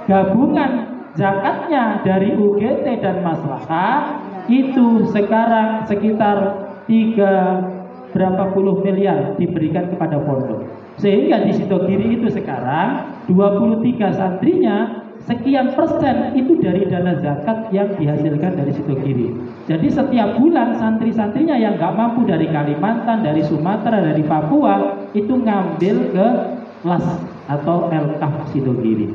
Speaker 1: Gabungan zakatnya dari UGT dan Maslahah itu sekarang sekitar 3 berapa puluh miliar diberikan kepada pondok. Sehingga di Sidogiri itu sekarang 23 santrinya sekian persen itu dari dana zakat yang dihasilkan dari Sidogiri. Jadi setiap bulan santri-santrinya yang nggak mampu dari Kalimantan, dari Sumatera, dari Papua itu ngambil ke LAS atau LK Sidogiri.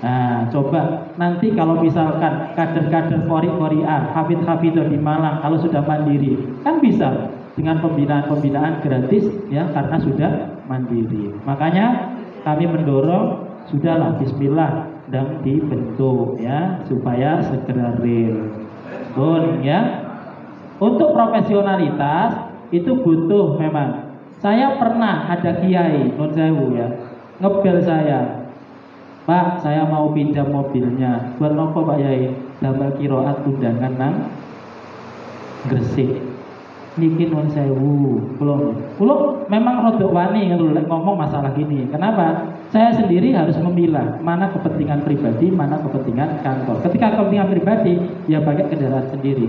Speaker 1: Nah, coba nanti kalau misalkan kader-kader Qori-Qori'ah, Hafidh-Hafidhah di Malang kalau sudah mandiri, kan bisa dengan pembinaan-pembinaan gratis ya, karena sudah mandiri. Makanya kami mendorong sudahlah bismillah dan dibentuk ya supaya segera real. Ya. Untuk profesionalitas itu butuh memang. Saya pernah ada kiai non sewu ya, ngebel saya. Pak, saya mau pinjam mobilnya. Buat nopo Pak Yai? Damel kiroat undangan nang Gresik. Niki nuwun sewu. Kulo memang rodok wani ngomong masalah gini. Kenapa? Saya sendiri harus memilah mana kepentingan pribadi, mana kepentingan kantor. Ketika kepentingan pribadi, ya pakai kendaraan sendiri.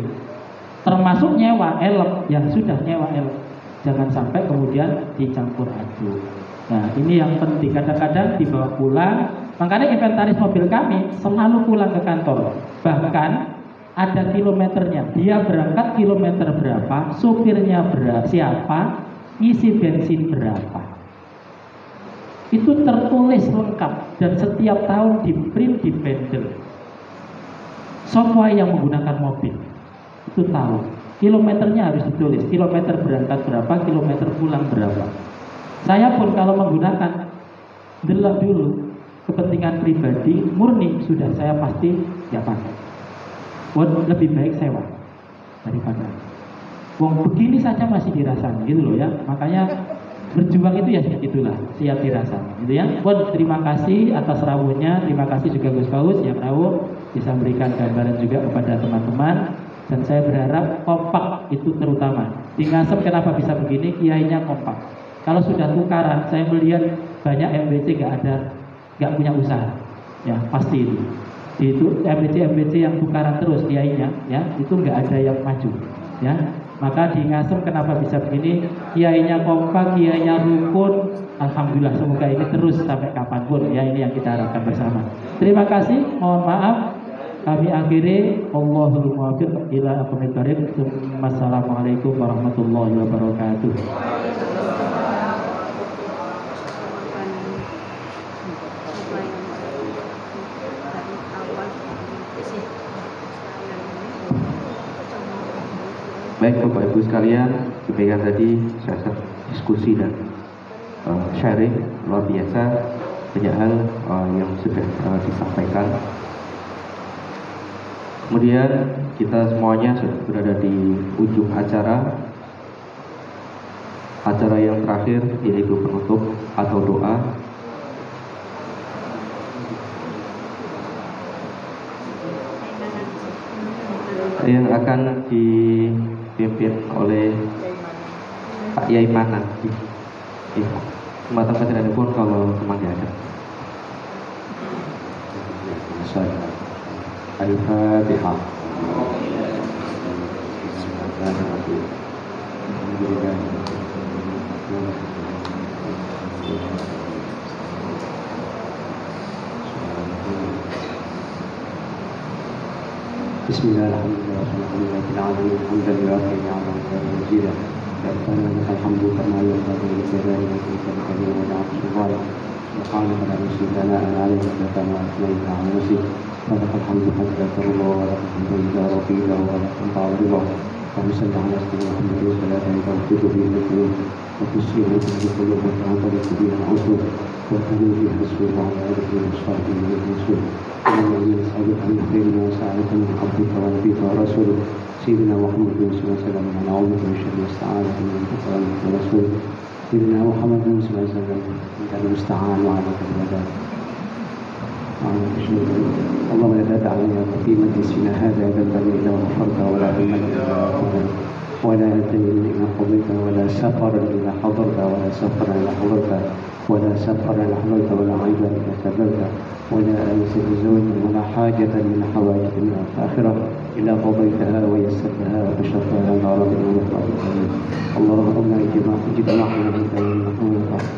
Speaker 1: Termasuk nyewa elep, yang sudah nyewa elep. Jangan sampai kemudian dicampur aduk. Nah, ini yang penting. Kadang-kadang dibawa pulang. Makanya inventaris mobil kami selalu pulang ke kantor. Bahkan ada kilometernya. Dia berangkat kilometer berapa, supirnya siapa, isi bensin berapa. Itu tertulis lengkap dan setiap tahun di print di bundle. Semua yang menggunakan mobil itu tahu. Kilometernya harus ditulis. Kilometer berangkat berapa, kilometer pulang berapa. Saya pun kalau menggunakan delok dulu kepentingan pribadi murni sudah saya pasti ya pakai. Lebih baik sewa daripada wong begini saja masih dirasakan gitu loh ya. Makanya berjuang itu ya itulah siap dirasakan gitu ya. Terima kasih atas rawuhnya, terima kasih juga Gus Paus yang rawuh bisa memberikan gambaran juga kepada teman-teman. Dan saya berharap kompak itu terutama. Di Ngasem kenapa bisa begini? Kiainya kompak. Kalau sudah tukaran, saya melihat banyak MBC nggak punya usaha, ya pasti itu. Itu MBC yang tukaran terus kiainya, ya itu nggak ada yang maju, ya. Maka di Ngasem kenapa bisa begini? Kiainya kompak, kiainya rukun. Alhamdulillah, semoga ini terus sampai kapanpun, ya ini yang kita harapkan bersama. Terima kasih, mohon maaf. Kami akhiri, Allahul muwaffiq ila aqwamit thoriq. Wassalamualaikum warahmatullahi wabarakatuh.
Speaker 2: Baik Bapak Ibu sekalian, demikian tadi sesi diskusi dan sharing luar biasa, banyak hal yang sudah disampaikan. Kemudian kita semuanya sudah berada di ujung acara yang terakhir, yaitu penutup atau doa. Yang akan dipimpin oleh Pak Yai Mana. Kesempatan pacaran pun kalau memang ada. Al-Fatihah.
Speaker 8: Bismillahirrahmanirrahim. Alhamdulillahirabbil alamin. ربنا لك الحمد كما ينبغي لجلال وجهك الكريم وعظيم سلطانك. سبحانك لا نحصي ثناء عليك كما اثنيت على نفسك. فلك الحمد حتى ترضى ولك الحمد اذا رضيت ولك بعد رضا. وصل على سيدنا محمد صلاه تغفر به الذنوب وتسلم به قلوب وتعترف به العصر وتهدي بها السوء وعلى اله وصحبه والرسول. اللهم نسالك من خير ما سالك من عبدك ونبيك ورسولك سيدنا محمد صلى الله عليه وسلم. ونعوذ بك من شر السعاده من كفران ورسول سيدنا محمد صلى الله عليه وسلم. انت المستعان وعليك الوداع. اللهم لا تدع لنا في مجلسنا هذا ذنبا الا غفرته ولا هما الا غفرته ولا دينا الا قضيته ولا سفرا الا حضرته ولا سفرا الا حضرته ولا سفرا الا حضرته ولا عيبا الا كبرته ولا انس بزوج ولا حاجه من حوائج الدنيا والاخره الا قضيتها ويسرتها وكشفتها لنا ربنا وفقنا. اللهم اجمعنا بك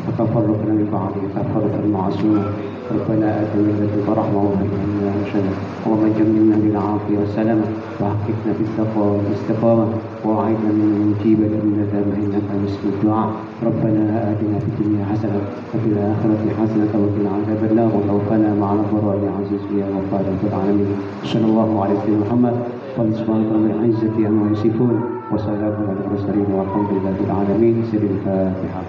Speaker 8: وتفرقنا من بعضه تفرقا معصوما. ربنا آتنا من لدنك رحمة وهب لنا رشدا. اللهم جملنا بالعافية والسلامة وحققنا بالتقوى والاستقامة وأعذنا من المجيبة من العذاب إنك مسك الدعاء. ربنا آتنا في الدنيا حسنة وفي الآخرة حسنة وقنا عذاب النار وتوفنا مع الأبرار يا عزيز يا غفار رب العالمين. صلى الله على سيدنا محمد سبحانك رب العزة عما يصفون وسلام على المرسلين والحمد لله رب العالمين. سر الفاتحة.